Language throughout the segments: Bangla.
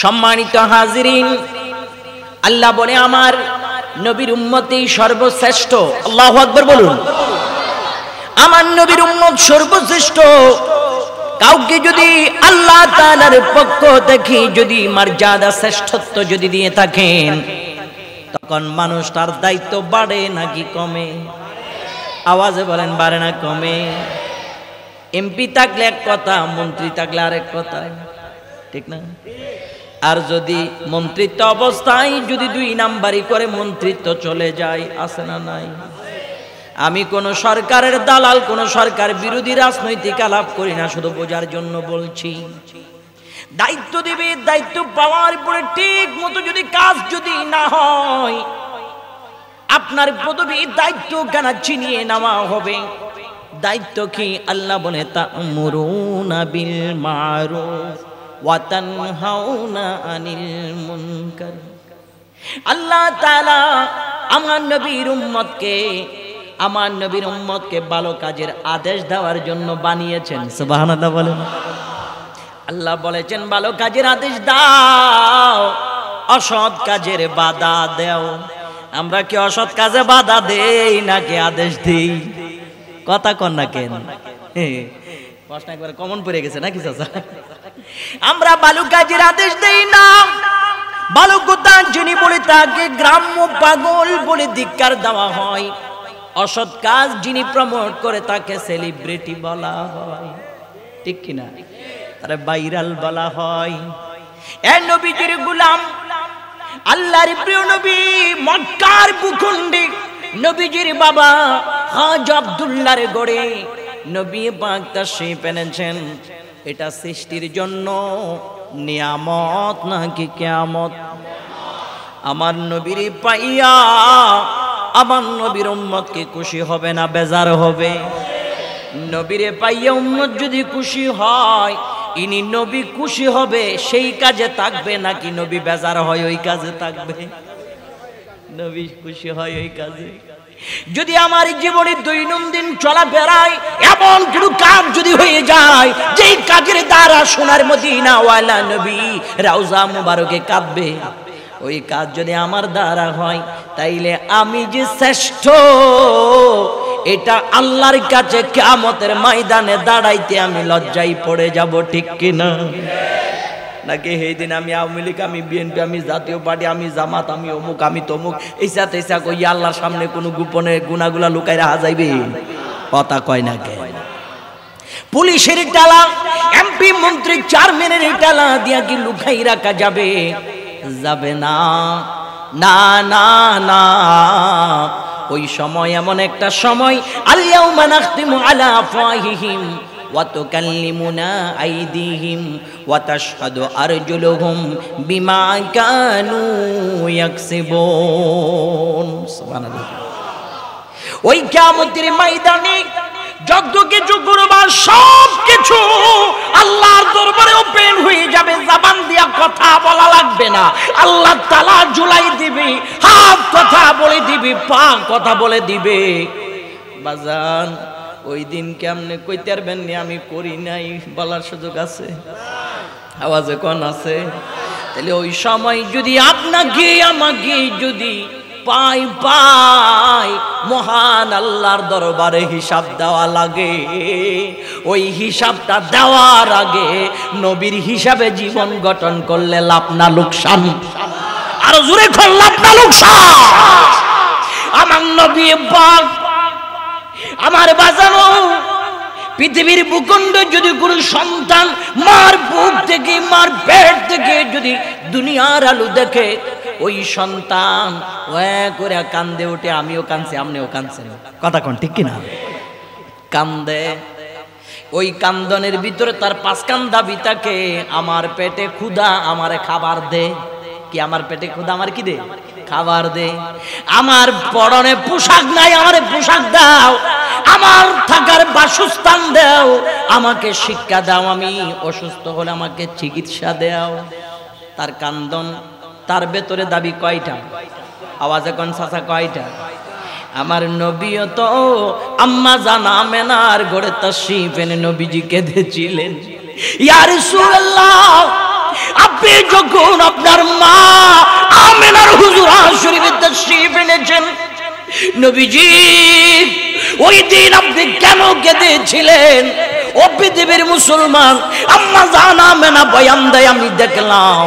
সম্মানিত হাজিরিন, আল্লাহ বলে আমার নবীর উম্মতই সর্বশ্রেষ্ঠ। আল্লাহু আকবার বলুন। আমার নবীর উম্মত সর্বশ্রেষ্ঠ। কাউকে যদি আল্লাহ তাআলার পক্ষ থেকে যদি মর্যাদা শ্রেষ্ঠত্ব যদি দিয়ে থাকেন, তখন মানুষ তার দায়িত্ব বাড়ে নাকি কমে? আওয়াজে বলেন, বাড়ে না কমে? এমপি থাকলে এক কথা, মন্ত্রী থাকলে আরেক কথা, ঠিক না? আর যদি মন্ত্রিত্ব অবস্থায় যদি 2 নাম্বারি করে মন্ত্রিত্ব চলে যায়, আছে না নাই? আমি কোন সরকারের দালাল, কোন সরকার বিরোধী রাজনৈতিক আলাপ করি না, শুধু বোঝার জন্য বলছি। দায়িত্ব দিবে, দায়িত্ব পাওয়ার পরে ঠিক মতো যদি কাজ যদি না হয়, আপনার পদবী দায়িত্ব কেন ছিনিয়ে নেওয়া হবে? দায়িত্ব কি? আল্লাহ বলে তা'মুরুনা বিল মারুফ ওয়া তানহাউনা আনিল মুনকার। আল্লাহ তাআলা আমার নবীর উম্মতকে ভালো কাজের আদেশ দেওয়ার জন্য বানিয়েছেন। সুবহানাল্লাহ বলেন। আল্লাহ বলেছেন ভালো কাজের আদেশ দাও, অসৎ কাজের বাধা দাও। আমরা কি অসৎ কাজে বাধা দেই নাকি আদেশ দেই? কথা কন না কেন? প্রশ্ন একবার কমন পড়ে গেছে নাকি চাচা? আমরা ভালো কাজের আদেশ দেই না। ভালো কথা যিনি বলে তাকে গ্রাম্য পাগল বলে ধিক্কার দেওয়া হয়। অসৎ কাজ যিনি প্রমোট করে তাকে সেলিব্রিটি বলা হয়, ঠিক কিনা? তারে ভাইরাল বলা হয়। এ নবীজির গোলাম, আল্লাহর প্রিয় নবী, মক্কার ভূখণ্ডে নবীজির বাবা হাজ আব্দুল্লাহর গড়ে নবী পাক তাশরীফ এনেছেন। এটা সৃষ্টির জন্য নিয়ামত নাকি কিয়ামত? আমার নবীর পাইয়া আমার নবীর উম্মত কি খুশি হবে না বেজার হবে? নবীরে পাইয়া উম্মত যদি খুশি হয়, ইনি নবী খুশি হবে সেই কাজে থাকবে নাকি নবী বেজার হয় ওই কাজে থাকবে? নবী খুশি হয় ওই কাজে। যদি আমার জীবনে দৈনন্দিন চলা বেড়ায় এমন কোনো কাজ যদি হয়ে যায় যেই কাজের দ্বারা সোনার মদিনা ওয়ালা নবী রওজা মুবারকে কাঁদবে, ওই কাজ যদি আমার দ্বারা হয়, তাইলে আমি যে শ্রেষ্ঠ এটা আল্লাহর কাছে কিয়ামতের ময়দানে দাঁড়াইতে আমি লজ্জায় পড়ে যাব, ঠিক কিনা? নাকি সেই দিন আমি আওয়ামী লীগ, আমি বিএনপি, আমি জাতীয় পার্টি, আমি জামাত, আমি অমুক, আমি তমুক, এইসা তেসা কই আল্লাহর সামনে কোনো গোপনে গুনাহগুলা লুকাই রাখা যাইবে? কথা কয় না কে? পুলিশের টালা, এমপি মন্ত্রী চেয়ারম্যানের টালা দিয়া কি লুকাই রাখা যাবে? যাবে না, না না না। ওই সময় এমন একটা সময়, আল-ইয়াউমা নাখতিমু আলা আফওয়াহিহিম ওয়া তুকাল্লিমুনা আইদিহিম ওয়া তাশহাদু আরজুলুহুম বিমা কানু ইয়াকসিবুন। সুবহানাল্লাহ। ওই কিয়ামতের ময়দানে যত কিছু করবার সব কিছু আল্লাহর দরবারে ওপেন হয়ে যাবে। জবান দিয়া কথা বলা লাগবে না, আল্লাহ তাআলা ঝুলাই দিবে, হাত কথা বলে দিবে, পা কথা বলে দিবে। বাজান, ওই দিন কেমনে কইতে পারবেন নি আমি করি নাই বলার সুযোগ আছে? আওয়াজে কোন আছে? তাহলে ওই সময় যদি আপনাকে আমাকে যদি পাই মহান আল্লাহর দরবারে হিসাব দেওয়া লাগে, ওই হিসাবটা দেওয়ার আগে নবীর হিসাবে জীবন গঠন করলে লাভ না লোকসান? আরো জোরে কর, লাভ না লোকসান? আমার নবী পাক, আমার বাজানো পৃথিবীর ভূখণ্ড যদি কোনো সন্তান মার বুক থেকে, মার পেট থেকে যদি দুনিয়ার আলো দেখে, ওই সন্তান করে কান্দে ওঠে। আমিও কাঁদছি, আপনিও কাঁদছেন, কথা কোন ঠিক কিনা? কান্দে। ওই কান্দনের ভিতরে তার 5 কান দাবি থাকে, আমার পেটে ক্ষুধা, আমারে খাবার দে। কি আমার পেটে ক্ষুধা, আমার কি দে? খাবার দে। আমার পরনে পোশাক নাই, আমারে পোশাক দাও। আমার থাকার বাসস্থান দাও, আমাকে শিক্ষা দাও, আমি অসুস্থ হলে আমাকে চিকিৎসা দাও। তার কান্দন, তার ভেতরে দাবি কয়টা? আওয়াজে কোন চাচা কয়টা? আমার নবীও তো আম্মা জান আমেনার ঘরে তাশরীফ এনে নবীজি কেঁদেছিলেন, ইয়া রাসূলুল্লাহ আপনি যখন আপনার মা আমেনার হুজুরা শরীফে তাশরীফ এনেছেন, নবীজি ওই দিন আপনি কেন কেঁদেছিলেন? ও পৃথিবীর মুসলমান, আম্মা জান আমেনা বয়ান দেয়, আমি দেখলাম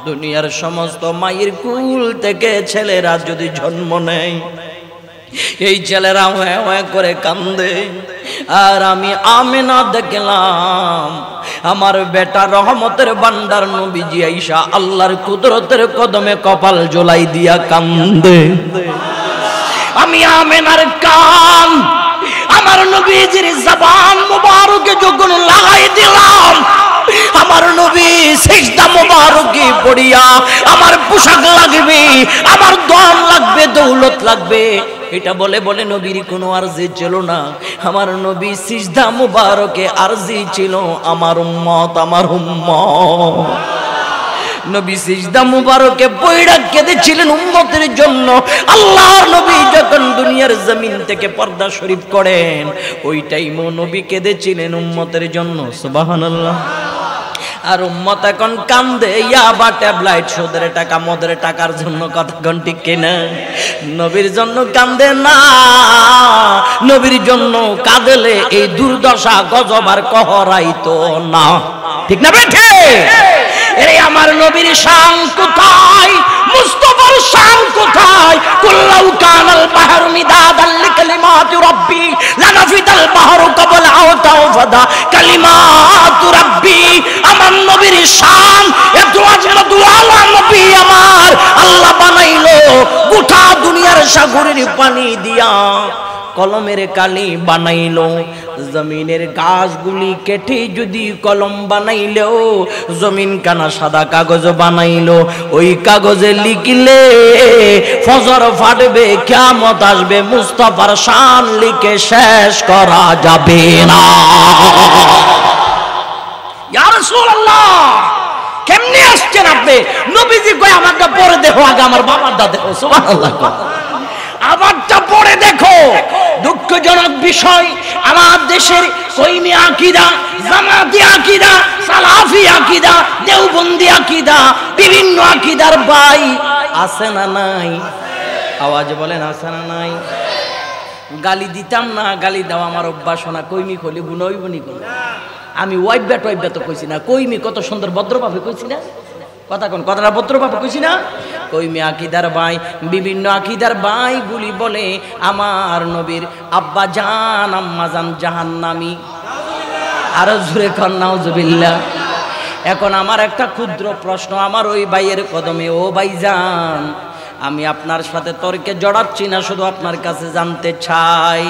দুনিয়ার সমস্ত মায়ের কুল থেকে ছেলেরা যদি জন্ম নেয়, এই ছেলেরা হ্যাঁ হ্যাঁ করে কান্দে, আর আমি আমেনা দেখলাম আমার বেটা রহমতের ভান্ডার নবীজি আইসা আল্লাহর কুদরতের কদমে কপাল জোলাই দিয়া কান্দে। আমি আমেনার কান আমার নবীজির জবান মুবারকে যখন লাগাই দিলাম, আমার নবী সিজদা মুবারকে পড়িয়া আমার পোশাক লাগবে, আমার দম লাগবে, দৌলত লাগবে, এটা বলে বলে নবীর কোনো আরজি ছিল না। আমার নবী সিজদা মুবারকে আরজি ছিল আমার উম্মত, আমার উম্মত। নবী সিজদা মুবারকে পয়ড়া কেঁদেছিলেন উম্মতের জন্য। আল্লাহর নবী যখন দুনিয়ার জমিন থেকে পর্দা শরীফ করেন, ওই টাইমও নবী কেঁদেছিলেন উম্মতের জন্য। সুবহানাল্লাহ। আর উম্মত এখন কান্দে ইয়াবা, ট্যাবলাইট, সুদের টাকা, মদের টাকার জন্য। কথা কোন ঠিক কিনা? নবীর জন্য কান্দে না, নবীর জন্য কাঁদলে এই দুর্দশা গজব আর কহরাইতো না। ঠিক না বেঠে? এরে আমার নবীর শান কোথায়? মুস্তাফার শান কোথায়? কুল্লাউ কানাল বাহরু মিদাদাল লিকালিমাতি রাব্বি লানাফিদাল বাহরু ক্বাবলা আও তাওফাদা কালিমাতু রাব্বি। আমার নবীর শান এত আজমত ওয়ালা নবী আমার আল্লাহ বানাইলো গোটা দুনিয়ার সাগরের পানি দিয়া কলমের কালি বানাইলো, জমিনের গাছগুলি কেটে যদি কলম বানাইলেও জমিন কানা সাদা কাগজ বানাইলো, ওই কাগজে লিখলে ফজর ফাটবে, কিয়ামত আসবে, মুস্তাফার শান লিখে শেষ করা যাবে না। ইয়া রাসূলুল্লাহ, কেমনে আসছেন আপনি? নবীজি কয় আমারটা পরে দেখো, আগে আমার বাবারটা দেখো। সুবহানাল্লাহ। আমারটা পরে দেখো। দুঃখজনক বিষয়, আমার দেশের কইমি আকীদা, জামাতি আকীদা, সালাফি আকীদা, দেওবন্দি আকীদা, বিভিন্ন আকীদার ভাই আছে না নাই? আওয়াজ বলেন, আছে না নাই? গালি দিতাম না, গালি দাও আমার অভ্যাস না। কইমি খলি বুনইবনি কল, আমি ওয়াইব্যাট তো কইছি না। কইমি কত সুন্দর ভদ্রভাবে কইছি না? কথা কোন কথাটা ভদ্রভাবে কইছি না? কইমি আকীদার ভাই, বিভিন্ন আকীদার ভাই গুলি বলে আমার নবীর আব্বা জান আম্মা জান জাহান্নামী। আরো জোরে কর নাউজুবিল্লাহ। এখন আমার একটা ক্ষুদ্র প্রশ্ন আমার ওই ভাইয়ের কদমে, ও ভাইজান, আমি আপনার সাথে তর্কে জড়াচ্ছি না, শুধু আপনার কাছে জানতে চাই,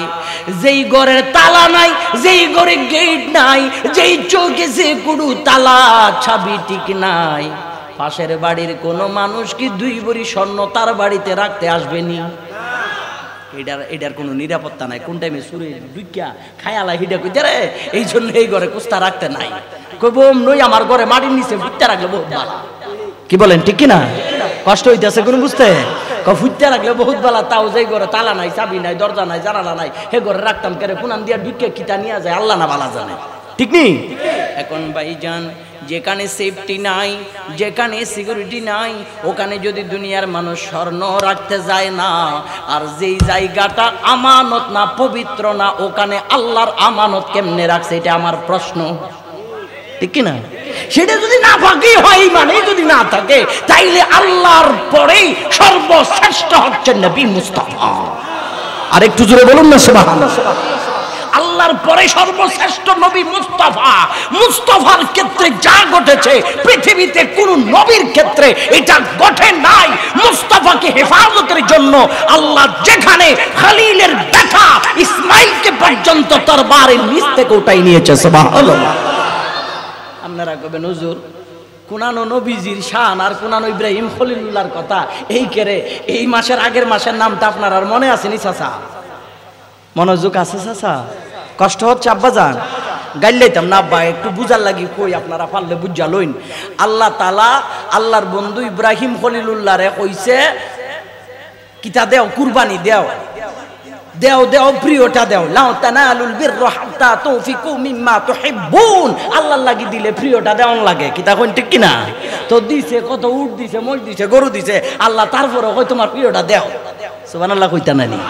যেই ঘরের তালা নাই, যেই ঘরে গেট নাই, যেই চৌকে যে কোনো তালা চাবি ঠিক নাই, পাশের বাড়ির কোনো মানুষ কি 2 ভরি স্বর্ণ তার বাড়িতে রাখতে আসবেনি? এটার কোনো নিরাপত্তা নাই। কোন টাইমে সুরে দুইকা খায়ালা হিডা কইতে রে, এই জন্য এই ঘরে কুস্তা রাখতে নাই। কইব নই আমার ঘরে মাটির নিচে ফুটতে রাখলে বহুত ভালো। কি বলেন ঠিক কিনা? কষ্ট হইতেছে কোন বুঝতে? ফুটতে রাখলে বহুত ভালো। তাও যেই ঘরে তালা নাই, চাবি নাই, দরজা নাই, জানালা নাই, হে ঘরে রাখতাম কেন? কোনান দিয়া ঢুকে কিটা নিয়ে যায় আল্লাহ না বালা জানে। ঠিক নেই? এখন ভাইজান, যেখানে সেফটি নাই, যেখানে সিকিউরিটি নাই, ওখানে যদি দুনিয়ার মানুষ স্বর্ণ রাখতে যায় না, আর যেই জায়গাটা আমানত না, পবিত্র না, ওখানে আল্লাহর আমানত কেমনে রাখছে? এটা আমার প্রশ্ন। ঠিক কিনা? সেটা যদি না ভাগি হয়, মানে যদি না থাকে, তাইলে আল্লাহর পরেই সর্বশ্রেষ্ঠ হচ্ছেন নবী মুস্তাফা। আর একটু জোরে বলুন না সুবহানাল্লাহ। আল্লাহর পরে সর্বশ্রেষ্ঠ নবী মুস্তাফা। মুস্তাফার ক্ষেত্রে যা ঘটেছে পৃথিবীতে কোন নবীর ক্ষেত্রে এটা ঘটে নাই। মুস্তাফাকে হেফাজতের জন্য আল্লাহ যেখানে খলিলের দেখা ইসমাইলকে পর্যন্ত তরবারের নিচ থেকে উঠাই নিয়েছে। সুবহানাল্লাহ। আপনারা কবেন হুজুর কোনানো নবীজির শান আর কোনানো ইব্রাহিম খলিলুল্লাহর কথা এই কেরে এই মাসের আগের মাসের নামটা আপনার আর মনে আসেনি? চাচা মনোযোগ আছে? চাচা কষ্ট হচ্ছে? আব্বাজান গাইলাইতাম না আব্বা, একটু বুঝার লাগি কই, আপনারা পারলে বুঝা লইন। আল্লাহ তাআলা আল্লাহর বন্ধু ইব্রাহিম খলিলুল্লাহরে কইছে কিতা দেও, কুরবানি দেও। দেও দেও প্রিয়টা দেও, লাউ তানালুল বিররা হাত্তা তুনফিকু মিম্মা তুহিব্বুন, আল্লাহর লাগি দিলে প্রিয়টা দেওন লাগে, কি তা কোন ঠিক কিনা? তো দিছে কত উট দিছে, মোষ দিছে, গরু দিছে আল্লাহ, তারপরে কই তোমার প্রিয়টা দেও। সুবহানাল্লাহ কইতা নানি?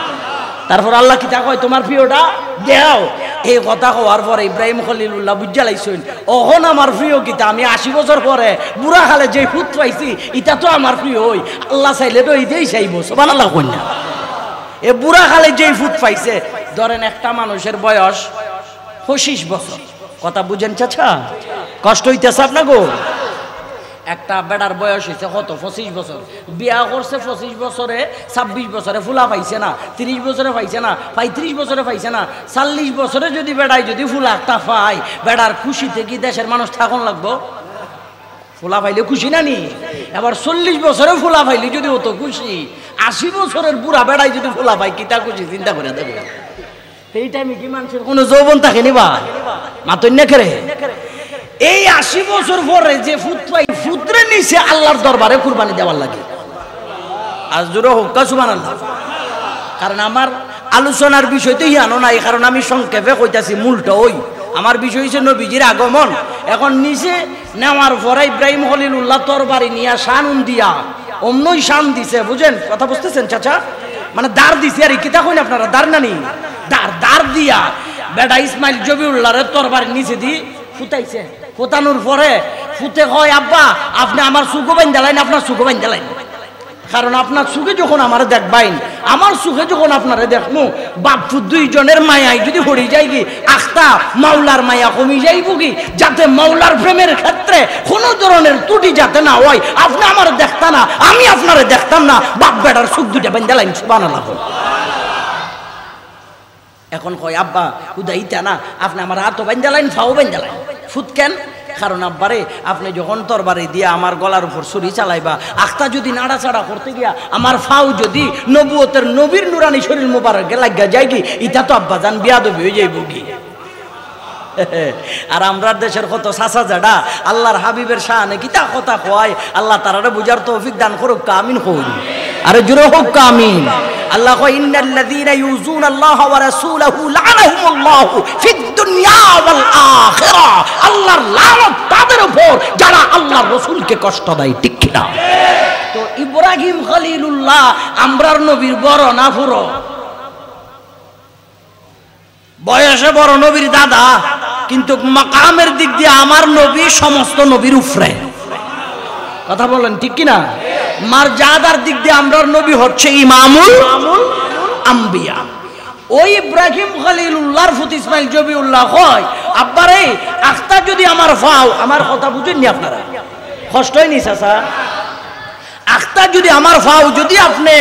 তারপর আল্লাহ কি তা কয় তোমার প্রিয়টা দেও। এই কথা হওয়ার পরে ইব্রাহিম খলিলুল্লাহ বুঝা লাইছেন, অহন আমার প্রিয় কিতা, আমি 80 বছর পরে বুড়া কালে যে ফুট পাইছি এটা তো আমার প্রিয়, ওই আল্লাহ চাইলে তো এইটাই চাইব। সুবহানাল্লাহ কইনা? এ বুড়া কালে যেই ফুট পাইছে, ধরেন একটা মানুষের বয়স 25 বছর, কথা বুঝেন চাচা? কষ্ট হইতেছে আপনাকে? একটা বেটার বয়স হয়েছে কত 25 বছর, বিয়া করছে 25 বছরে, 26 বছরে ফুলা পাইছে না, 30 বছরে পাইছে না, 35 বছরে পাইছে না, 40 বছরে যদি বেড়াই যদি ফুলা একটা পায়, বেড়ার খুশিতে কি দেশের মানুষ থাকুন লাগবো? ফুলা পাইলে খুশি না নি? এবার 40 বছরে ফুলা পাইলে যদি অত খুশি, 80 বছরের বুড়া বেড়াই যদি ফুলা পাই কি তা খুশি? চিন্তা করে দেবে। এই টাইমে কি মানুষের কোনো যৌবন থাকে নি? বা মাতন না করে এই 80 বছর পরে যে ফুতরে নিছে আল্লাহর দরবারে কুরবানি দেওয়ার লাগে। আজ জোরে হোক সুবহানাল্লাহ। কারণ আমার আলোচনার বিষয় তো ইহানো নাই, কারণ আমি সংক্ষেপে কইতাছি, মূলটা ওই আমার বিষয় হচ্ছে নবীজির আগমন। এখন নিচে নেওয়ার পরে ইব্রাহিম খলিলুল্লাহ তরবারি নিয়া শানুন দিয়া অন্যই শান দিছে, বুঝেন কথা বুঝতেছেন চাচা? মানে দাঁড় দিছে, আর কি তা কইন আপনারা, দাঁড় নানি, দাঁড় দিয়া বেটা ইসমাইল জবিউল্লাহর তরবারি নিচে দি ফুটাইছে। ফুটানোর পরে ফুটে হয়, আব্বা আপনি আমার সুখো বাইন দিলেন, আপনার সুখো বাইন দিলেন, কারণ আপনার সুখে যখন আমার দেখবাইন, আমার সুখে যখন আপনারা দেখবো, বাপু দুইজনের মায়াই যদি হরি যাই কি আখতা মাওলার মায়া কমি যাইব কি, যাতে মাওলার প্রেমের ক্ষেত্রে কোনো ধরনের ত্রুটি যাতে না হয়। আপনি আমার দেখতাম না, আমি আপনারে দেখতাম না, বাপ বেটার সুখ দুইটা বাইন দিলেন। সুবহানাল্লাহ। এখন কয় আব্বা উদাইতা না, আপনি আমার হাতও বাইন দিলেন, ফাও বাইন দিলেন, ফুট কেন? কারণ আব্বারে আপনি যখন তরবারি দিয়ে আমার গলার উপর ছুরি চালাইবা, আখতা যদি নাড়াচাড়া করতে গিয়া আমার ফাও যদি নবুয়তের নবীর নুরানি শরীর মোবারকে লাগিয়া যায় কি, এটা তো আব্বা জান বিয়াদবি হয়ে যাইব কি। আর আমরা দেশের কত চাচা জাডা আল্লাহর হাবিবের শানে কিতা কথা কয়, আল্লাহ তারারে বুঝার তৌফিক দান করুক, আমিন কই। আরে জোরে হোক আমিন। আল্লাহ কয় ইন্নাল্লাযীনা ইউযুনাল্লাহা ওয়া রাসূলাহু লা'নাহুমুল্লাহু ফিদ দুনিয়া ওয়াল আখিরা, আল্লাহর লানত তাদের উপর যারা আল্লাহর রাসূলকে কষ্ট দেয়, ঠিক কি না? তো ইব্রাহিম খলিলুল্লাহ আমরার নবীর বড় না পুরো? বয়সে বড় নবীর দাদা, কিন্তু মাকামের দিক দিয়ে আমার নবী সমস্ত নবীর উপরে। কথা বলেন ঠিক কি না? মর্যাদার দিক দিয়ে আমরার নবী হচ্ছে ইমামুল আম্বিয়া। ওই ইব্রাহিম খলিলুল্লাহর ফুত ইসমাইল জবিউল্লাহ কয় আব্বারে আখতা যদি আমার ফাও, আমার কথা বুঝেননি আপনারা, কষ্ট হয়নি চাচা? আখতা যদি আমার ফাও যদি আপনি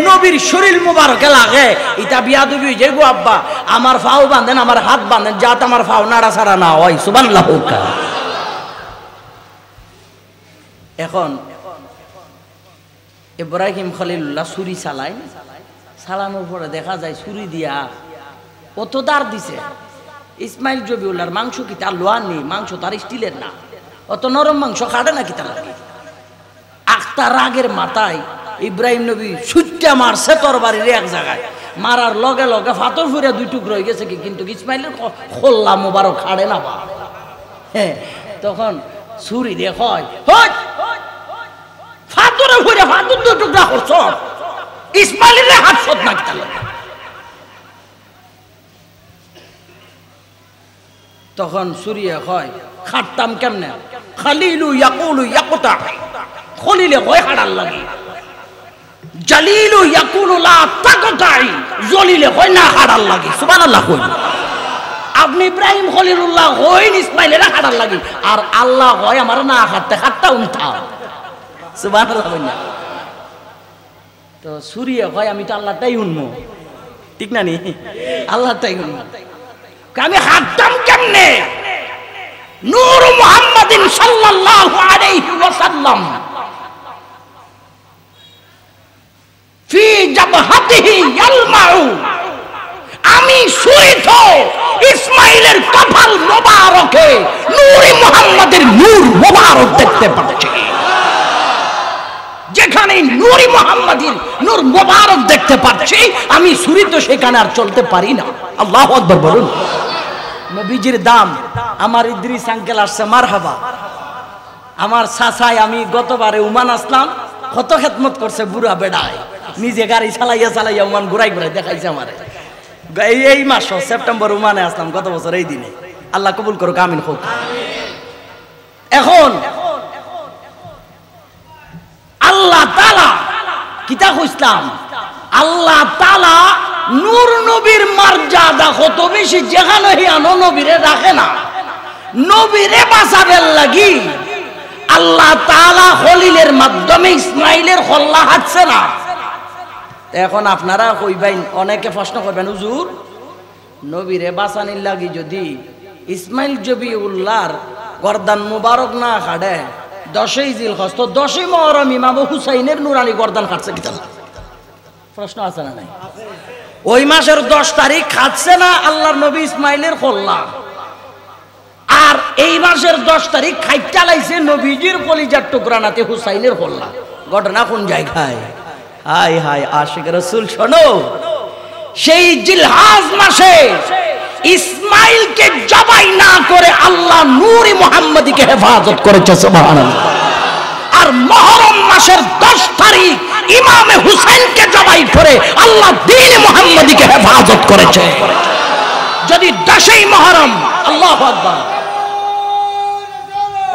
নবীর শরীর মুবারকে লাগে, এটা বিয়াদবি হয়ে যায় গো আব্বা, আমার ফাও বাঁধেন, আমার হাত বাঁধেন, যাতে আমার ফাও নাড়াচাড়া না হয়। সুবহানাল্লাহ। এখন ইব্রাহিম খলিলুল্লাহ ছুরি চালায়, চালানোর পরে দেখা যায় ছুরি দিয়া অত দাঁড় দিছে। ইসমাইল জবিউল্লাহর মাংস কি তার লোহার নেই, মাংস তার স্টিলের না, অত নরম মাংস কাটে না কি তার লাগে। আখতা রাগের মাথায় ইব্রাহিম নবী ছুটটা মারছে তরবারির এক জায়গায়, মারার লগে লগে ফাতর ফুরে দুই টুকরো হয়ে গেছে কি, কিন্তু ইসমাইলের খোল্লা মোবারক খাড়ে না বা। হ্যাঁ, তখন ছুরি দিয়ে কয় ফাতরে ফুরে ফাতর দুই টুকরা করছ, ইসমাইলের হাত শোধ না কি। তখন সুরিয়া কয় খাটতাম কেমনে? খালিলু ইয়াকুলু ইয়াকুতা, খলিলে কয় খাড়ার লাগে, জালিলু ইয়াকুলু লা তাকতাই, জলিলে কয় না খাড়ার লাগে। সুবহানাল্লাহ কই। আপনি ইব্রাহিম খলিলুল্লাহ কইন ইসমাইলের খাড়ার লাগে, আর আল্লাহ কয় আমার না খাটতে খাটতা উঠা। সুবহানাল্লাহ কই না? তো সুরিয়া কয় আমি তো আল্লাহটাই শুনবো, ঠিক না নি? আল্লাহটাই শুনবো, আমি খাটতাম কেমনে? নূর মুহাম্মাদিন সাল্লাল্লাহু আলাইহি ওয়াসাল্লাম ফি জাবহাতিহি ইয়ালমাউ, আমি শহীদ ইসমাইলের কপাল মোবারকে নূরে মুহাম্মাদের নূর মোবারক দেখতে পাচ্ছি। যেখানে যেখানে নূরি মুহাম্মাদির নূর মোবারক দেখতে পাচ্ছি, আমি ছুরি তো সেখানে আর চলতে পারি না। আল্লাহু আকবার বলুন। নবীজির দাম। আমার ইদ্রিস আঙ্কেল আসছে, মারহাবা। আমার চাচাই, আমি গতবারে উমান আসলাম, কত খেদমত করছে বুড়া বেড়ায়, নিজে গাড়ি চালাইয়া চালাইয়া উমান ঘুরাই ঘুরাই দেখাইছে আমারে। এই মাস সেপ্টেম্বর উমানে আসলাম গত বছর এই দিনে। আল্লাহ কবুল করুক, আমিন হোক। এখন আল্লাহ তাআলা কিতা কইছলাম, আল্লাহ তাআলা নূর নবীর মর্যাদা কত বেশি, যেখানে হিয়ানো নবীরে রাখে না। নবীরে বাঁচাবের লাগি আল্লাহ তাআলা খলিলের মাধ্যমে ইসমাইলের খল্লা হাঁটছে না। এখন আপনারা কইবেন, অনেকে প্রশ্ন করবেন, হুজুর নবীরে বাঁচানির লাগি যদি ইসমাইল জবিউল্লাহর গর্দান মুবারক না কাটে 10ই জিলহজ, তো 10ই মুহররম ইমাম হুসাইনের নুরানি গর্দান কাটছে কিতা? প্রশ্ন আছে না নাই? ওই মাসের 10 তারিখ খাচ্ছে না আল্লাহর নবী ইসমাইলের খল্লা, আর এই মাসের 10 তারিখ খাইটা লাইছে নবীজির কলিজার টুকরা নাতে হুসাইনের খল্লা। ঘটনা কোন জায়গায়? হাই হাই আশিক রাসূল, শোনো, সেই জিলহজ মাসে ইসমাইলকে জবাই না করে আল্লাহ নূরি মুহাম্মাদিকে হেফাজত করেছে, সুবহানাল্লাহ। আর মুহররম মাসের 10 তারিখ ইমামে হুসাইনকে জবাই করে আল্লাহ দ্বীন মুহাম্মাদিকে হেফাজত করেছে। যদি 10ই মুহররম, আল্লাহু আকবার,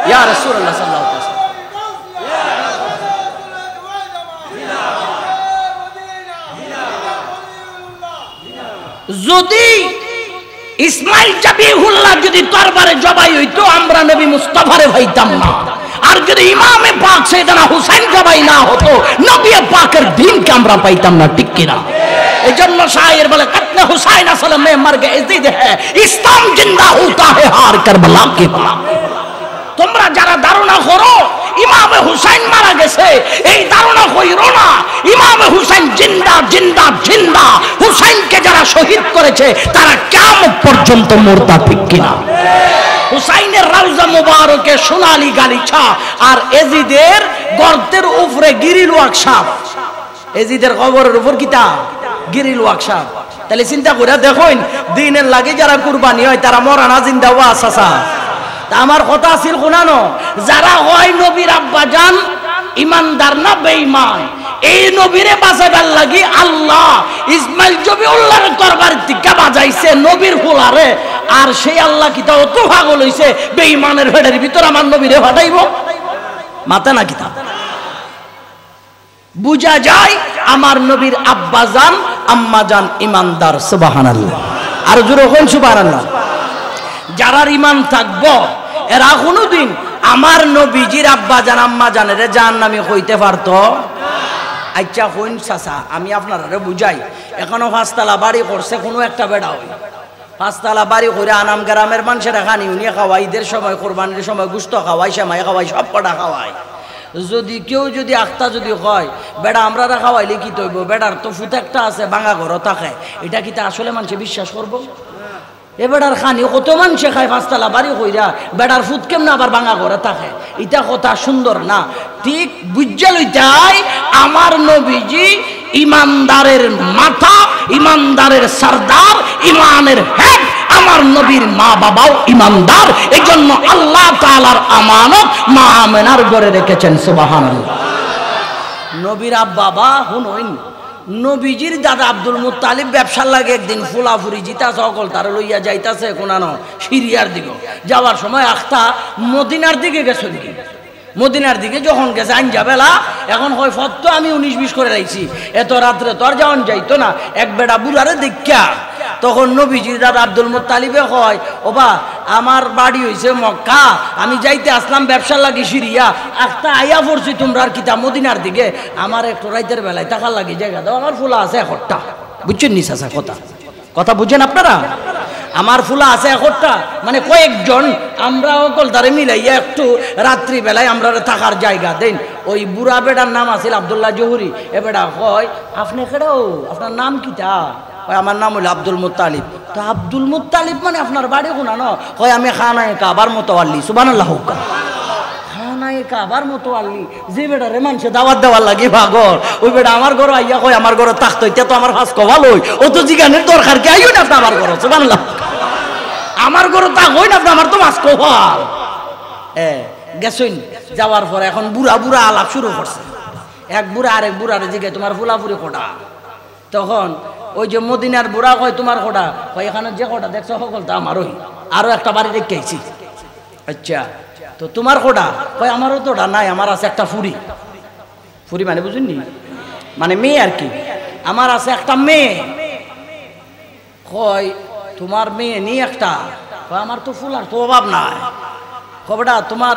ইয়া রাসূলুল্লাহ সাল্লাল্লাহু আলাইহি ওয়াসাল্লাম, যদি ইসমাইল জাবিহুল্লাহ যদি তরবারে জবাই হইতো, আমরা নবী মুস্তাফারে পাইতাম না। আর যদি ইমামে পাক সাইয়েদনা হুসাইন জবাই না হতো, নবী পাকের দ্বীনকে আমরা পাইতাম না, ঠিক কিনা? এজন্য শায়ের বলে, কতনে হুসাইন আসলে মে মর গে ইজিদ হ্যায়, ইসলাম জিন্দা হোতা হ্যায় হার কারবালা কে পাক। তোমরা যারা ধারণা করো ইমামে হুসাইন মারা গেছে, এই ধারণা কইরো না। ইমামে হুসাইন জিন্দা জিন্দা জিন্দা। হুসাইনকে যারা শহীদ করেছে তারা কিয়ামত পর্যন্ত মুর্দা, ঠিক কিনা? হুসাইনের রওজা মুবারকে সোনালী গালিচা, আর এজিদের গর্তের উপরে গিরিল ওয়াকশাপ। এজিদের কবরের উপর কিতা? গিরিল ওয়াকশাপ। তাহলে চিন্তা করে দেখুন, দিনের লাগে যারা কুরবানি হয় তারা মরা না জিন্দা ওয়া সাসা। আমার কথা আছিল কোনানো, যারা হয় নবীর আব্বা জান ইমানদার না বেঈমান, এই নবীরে বাঁচাবার লাগি আল্লাহ ইসমাইল জবিউল্লাহর তরবারি থেকে বাজাইছে নবীর ফুলারে। আর সেই আল্লাহ কিতা অত পাগল হইছে, বেঈমানের ভেড়ের ভিতর আমার নবীরে ফাটাইব? মাথা না কিতা? বুঝা যায় আমার নবীর আব্বা জান আম্মা জান ইমানদার, সুবহানাল্লাহ। আর জোরে কোন সুবহানাল্লাহ। যারার ইমান থাকবো এরা কোনোদিন আমার নবীজির আব্বা জান আম্মা জানের জাহান্নামী হইতে পারতো? আচ্ছা হইন চাচা, আমি আপনারা বুঝাই। এখনো 5 তলা বাড়ি করছে কোনো একটা বেড়া হই, 5 তলা বাড়ি করে আনাম গ্রামের মানুষের খানি উনি খাওয়াই, ঈদের সময় কোরবানির সময় গুস্ত খাওয়াই, সেমাই খাওয়াই, সব কটা খাওয়াই। যদি কেউ যদি আখতা যদি হয় বেড়া আমরা খাওয়াইলে কি তৈব, বেড়ার তো ফুট একটা আছে ভাঙা ঘর থাকে, এটা কি তা আসলে মানুষে বিশ্বাস করবো? এ বেড়ার খানি কত মানুষে খায় 5 তলা বাড়ি কইরা, বেড়ার ফুট কেমন আবার ভাঙা ঘরে থাকে? এটা কথা সুন্দর না। ঠিক বুঝা লইতাই আমার নবীজি ইমানদারের মাথা, ইমানদারের সরদার, ইমানের হেড। আমার নবীর মা বাবাও ইমানদার, এই জন্য আল্লাহ তাআলার আমানত মা আমেনার ঘরে রেখেছেন, সুবহানাল্লাহ। নবীর বাবা হুনইন, নবীজির দাদা আব্দুল মুত্তালিব ব্যবসার লাগে একদিন ফুলাফুরি জিতা সকল তার লইয়া যাইতাছে কোনানো সিরিয়ার দিকে। যাওয়ার সময় আখতা মদিনার দিকে গেছে। মদিনার দিকে যখন গেছে আইন যাবেলা, এখন হয় ফত আমি 19-20 করে রাখছি, এত রাত্রে তো আর যাওয়ান যাইতো না। এক বেটা বুড়ারে দেখা তখন নবীজির দাদা আব্দুল মুত্তালিবে কয়, ওবা আমার বাড়ি হইছে মক্কা, আমি যাইতে আসলাম ব্যবসার লাগি সিরিয়া, একটা আইয়া পড়ছি তোমরা আর কিতা মদিনার দিকে, আমার একটু রাইতের বেলায় টাকার লাগি জায়গা দাও, আমার ফুলা আছে 1টা। বুঝছেন নি চাচা কথা? কথা বুঝছেন আপনারা? আমার ফুলা আছে 1টা, মানে কয়েকজন আমরা অকল তারে মিলাইয়া একটু রাত্রি বেলায় আমরা থাকার জায়গা দেন। ওই বুড়া বেটার নাম আছিল আব্দুল্লাহ জহুরি। এ বেটা কয়, আপনি কেডাও, আপনার নাম কিটা? আমার নাম হইল আব্দুল মুত্তালিব। তো আব্দুল মুত্তালিব মানে আপনার বাড়ি কোনা? ন কয় আমি খানায় কাবার মতো আল্লি, সুবহানাল্লাহ। খানায় খানায় কাবার মতো আনলি যে বেটারে মানুষে দাওয়াত দেওয়ার লাগে পাগল ওই বেটা আমার ঘর আইয়া কয় আমার ঘরে থাকতো এটা তো আমার ফাঁস কবাল হই ও তো জিগানের দরকার কি আইও না আপনি আমার ঘর সুবহানাল্লাহ আমার ঘরে তা হই না আপনি আমার তো মাছ কবাল গেছইন যাওয়ার পরে এখন বুড়া বুড়া আলাপ শুরু করছে এক বুড়া আরেক বুড়ারে জিগে তোমার ফুলাফুরি কোটা তখন ওই যে মদিনার বুড়া কয় তোমার কোটা কয় এখানে যে কোটা দেখছো সকল তা আমারই আরো একটা বাড়ি রেখেছি আচ্ছা তো তোমার কোটা কয় আমারও তো ওটা নাই আমার আছে একটা ফুরি ফুরি মানে বুঝুননি মানে মেয়ে আর কি আমার আছে একটা মেয়ে কয় তোমার মেয়ে নি একটা কয় আমার তো ফুলার তো অভাব নাই কবেটা তোমার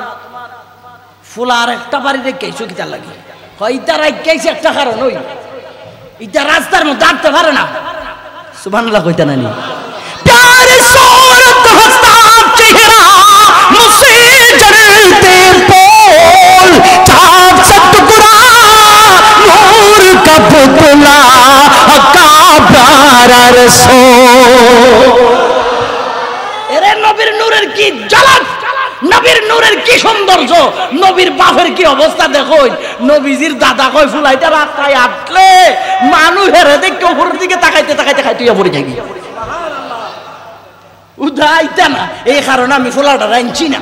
ফুলার একটা বাড়ি রেখেছো কিতার লাগে কয় ইটা রেখেছি একটা কারণ ওই ইটা রাস্তার মধ্যে দাঁড়তে পারে না সুবহানাল্লাহ কইতা নানি प्यार सूरत हंसता चेहरा मुझसे जलते पोल चाप सतगुरा नूर का पुतला का प्यारा रसूल এরে নবীর নূরের কি ঝলক নবীর নূরের কি সৌন্দর্য নবীর বাপের কি অবস্থা দেখুন নবীজির দাদা কয় ফুলাইতে রাস্তায় আটলে মানুষের দেখে উপরের দিকে তাকাইতে তাকাইতে খাইতে পড়ে যাই উদাইতা না এই কারণে আমি ফুলাটা রাইনছি না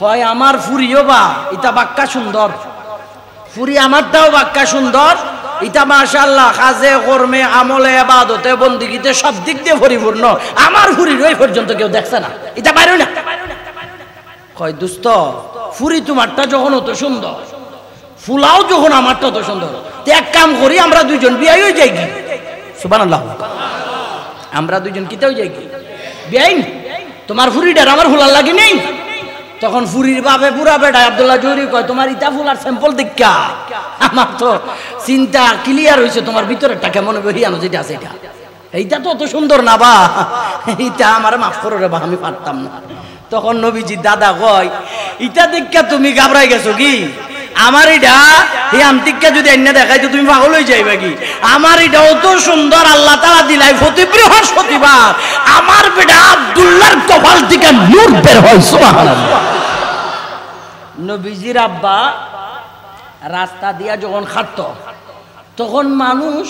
হয় আমার ফুরিও বা এটা বাক্কা সুন্দর ফুরি আমারটাও বাক্কা সুন্দর এটা মাশাআল্লাহ কাজে কর্মে আমলে ইবাদতে বন্দেগীতে সব দিক দিয়ে পরিপূর্ণ আমার ফুরির ওই পর্যন্ত কেউ দেখছে না এটা বাইরে না কয় দোস্ত ফুরি তোমারটা যখন অত সুন্দর ফুলাও যখন আমারটা অত সুন্দর তো এক কাম করি আমরা দুইজন বিয়াই হয়ে যাই কি সুবহানাল্লাহ আমরা দুইজন কিতেও যাই কি বেআইন তোমার ফুরিটার আমার ফুলার লাগে নেই তখন ফুরির বাপে পুরা বেটা আব্দুল্লাহ জহুরি কয় তোমার ইটা ফুলার স্যাম্পল দেখা আমার তো চিন্তা ক্লিয়ার হয়েছে তোমার ভিতরেরটা কেমন বেরিয়ানো যেটা আছে এটা এইটা তো অত সুন্দর না বা এইটা আমার মাফ করো রে বা আমি পারতাম না তখন নবীজি দাদা কয় ইটা দেখা তুমি ঘাবড়াই গেছো কি আমার এটা এই আমতিককে যদি এনে দেখাই তো তুমি পাগল হয়ে যাইবা কি আমার এটা অত সুন্দর আল্লাহ তাআলা দিলাই প্রতি বৃহস্পতিবার আমার বেটা আব্দুল্লাহর কপাল থেকে নূর বের হয় সুবহানাল্লাহ নবীজির আব্বা রাস্তা দিয়া যখন হাঁটতো তখন মানুষ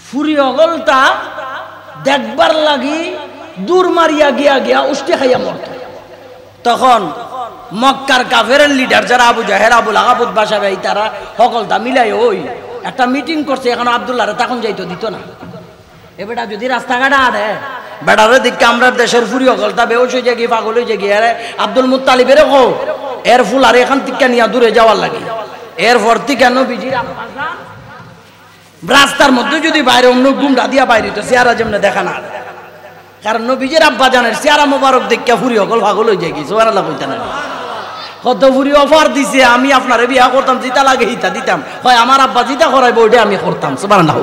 ফুরি অগলটা দেখবার লাগি দূর মারিয়া গিয়া গিয়া উষ্টি খাইয়া মরত তখন মক্কার কাফেরের লিডার যারা আবু জাহেল আবুল আহাবুদ বাসা ভাই তারা সকলটা মিলাই ওই একটা মিটিং করছে এখন আব্দুল্লাহরে তখন যাইতো দিত না এ বেটা যদি রাস্তাঘাটে আরে বেটারে দিকে আমরা দেশের ফুরি সকলটা বেউস হয়ে যাই পাগল হয়ে যাই আরে আব্দুল মুত্তালিবের কো এর ফুল আর এখান থেকে নিয়ে দূরে যাওয়ার লাগে এরপর থেকে নবীজির রাস্তার মধ্যে যদি বাইরে অন্য গুমটা দিয়া বাইরে তো চেহারা যেমন দেখা না কারণ নবীজির আব্বা জানের চেহারা মোবারক দেখে ফুরি সকল পাগল হয়ে যায় কি সুবহানাল্লাহ কইতা না কত ফুরি অফার দিছে আমি আপনারে বিয়া করতাম জিতা লাগে হিতা দিতাম হয় আমার আব্বা জিতা করাইবো ওইটা আমি করতাম সুবহানাল্লাহ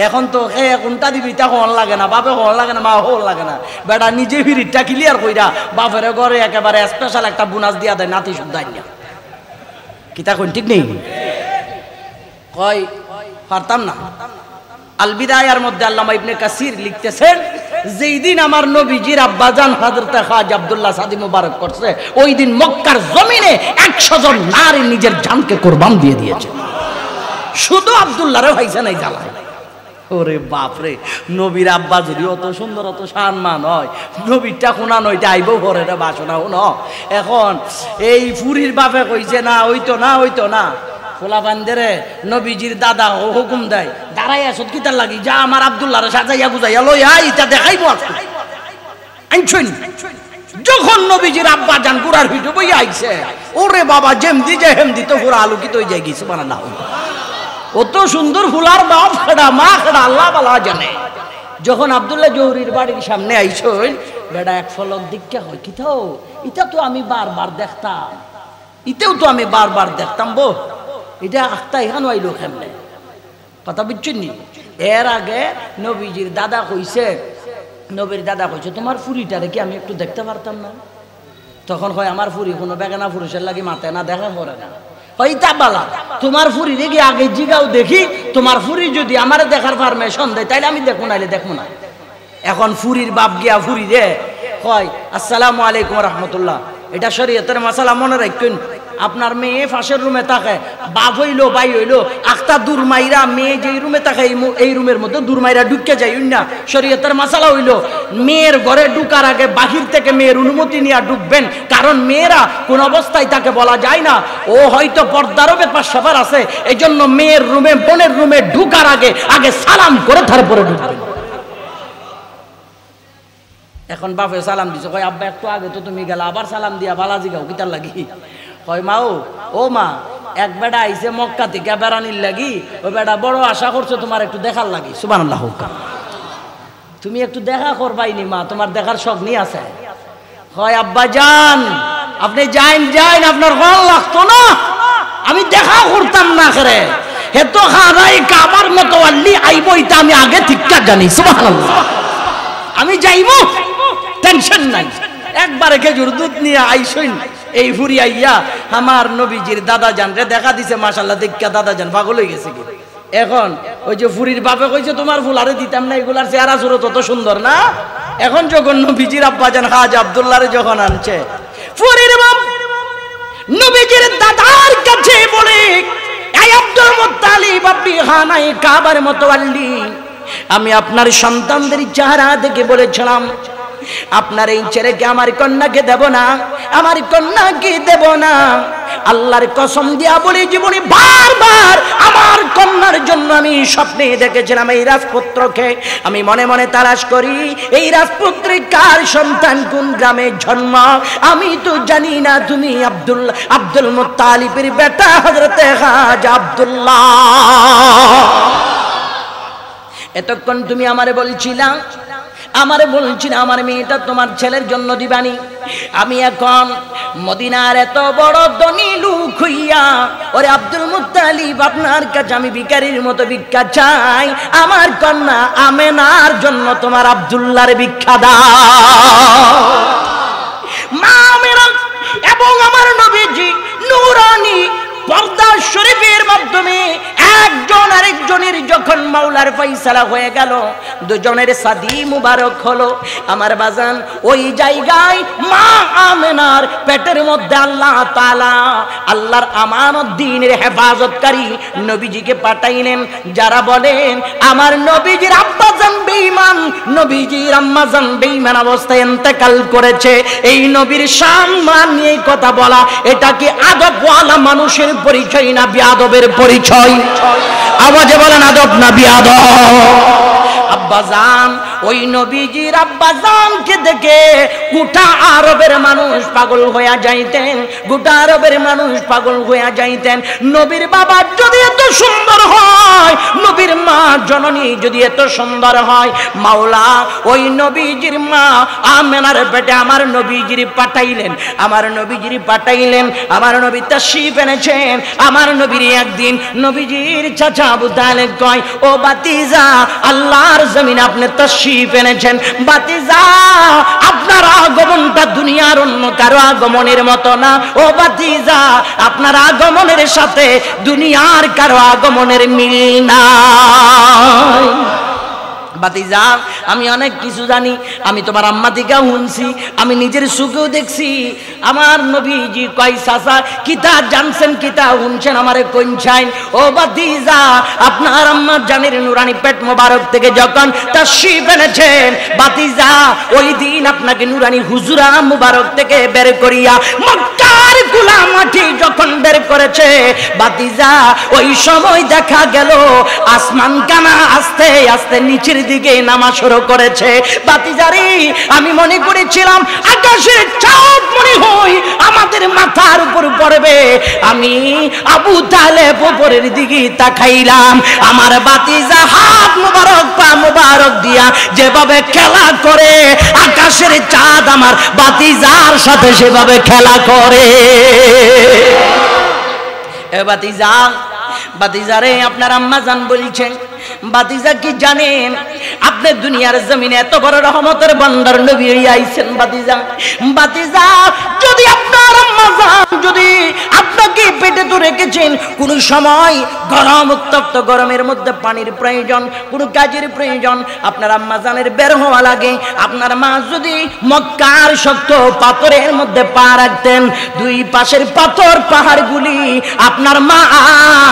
এখন তো কোনটা দিবি তা হল লাগে না বাপে হল লাগে না মা হল লাগে না বেটা নিজে ফিরিটটা ক্লিয়ার কইরা বাপের ঘরে একেবারে স্পেশাল একটা বোনাস দিয়া দেয় নাতি সুদাই না কিতা কোন ঠিক নেই কয় পারতাম না আল বিদায়ার মধ্যে আল্লামা ইবনে কাসির লিখতেছেন যেই দিন আমার নবীজির আব্বাজান হযরত খাজা আব্দুল্লাহ সাদি মুবারক করছে ওই দিন মক্কার জমিনে 100 জন নারী নিজের জানকে কুরবান দিয়ে দিয়েছে শুধু আব্দুল্লাহরে হইছে নাই জ্বালা ওরে বাপ রে নবীর আব্বা যদি অত সুন্দর অত সম্মান হয় নবীরটা কোনা নইতে আইবো ঘরে রে বাসনা ন এখন এই ফুরির বাপে কইছে না হইতো না হইতো না ফোলা বান্দেরে নবীজির দাদা ও হুকুম দেয় দাঁড়াই আসত কিতার লাগি যা আমার আব্দুল্লাহরে সাজাইয়া বুঝাইয়া লই আই এটা দেখাইবো আজকে আইছুন যখন নবীজির আব্বা জান কুরার ভিডিও বই আইছে ওরে বাবা যেমদি যে হেমদি তো পুরা আলোকিত হয়ে যায় কি সুবহানাল্লাহ অত সুন্দর ফুলার বাপ খেড়া মা খেড়া আল্লাহ বালা জানে যখন আব্দুল্লাহ জহুরির বাড়ির সামনে আইছই বেটা এক ফলক দিকে হয় কিতাও এটা তো আমি বারবার দেখতাম ইতেও তো আমি বারবার দেখতাম বো এটা আখতা এখানে আইলো কেমনে কথা বুঝছেন নি এর আগে নবীজির দাদা কইছে নবীর দাদা কইছে তোমার ফুরিটারে কি আমি একটু দেখতে পারতাম না তখন কয় আমার ফুরি কোনো বেগানা পুরুষের লাগি মাথায় না দেখা করে না হইতা বালা তোমার ফুরি দেখি আগে জিগাও দেখি তোমার ফুরি যদি আমারে দেখার পারমিশন দেয় তাইলে আমি দেখবো নাইলে দেখবো না এখন ফুরির বাপ গিয়া ফুরি রে কয় আসসালামু আলাইকুম রাহমাতুল্লাহ এটা শরীয়তের মাসালা মনে রাখবেন। আপনার মেয়ে পাশের রুমে থাকে, বাপ হইলো বাই হইলো, আখতা দূর মাইরা মেয়ে যেই রুমে থাকে এই রুমের মধ্যে দূর মাইরা ঢুকে যাই না। শরীয়তের মাসালা হইলো মেয়ের ঘরে ঢুকার আগে বাহির থেকে মেয়ের অনুমতি নিয়ে ঢুকবেন, কারণ মেয়েরা কোন অবস্থায় তাকে বলা যায় না, ও হয়তো পর্দারও ব্যাপার স্যাপার আছে, এই জন্য মেয়ের রুমে বোনের রুমে ঢুকার আগে সালাম করে তারপরে ঢুকবেন। এখন বাপে সালাম দিছে, কয় আব্বা একটু আগে তো তুমি গেলা, আবার সালাম দিয়া বালাজি গাও কিতার লাগি? কয় মা ও মা, এক বেটা আইছে মক্কা থেকে বেড়ানির লাগি, ওই বেটা বড় আশা করছো তোমার একটু দেখার লাগি। সুবহানাল্লাহ। তুমি একটু দেখা করবাইনি মা, তোমার দেখার শখ নিয়ে আছে। কয় আব্বা যান, আপনি যাইন, আপনার ভালো লাগতো না, আমি দেখা করতাম না করে হেতো খানাই কাবার মতো আল্লি আইব, এটা আমি আগে ঠিকঠাক জানি। সুবহানাল্লাহ। আমি যাইবো, টেনশন নাই। একবারে খেজুর দুধ নিয়ে আইসইন এই ফুরি আইয়া আমার নবীজির দাদা জান রে দেখা দিছে, মাশাআল্লাহ দেখা দাদা জান পাগল হয়ে গেছে কি। এখন ওই যে ফুরির বাপে কইছে তোমার ফুল আরে দিতাম না, এগুলার চেহারা সুরত তত সুন্দর না। এখন যখন নবীজির আব্বা জান খাজা আব্দুল্লাহ রে যখন আনছে, ফুরির বাপ নবীজির দাদার কাছে বলে, এই আব্দুল মুত্তালিব আপনি খানায় কাবার মতো আল্লি, আমি আপনার সন্তানদের চেহারা দেখে বলেছিলাম আপনার এই ছেলেকে আমার কন্যাকে দেব না, আমার কন্যাকে দেব না। আল্লাহর কসম দিয়া বলি জীবনে বারবার আমার কন্যার জন্য আমি স্বপ্নে দেখেছিলাম এই রাজপুত্রকে। আমি মনে মনে তালাশ করি এই রাজপুত্রের কার সন্তান, কোন গ্রামে জন্ম, আমি তো জানি না। তুমি আব্দুল মুত্তালিবের বেটা হযরতে খাজা আব্দুল্লাহ। এতক্ষণ তুমি আমারে বলছিলা আমার মেয়েটা তোমার ছেলের জন্য দিবানি। আমি এখন মদিনার এত বড় ধনী লোক হইয়া, ওরে আব্দুল মুত্তালিব আপনার কাছে আমি ভিখারির মতো ভিক্ষা চাই, আমার কন্যা আমেনার জন্য তোমার আব্দুল্লাহর ভিক্ষা দাও। মা আমেনা এবং আমার নবীজি নূরানী পর্দা শরীফের মাধ্যমে একজন আরেকজনের যখন মাওলার ফয়সালা হয়ে গেল, দুজনের শাদী মুবারক হলো। আমার বাজান ওই জায়গায় মা আমেনার পেটের মধ্যে আল্লাহ তাআলা আল্লাহর আমানত দ্বীনের হেফাজতকারী নবীজিকে পাঠাইলেন, যারা বলেন আমার নবীজির আব্বাজান বেঈমান, নবীজির আম্মাজান বেঈমান অবস্থায় ইন্তেকাল করেছে। এই নবীর সম্মান নিয়ে কথা বলা, এটা কি আদবওয়ালা মানুষের পরিচয় না বিয়াদবের পরিচয়? আওয়াজে বলেন আদব না বিয়াদব? আব্বাজান ওই নবীজির আব্বাজানকে দেখে গোটা আরবের মানুষ পাগল হইয়া যাইতেন, গোটা আরবের মানুষ পাগল হইয়া যাইতেন। নবীর বাবা যদি এত সুন্দর হয়, নবীর মা জননী যদি এত সুন্দর হয়, মাওলা ওই নবীজির মা আমেনার পেটে আমার নবীজির পাঠাইলেন, আমার নবী তাশরীফ এনেছেন। আমার নবীর একদিন নবীজির চাচা আবু তালেব কয়, ও বাতিজা আল্লাহর জমিনে আপনি তাশরীফ এনেছেন, বাতিজা আপনার আগমনটা দুনিয়ার অন্য কারো আগমনের মতো না, ও বাতিজা আপনার আগমনের সাথে দুনিয়ার কারো আগমনের মিল নাই। বাতিজা আমি অনেক কিছু জানি, আমি তোমার আম্মা থেকে শুনছি, আমি নিজের চোখেও দেখছি। আমার নবীজি কয় চাচা কিতা জানছেন, কিতা শুনছেন আমারে কইছেন। ও বাতিজা আপনার আম্মা জানের নুরানি পেট মোবারক থেকে যখন তাশরীফ এনেছেন, বাতিজা ওই দিন আপনাকে নুরানি হুজুরা মোবারক থেকে বের করিয়া মক্কার গোলাম মাটি যখন বের করেছে, বাতিজা ওই সময় দেখা গেল আসমান কানা আস্তে আস্তে নিচের দিকে নামা শুরু করেছে। বাতিজারি আমি মনে করেছিলাম আকাশের চাঁদ মনে হয় আমাদের মাথার উপর পড়বে। আমি আবু তালেব উপরের দিকে তাকাইলাম, আমার বাতিজা হাত মুবারক পা মুবারক দিয়া যেভাবে খেলা করে, আকাশের চাঁদ আমার বাতিজার সাথে সেভাবে খেলা করে। এ বাতিজারে আপনার আম্মা জান বলছেন বাতিজা কি জানেন আপনি দুনিয়ার জমিনে এত বড় রহমতের ভান্ডার নবী আইছেন বাতিজা বাতিজা যদি আপনার আম্মা জান যদি আপনাকে পেটে তো রেখেছেন কোন সময় গরম উত্তপ্ত গরমের মধ্যে পানির প্রয়োজন কোন কাজের প্রয়োজন আপনার আম্মা জানের বের হওয়া লাগে আপনার মা যদি মক্কার শক্ত পাথরের মধ্যে পা রাখতেন দুই পাশের পাথর পাহাড়গুলি আপনার মা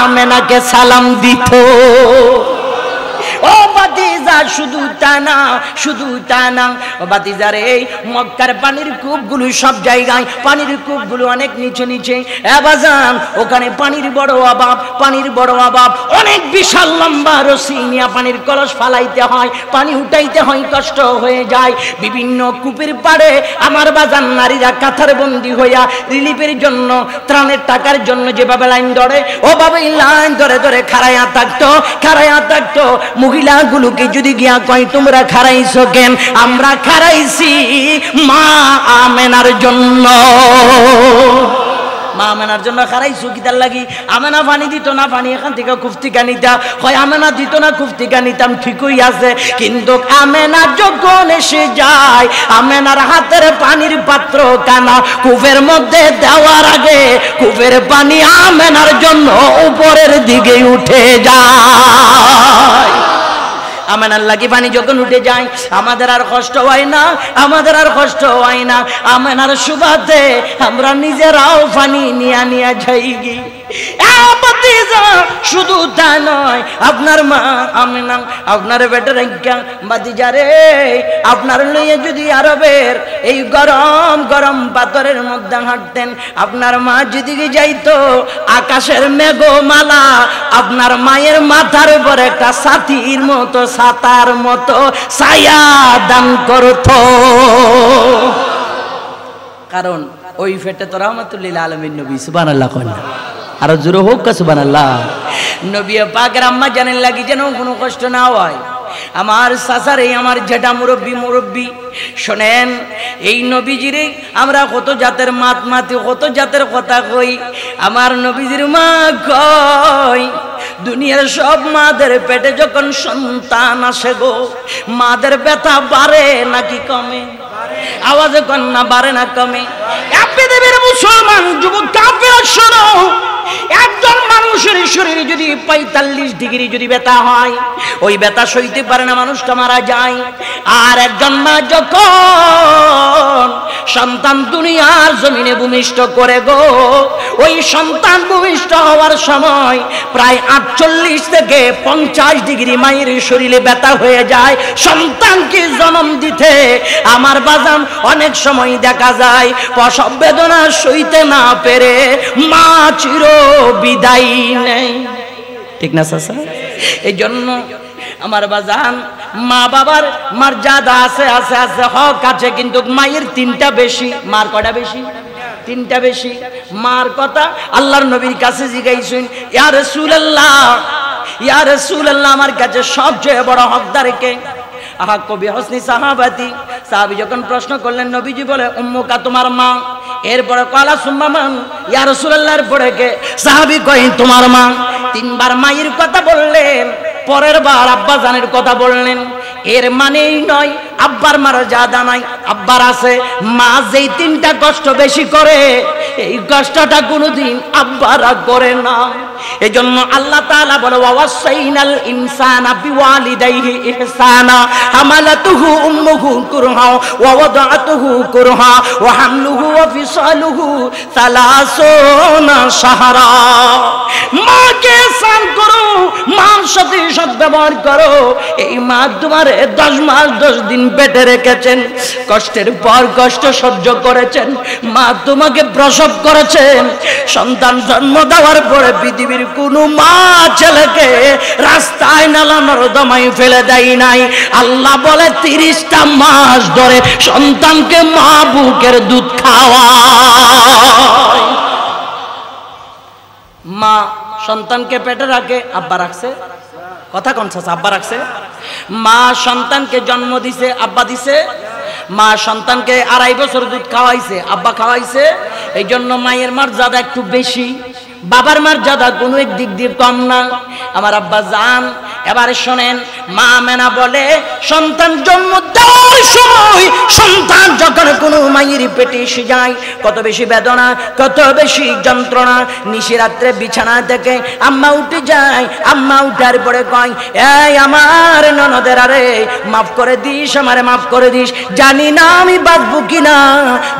আমেনাকে সালাম দিত ও বাতিজা শুধু তা না ও বাতিজা রে মক্কার পানির কূপগুলো সব জায়গায় পানির কূপগুলো অনেক নিচে এ বাজান ওখানে পানির বড় অভাব অনেক বিশাল লম্বা রশি নিয়ে পানির কলস ফালাইতে হয় পানি উঠাইতে হয় কষ্ট হয়ে যায় বিভিন্ন কূপের পাড়ে আমার বাজান নারীরা কাঁথার বন্দী হইয়া রিলিফের জন্য ত্রাণের টাকার জন্য যেভাবে লাইন ধরে ওভাবে লাইন ধরে খাড়াইয়া থাকতো মহিলাগুলোকে যদি গিয়া কয় তোমরা খারাইছো কেন আমরা খারাইছি মা আমেনার জন্য মা আমেনার জন্য খারাইছো কি তার লাগি আমেনা পানি দিত না পানি এখান থেকে কুফতিকা নিতা হয় আমেনা দিত না কুফতিকা নিতাম ঠিকই আছে কিন্তু আমেনা যখন এসে যায় আমেনার হাতের পানির পাত্র কানা কূপের মধ্যে দেওয়ার আগে কূপের পানি আমেনার জন্য উপরের দিকে উঠে যায় আমেনার লাগি পানি যখন উঠে যায় আমাদের আর কষ্ট হয় না আমেনার সুবাদে আমরা নিজেরাও পানি নিয়ে যাইগি শুধু তা নয় আপনার মা আমেনা আপনার বেটার বাতিজা রে আপনার লইয়ে যদি আরবের এই গরম পাথরের মধ্যে হাঁটতেন আপনার মা যদি যাইতো আকাশের মেঘমালা আপনার মায়ের মাথার উপর একটা ছাতার মতো ছায়া দান করতো কারণ ওই ফেটে তো রহমাতুল্লিল আলামিন নবী সুবহানাল্লাহ কইনা আর জোরে হোক সুবহানাল্লাহ নবী পাকের আম্মা জানেন লাগি যেন কোনো কষ্ট না হয় আমার সাসারে আমার জেঠা মুরব্বী শোনেন এই নবীজিরে আমরা কত জাতের মাতি কত জাতের কথা কই আমার নবীজির মা কই দুনিয়ার সব মাদের পেটে যখন সন্তান আসে গো মাদের ব্যথা বাড়ে নাকি কমে আওয়াজে কন্যা বাড়ে না কমে পৃথিবীর মুসলমান যুবক কাফের শোনো একজন মানুষের শরীরে যদি ৪৫ ডিগ্রি যদি ব্যথা হয় ওই ব্যথা সইতে পারে না মানুষটা মারা যায় আর একজন মা যখন সন্তান দুনিয়ার জমিনে ভূমিষ্ঠ করে গো ওই সন্তান ভূমিষ্ঠ হওয়ার সময় প্রায় ৪৮ থেকে ৫০ ডিগ্রি মায়ের শরীরে ব্যথা হয়ে যায় সন্তানকে জন্ম দিতে আমার বাজান অনেক সময় দেখা যায় প্রসব বেদনা সইতে না পেরে মা চির বিদায় নেই ঠিক না চাচা এই জন্য আমার বাজান মা বাবার মর্যাদা আছে হক আছে কিন্তু মায়ের ৩টা বেশি মার কটা বেশি ৩টা বেশি মার কথা আল্লাহর নবীর কাছে জিজ্ঞাসা ইয়া রাসূলুল্লাহ আমার কাছে সবচেয়ে বড় হকদার কে কবি হসনি সাহাবী যখন প্রশ্ন করলেন নবীজি বলে উম্মুকা তোমার মা এরপরে কলা সুম্মান ইয়া রাসূলুল্লাহর পরে কে সাহাবী কই তোমার মা ৩বার মায়ের কথা বললেন পরের বার আব্বা জানের কথা বললেন এর মানেই নয় আব্বার মর্যাদা নাই আব্বার আছে মা যেই ৩টা কষ্ট বেশি করে এই কষ্টটা কোনোদিন আব্বারা করে না এজন্য আল্লাহ তাআলা বলে ওয়াসাইনাল ইনসানা বিওয়ালিদাইহি ইহসানা হামালাতুহু উম্মুহু কুরহা ওয়া ওয়াদাতুহু কুরহা ওয়া হামলুহু ওয়া ফিসালুহু 30 শাহরা মাকে সান করো মার সাথে সদ্ব্যবহার করো এই মা তোমারে 10 মাস 10 দিন পেটে রেখেছেন কষ্টের পর কষ্ট সহ্য করেছেন মা তোমাকে প্রসব করেছেন সন্তান জন্ম দেওয়ার পরে পৃথিবীর কোনো মা ছেলেকে রাস্তায় নালা নর্দমায় ফেলে দেয় নাই আল্লাহ বলে 30টা মাস ধরে সন্তানকে মা বুকের দুধ খাওয়ায় মা সন্তানকে পেটে রাখে আব্বা রাখছে কথা কোন চাচা আব্বা রাখছে মা সন্তানকে জন্ম দিছে আব্বা দিছে মা সন্তানকে 2.5 বছর দুধ খাওয়াইছে আব্বা খাওয়াইছে এই জন্য মায়ের মর্যাদা একটু বেশি বাবার মর্যাদা কোনো এক দিক দিয়ে কম না আমার আব্বা জান এবার শোনেন, মা আমেনা বলে সন্তান জন্ম দেওয়ার সময় সন্তান যখন কোনো মায়ের পেটে এসে যায়, কত বেশি বেদনা, কত বেশি যন্ত্রণা। নিশিরাত্রে বিছানা থেকে আম্মা উঠে যায়, আম্মা উঠার পরে কয়, এই আমার ননদের, আরে মাফ করে দিস, আমারে মাফ করে দিস, জানি না আমি বাঁচবো কিনা,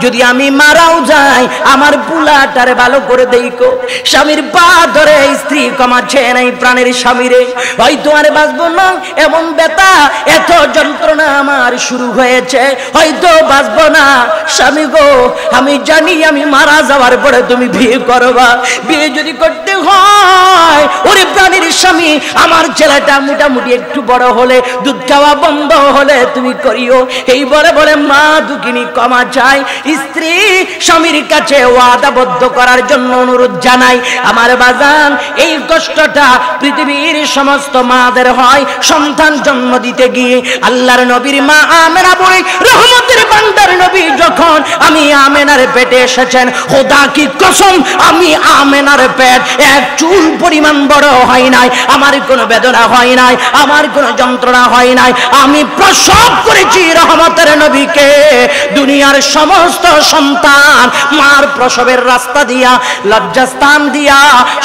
যদি আমি মারাও যাই আমার পুলাটারে ভালো করে দেইকো। স্বামীর পা ধরে স্ত্রী কমাচ্ছে নাই প্রাণের স্বামীরে, হয়তো আর বাঁচবো না, এমন ব্যথা এত যন্ত্রণা আমার শুরু হয়েছে, হয়তো বাঁচবো না। স্বামী গো, আমি জানি আমি মারা যাওয়ার পরে তুমি বিয়ে করবা, বিয়ে যদি করতে হয় ওরে প্রাণের স্বামী, আমার ছেলেটা মোটামুটি একটু বড় হলে, দুধ খাওয়া বন্ধ হলে তুমি করিও। এই বলে বলে মা দুঃখিনী ক্ষমা চায়, স্ত্রী স্বামীর কাছে ওয়াদাবদ্ধ করার জন্য অনুরোধ জানাই। আমার বাজান, এই কষ্টটা পৃথিবীর সমস্ত মাদের হয় সন্তান জন্ম দিতে গিয়ে। আল্লাহর নবীর মা আমেনা বলে রহমতের ভান্ডার নবী যখন আমি আমেনার পেটে এসেছেন, খোদা কি কসম, আমি আমেনার পেট এক চুল পরিমাণ বড় হয় নাই, আমার কোনো বেদনা হয় নাই, আমার কোনো যন্ত্রণা হয় নাই। আমি প্রসব করেছি রহমতের নবীকে। দুনিয়ার সমস্ত সন্তান মার প্রসবের রাস্তা দিয়া, লজ্জাস্থান দিয়া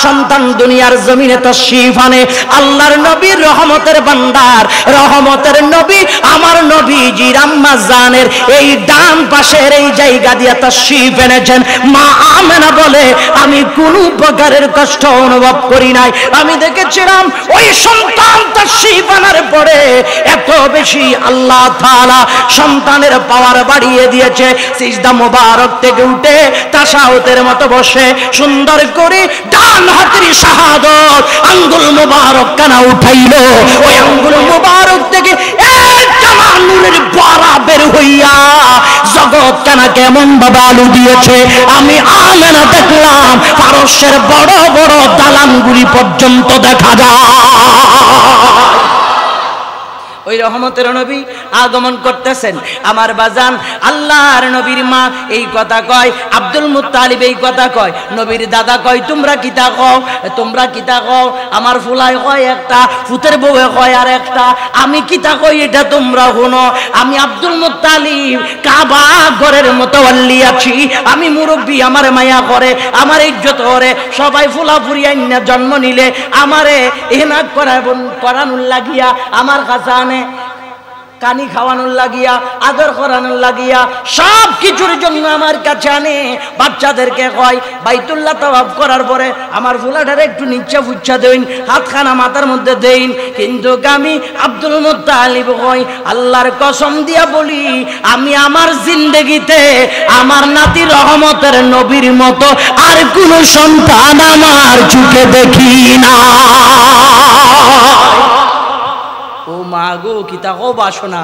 সন্তান দুনিয়ার জমিনে তাশরীফ আনে। আল্লাহর নবীর রহমতের ভান্ডার, রহমতের নবী আমার নবীজির আম্মা জানের এই ডান পাশের এই জায়গা দিয়া তাশরীফ এনেছেন। মা আমেনা বলে আমি কোনো প্রকারের কষ্ট অনুভব করি নাই। আমি দেখেছিলাম ওই সন্তান তাশরীফ আনার পরে এত বেশি আল্লাহ তাআলা সন্তানের পাওয়ার বাড়িয়ে দিয়েছে। সিজদা মোবারক থেকে উঠে তাশাহুদের মতো বসে সুন্দর করে ডান হাতের শাহাদত আঙ্গুল মোবারক কানা উঠাইলো। ওই আঙ্গুল মোবারক থেকে একটা নূরের বাড়া বের হইয়া জগৎ কানা কেমন ভাবে আলো দিয়েছে। আমি আমেনা দেখলাম পারস্যের বড় বড় দালানগুলি পর্যন্ত দেখা যায়। ওই রহমতের নবী আগমন করতেছেন। আমার বাজান, আল্লাহর নবীর মা এই কথা কয়, আব্দুল মুত্তালিব এই কথা কয়, নবীর দাদা কয় তোমরা কিতা কও, তোমরা কিতা কও। আমার ফুলাই কয় একটা, ফুতের বউয়ে কয় আর একটা, আমি কিতা কই এটা তোমরা শুনো। আমি আব্দুল মুত্তালিব কাবা ঘরের মোতাওয়াল্লি আছি, আমি মুরব্বী, আমার মায়া করে, আমার ইজ্জত করে, সবাই ফুলা ফুরিয়া জন্ম নিলে আমারে এনা করানোর লাগিয়া, আমার কাছে কানি খাওয়ানোর লাগিয়া, আদর করানোর লাগিয়া, সব কিছুর জন্য আমার কাছে আনে। বাচ্চাদেরকে কয় বাইতুল্লাহ তাওয়াফ করার পরে আমার ফুলাটারে একটু নিচে ফুচ্ছা দেন, হাতখানা মাথার মধ্যে দেন। কিন্তু আমি আব্দুল মুত্তালিব কই আল্লাহর কসম দিয়া বলি, আমি আমার জিন্দেগিতে আমার নাতি রহমতের নবীর মতো আর কোন সন্তান আমার চোখে দেখি না। ও মা গো, কিতা কো বাসনা।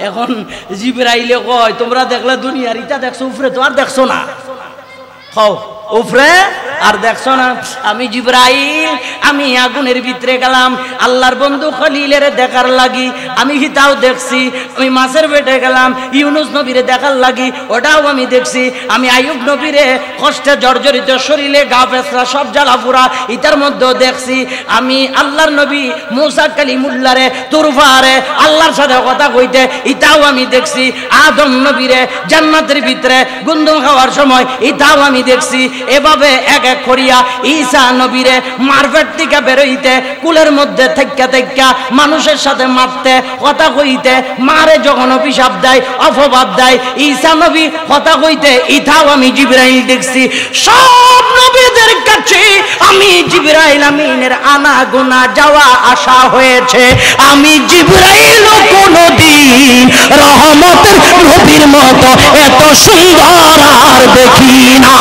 এখন জিবরাইলে কয় তোমরা দেখলে দুনিয়ার ইটা দেখছো, উপরে তো আর দেখছো না, খাও উপরে আর দেখছো না। আমি জিবরাইল, আমি আগুনের ভিতরে গেলাম আল্লাহর বন্ধু খলিলের দেখার লাগি, আমি হিতাও দেখছি। আমি মাছের পেটে গেলাম ইউনুস নবীরে দেখার লাগি, ওটাও আমি দেখছি। আমি আইয়ুব নবীরে কষ্টে জর্জরিত শরীরে গা পেছরা সব জ্বালা পুরা ইটার মধ্যেও দেখছি। আমি আল্লাহর নবী মুসা কালিমুল্লাহরে তুরফারে আল্লাহর সাথে কথা কইতে ইটাও আমি দেখছি। আদম নবীরে জান্নাতের ভিতরে গুন্দম খাওয়ার সময় ইটাও আমি দেখছি। এভাবে এক এক করিয়া ঈসা নবীরে মারপেট থেকে বেরোইতে, কুলের মধ্যে থেকে থেকে মানুষের সাথে মারতে, কথা কইতে, মারে যখন অভিশাপ দেয়, অপবাদ দেয়, ঈসা নবী কথা কইতে ইটাও আমি জিবরাইল দেখছি। সব নবীদের কাছে আমি জিবরাইল আমিনের আনা গোনা যাওয়া আসা হয়েছে। আমি জিবরাইল কোনদিন রহমতের নবীর মতো এত সুন্দর আর দেখি না।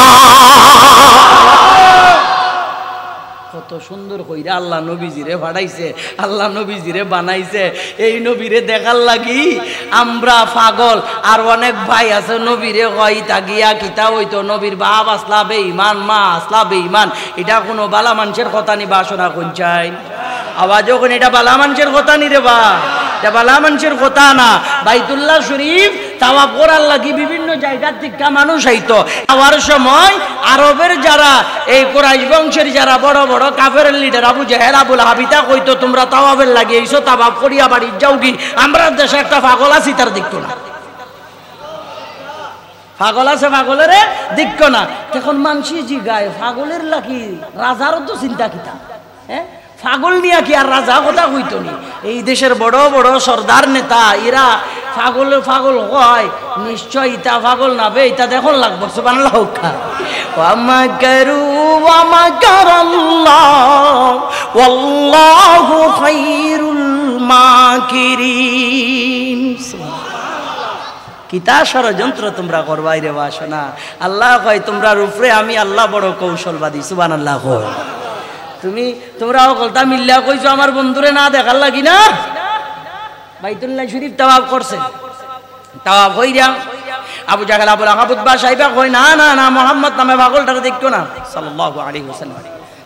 কত সুন্দর কইরা আল্লাহ নবীজিরে বানাইছে, আল্লাহ নবীজিরে বানাইছে। এই নবীরে দেখার লাগি আমরা পাগল। আর অনেক ভাই আছে নবীরে কয় তাগিয়া কিতা হইতো, নবীর বাপ আসলা বেঈমান, মা আসলা বেঈমান। এটা কোনো বালা মানুষের কথা নি, বাসনা কোন চাই আওয়াজ ওখানে, এটা বালা মানুষের কথা নি রে বা, এটা বালা মানুষের কথা না। বাইতুল্লাহ শরীফ তাওয়াফ করার লাগি বিভিন্ন জায়গা থেকে মানুষ আইতো। আওয়ার সময় আরবের যারা এই কুরাইশ বংশের যারা বড় বড় কাফেরের লিডার আবু জেহেল আবুল হাবিতা কইতো তোমরা তাওয়াফের লাগি আইছো, তাওয়াফ করিয়া বাড়ি যাও কি, আমরা দেশে একটা পাগল আছি তার দেখতো না, পাগল আছে পাগলের দেখতো না। তখন মানসি জিগায় পাগলের লাগি রাজারও তো চিন্তা কিতা, হ্যাঁ পাগল নিয়া কি আর রাজা কথা কইতো নি। এই দেশের বড় বড় সর্দার নেতা এরা পাগল পাগল হয়, নিশ্চয় ইতা পাগল না বে, ইতা দেখুন লাগবো। সুবহানাল্লাহ। ওয়া মাকারু ওয়া মাকারাল্লাহ ওয়াল্লাহু খায়রুল মাকিরিন। কিতা ষড়যন্ত্র তোমরা করবাই রে বাসনা। আল্লাহ কয় তোমরার উপরে আমি আল্লাহ বড় কৌশলবাদী। সুবহানাল্লাহ। তোমরাও কলতা মিল্লা কইছো আমার বন্ধুরে না দেখার লাগি না, বাইতুল্লাহ শরীফ তাওয়াফ করছে, তাওয়াফ হইরা আবু জাহেল আবুল আহাব সাহেবা কই না না না মুহাম্মদ নামে পাগলটারে দেখতো না সাল্লাল্লাহু আলাইহি ওয়াসাল্লাম,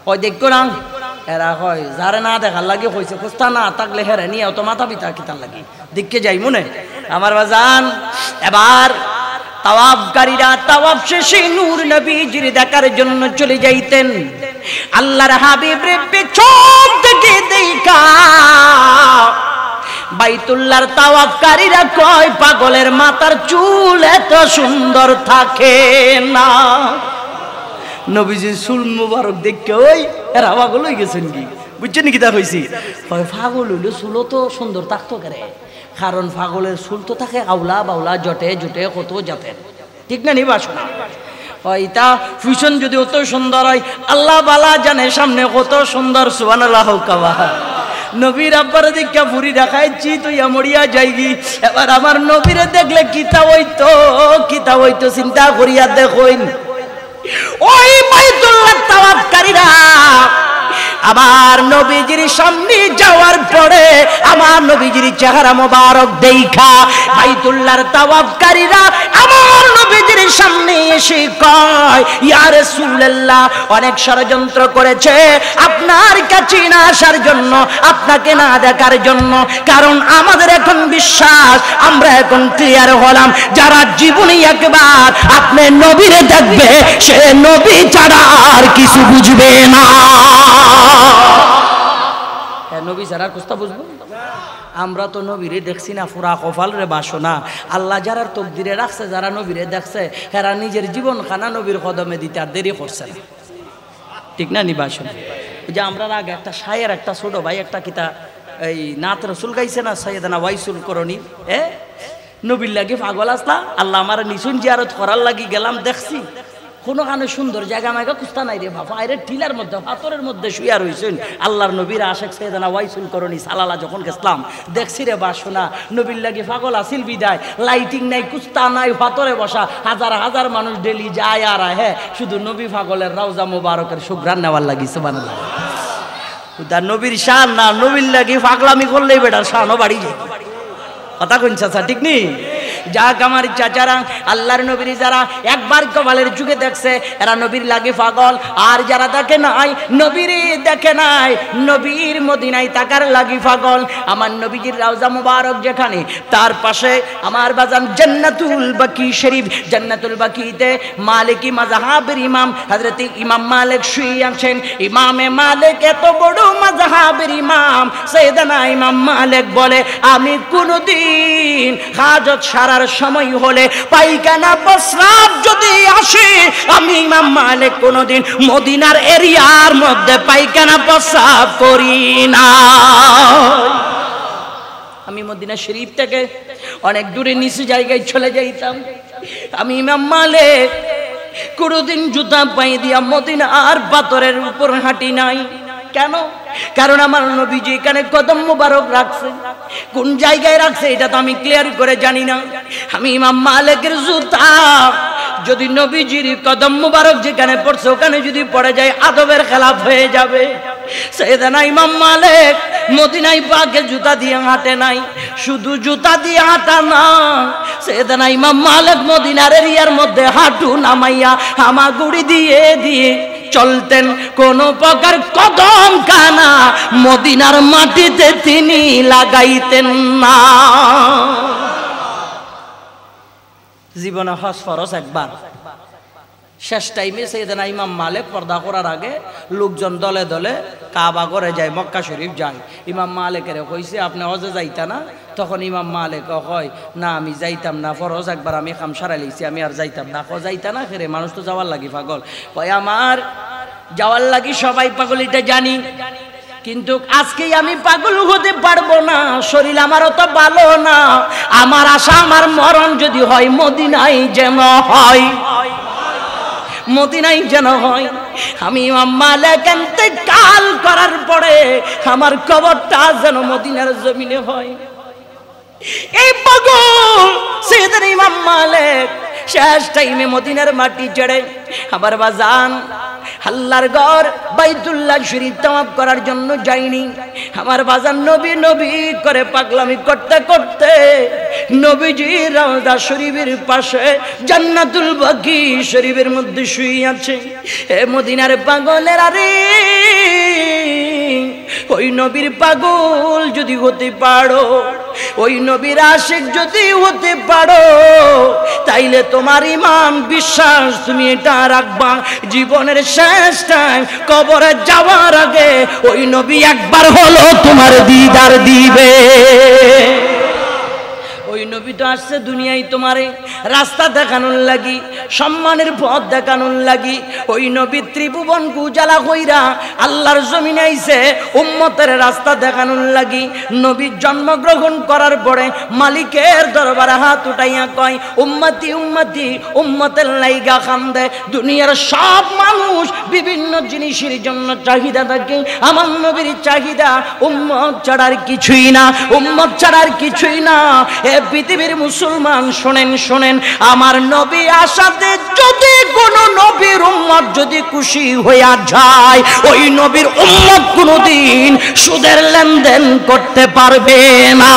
কই দেখতো না। এরা কয় যারে না দেখার লাগি কইছে, কুস্তা না থাকলে হেরে নিয়ে তো মাথা পিতা কিতার লাগি দেখকে যাই মনে আমার বাজান। এবার তাওয়াফকারীরা তাওয়াফ শেষে নূর নবীজির দেখার জন্য চলে যাইতেন। আল্লাহর হাবিব রে পেছন থেকে দেখা বাইতুল্লাহর তাওয়াফকারীরা কয় পাগলের মাথার চুল এত সুন্দর থাকে না। নবীজির চুল মুবারক দেখে ওই এরা পাগল হয়ে গেছেন কি, বুঝছেন কি তা হইছি। পাগল হইলে চুলও তো সুন্দর থাকতো কেন, কারণ পাগলের চুল তো থাকে আউলা বাউলা জটে জুটে কত জাতের, ঠিক না নি বাসনা। ইতা ফিউশন যদি অত সুন্দর হয় আল্লাহ বালা জানে সামনে কত সুন্দর। সুবহানাল্লাহ। কাবা নবীর আব্বার দেখা পুরি দেখাইছি তুই মরিয়া যাইগি। এবার আমার নবীরে দেখলে কিতা হইতো চিন্তা করিয়া দেখইন। ওই বাইতুল্লাহ তাওয়াফকারীরা আবার নবীজির সামনে যাওয়ার পরে আমার নবীজির চেহারা মোবারক দেখা বাইতুল্লাহর তাওয়াফকারীরা আমার নবীজির সামনে এসে কয় ইয়া রাসূলুল্লাহ অনেক ষড়যন্ত্র করেছে আপনার কাছে না আসার জন্য, আপনাকে না দেখার জন্য, কারণ আমাদের এখন বিশ্বাস আমরা এখন ক্লিয়ার হলাম যারা জীবনে একবার আপনি নবীরে দেখবে সে নবী ছাড়া আর কিছু বুঝবে না। নবী ছাড়া কুস্তা বুঝবো? আমরা তো নবীরে দেখছি না, পুরা কপাল রে বাসনা। আল্লাহ যারা তকদিরে রাখছে, যারা নবীরে দেখছে হেরা নিজের জীবন খানা নবীর কদমে দিতে আর দেরি করছে না, ঠিক না নি বাসনা। যে আমরা আগে একটা শায়ের একটা ছোট ভাই একটা কিতা এই নাত রসুল গাইছে না, সাইয়েদানা ওয়াইসুল করণী, নবীর লাগি পাগল আসলা আল্লাহ আমার নিশুন জিয়ারত করার লাগি গেলাম, দেখছি কোনো কানে সুন্দর জায়গা মাইগা কুস্তা নাই রে বাবা, আরে টিলার মধ্যে পাথরের মধ্যে শুয়া রইছেন আল্লাহর নবীর আশেক সাইয়েদানা ওয়াইসুল করণী সালালা যখন গেছলাম দেখছি রে বাসনা নবীর লাগি পাগল আসিল বিদায়, লাইটিং নাই কুস্তা নাই পাথরে বসা, হাজার হাজার মানুষ ডেলি যায় আর আহে, শুধু নবী পাগলের রওজা মুবারকের সুঘ্রাণ নেওয়ার লাগি। সুবহানাল্লাহ। তার নবীর শান না, নবীর লাগি পাগলামি করলেই বেটার শানও বাড়ি যায়। কথা কইন চাচা, ঠিক নি? যাক আমার চাচারা আল্লাহর নবীর যারা একবার কপালের যুগে দেখছে এরা নবীর লাগে পাগল, আর যারা দেখে নাই নবীর দেখে নাই নবীর মদিনায় তাকার লাগি পাগল। আমার নবীজির রওজা মুবারক যেখানে তার পাশে আমার বাজান জান্নাতুল বাকি শরীফ, জান্নাতুল বাকিতে মালিকি মাযহাবের ইমাম হযরত ইমাম মালিক শুয়ে আছেন। ইমামে মালিক এত বড় মাযহাবের ইমাম, সাইয়েদানা ইমাম মালিক বলে আমি কোনদিন হাজত সারার সময় হলে পায়খানা প্রস্রাব যদি আসে আমি ইমাম মালিক কোনদিন মদিনার এরিয়ার মধ্যে পায়খানা প্রস্রাব করি না। আমি মদিনা শরীফ থেকে অনেক দূরে নিচু জায়গায় চলে যাইতাম। আমি ইমাম মালিক কোনদিন জুতা পাই দিয়া মদিনার পাথরের উপর হাঁটি নাই। কেন? কারণ আমার নবীজি এখানে কদম মুবারক রাখছে, কোন জায়গায় রাখছে এটা তো আমি ক্লিয়ার করে জানি না। আমি ইমাম মালিকের জুতা যদি নবীজির কদম মুবারক যেখানে পড়ছে ওখানে যদি পড়ে যায় আদবের খেলাফ হয়ে যাবে। সাইয়েদানা ইমাম মালিক মদিনায় পাকে জুতা দিয়ে হাঁটে নাই, শুধু জুতা দিয়ে হাঁটা না, সাইয়েদানা ইমাম মালিক মদিনার এরিয়ার মধ্যে হাঁটু নামাইয়া হামাগুড়ি দিয়ে দিয়ে চলতেন। কোন প্রকার কদম কানা মদিনার মাটিতে তিনি লাগাইতেন না। জীবনে হজ ফরজ একবার। শেষ টাইমে সাইয়েদনা ইমাম মালিক পর্দা করার আগে লোকজন দলে দলে কাবা করে যায়, মক্কা শরীফ যায়। ইমাম মালিকের কইছে আপনি হজে যাইতা না? তখন ইমাম মালিক কয় না আমি যাইতাম না, ফরজ একবার আমি কাম সারাই লইছি, আমি আর যাইতাম না। যাইতা না খেরে মানুষ তো যাওয়ার লাগি পাগল। কয় আমার যাওয়ার লাগি সবাই পাগল, এটা জানি, কিন্তু আজকেই আমি পাগল হতে পারবো না, শরীর আমার অত ভালো না। আমার আশা আমার মরণ যদি হয় মদিনায় যেন হয়, মদিনায় যেন হয়। আমি ইমাম মালিক ইন্তেকাল করার পরে আমার কবরটা যেন মদিনার জমিনে হয়। এই পাগল সাইয়েদনা ইমাম মালিক শেষ টাইমে মদিনার মাটি ছেড়ে আবার বাজান আল্লাহর ঘর বাইতুল্লাহ শরীফ তাওয়াফ করার জন্য যায়নি। আমার বাজান নবী নবী করে পাগলামি করতে করতে নবীজি রওজা শরীফের পাশে জান্নাতুল বাকি শরীফের মধ্যে শুয়ে আছে। এ মদিনার পাগলেরা রে, ওই নবীর পাগল যদি হতে পারো, ওই নবীর আশিক যদি হতে পারো, তাইলে তোমার ঈমান বিশ্বাস তুমি এটা রাখবা, জীবনের শেষ টাইম কবরে যাওয়ার আগে ওই নবী একবার হলো তোমার দিদার দিবে। ওই নবী তো আসছে দুনিয়ায় তোমারে রাস্তা দেখানোর লাগি, সম্মানের পথ দেখানোর লাগি। ওই নবী ত্রিভুবন উজালা কইরা আল্লাহর জমিনে আইছে উম্মতের রাস্তা দেখানোর লাগি। নবী জন্মগ্রহণ করার পরে মালিকের দরবারে হাত উঠাইয়া কয় উম্মতি উম্মতি, উম্মতের লাইগা কান্দে। দুনিয়ার সব মানুষ বিভিন্ন জিনিসের জন্য চাহিদা থাকে, আমার নবীর চাহিদা উম্মত ছাড়ার কিছুই না, উম্মত ছাড়ার কিছুই না। এ পৃথিবীর মুসলমান শোনেন শোনেন, আমার নবী আসাতে যদি কোন নবীর উম্মত যদি খুশি হইয়া যায়, ওই নবীর উম্মত কোনদিন সুদের লেনদেন করতে পারবে না।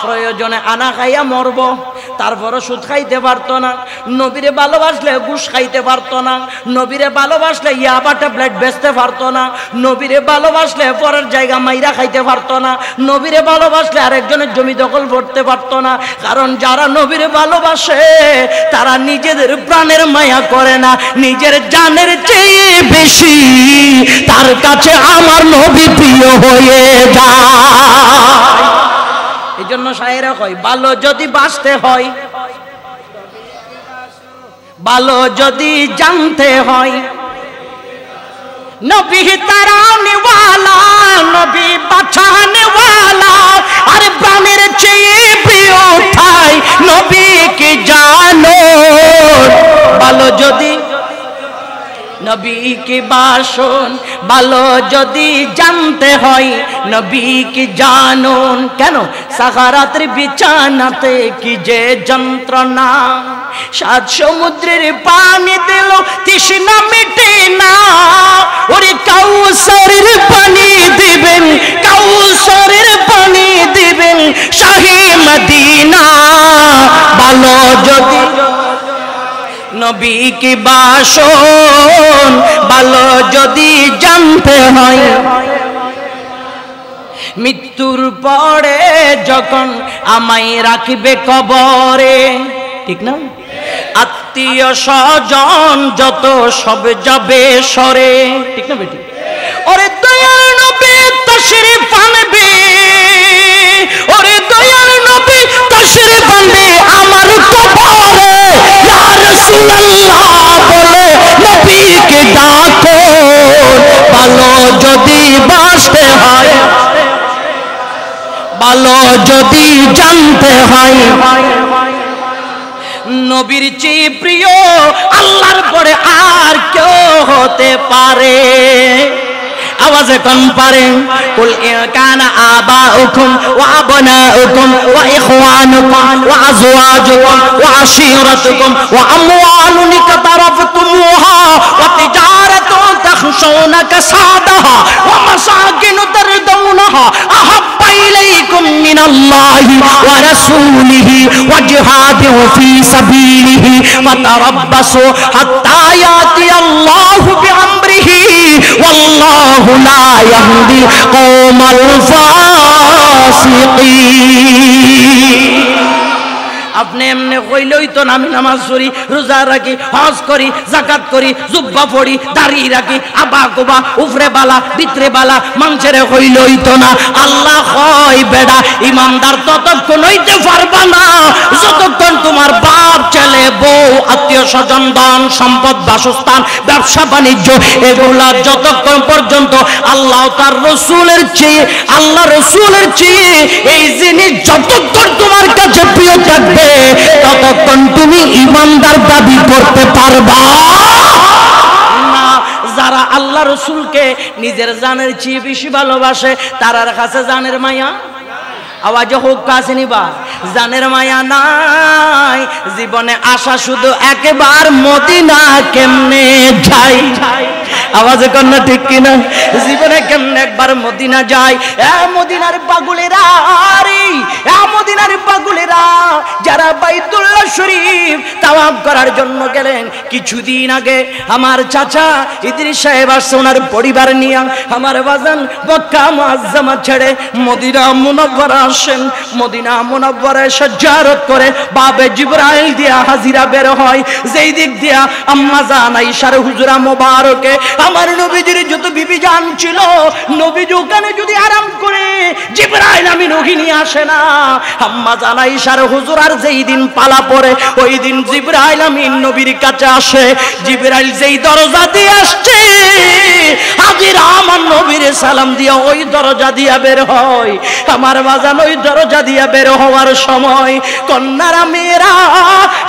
প্রয়োজনে আনা খাইয়া মরব, তারপরও সুদ খাইতে পারতো না। নবীরে ভালোবাসলে ঘুষ খাইতে পারতো না, নবীরে ভালোবাসলে ইয়াবা ট্যাবলেট বেচতে পারতো না, নবীরে ভালোবাসলে পরের জায়গা মাইরা খাইতে পারতো না, নবীরে ভালোবাসলে আরেকজনের জমি দখল করতে পারতো না। কারণ যারা নবীরে ভালোবাসে তারা নিজেদের প্রাণের মায়া করে না, নিজের জানের চেয়ে বেশি তার কাছে আমার নবী প্রিয় হয়ে যায়। এই জন্য শায়েরা কয় ভালো যদি বাঁচতে হয়, ভালো যদি জানতে হয়, নবী তারানে ওয়ালা, নবী বাঁচানে ওয়ালা, আর প্রাণের চেয়ে প্রিয় ঠাই নবীকে জানো। ভালো যদি নবীকে বাসন, ভালো যদি জানতে হয় নবীকে জানুন। কেন? সাগরাতের বিছানাতে কি যে যন্ত্রণা, সাত সমুদ্রের পানি দিল তৃষ্ণা মিটে না, ওরে কাউসারের পানি দিবেন, কাউসারের পানি দিবেন শাহে মদিনা। ভালো যদি নবীকে বাসন, ভালো যদি জানতে হয়, মৃত্যুর পরে যখন আমায় রাখবে কবরে, ঠিক না? আত্মীয় স্বজন যত সব যাবে সরে, ঠিক না বেটি? ওরে দয়াল নবী তাশরীফ আনবে, ওরে দয়াল নবী তাশরীফ আনবে আমার কবরে। ইয়া রাসূলুল্লাহ বলে নবীকে ডাকো, ভালো যদি বাঁচতে হয়, ভালো যদি জানতে হয়, নবীর চেয়ে প্রিয় আল্লাহর পরে আর কেউ হতে পারে? আওয়াজে কোন পারেন? কুল কানা আবাউকুম ওয়া আবনাউকুম ওয়া ইখওয়ানুকুম ওয়া আজওয়াজুকুম ওয়া আশীরাতুকুম ওয়া আমওয়ালুন ইকতারাফতুমুহা ওয়া তিজারাতুন তাখশাউনা কাসাদাহা ওয়া মাসাকিন তারদাউনাহা আহাব্বা ইলাইকুম মিনাল্লাহি ওয়া রাসূলিহি ওয়া জিহাদিন ফি সাবিলিহি ফাতারাব্বাসু হাত্তা ইয়াতিয়াল্লাহু বিআমরিহি ওয়াল্লাহু লা ইয়াহদি কওমাল ফাসিকিন। আপনি এমনি কইলেই তো না আমি নামাজ পড়ি, রোজা রাখি, হজ করি, যাকাত করি, জুব্বা পড়ি, দাড়ি রাখি, আবা গোবা, উফরে বালা, ভিতরে বালা, মাংসেরে কইলেই তো না। আল্লাহ কয় বেড়া ইমানদার ততক্ষণ হইতে পারবা না যতক্ষণ তোমার বাপ, ছেলে, বউ, আত্মীয় স্বজন, ধন সম্পদ, বাসস্থান, ব্যবসা বাণিজ্য এগুলা যতক্ষণ পর্যন্ত আল্লাহ তার রসুলের চেয়ে, আল্লাহ রসুলের চেয়ে এই জিনিস যতক্ষণ তোমার কাছে প্রিয় থাকবে ততক্ষণ তুমি ইমানদার দাবি করতে পারবা না। যারা আল্লাহ রসুলকে নিজের জানের চেয়ে বেশি ভালোবাসে তারার কাছে জানের মায়া আওয়াজে হোক কাছে নিবা, জানের মায়া নাই। জীবনে আশা শুধু একবার মদিনা কেমনে যাই, আওয়াজে কন্যা ঠিক কিনা? জীবনে কেমনে একবার মদিনা যায়। মদিনার পাগলেরা, আরে মদিনার পাগলেরা যারা বাইতুল্লাহ শরীফ তাওয়াফ করার জন্য গেলেন, কিছুদিন আগে আমার চাচা ইদ্রিস সাহেব আসছে ওনার পরিবার নিয়ে, আমার বাজান মক্কা মুআজ্জামা ছেড়ে মদিনা মুনাওয়ারা আসেন। মদিনা মুনাওয়ারা এসে জিয়ারত করে বাবে জিবরাইল দিয়া হাজিরা বের হয়। যেই দিক দিয়া আম্মা জান আয়েশার হুজরা মোবারকে আমার নবীজির যত বিবি জান ছিল, নবীজি ওখানে যদি আরাম করে জিবরাইল আমি নবী নিয়ে আসে না। আম্মা জান আয়েশার হুজরার যেই দিন পালা পড়ে ওই দিন জিবরাইল আমিন নবীর কাছে আসে। জিবরাইল যেই দরজা দিয়ে আসছে হাজিরা আমার নবীর সালাম দিয়া ওই দরজা দিয়া বের হয়। আমার বাজান ওই দরজা দিয়া বের হওয়ার সময় কন্যারা মেয়েরা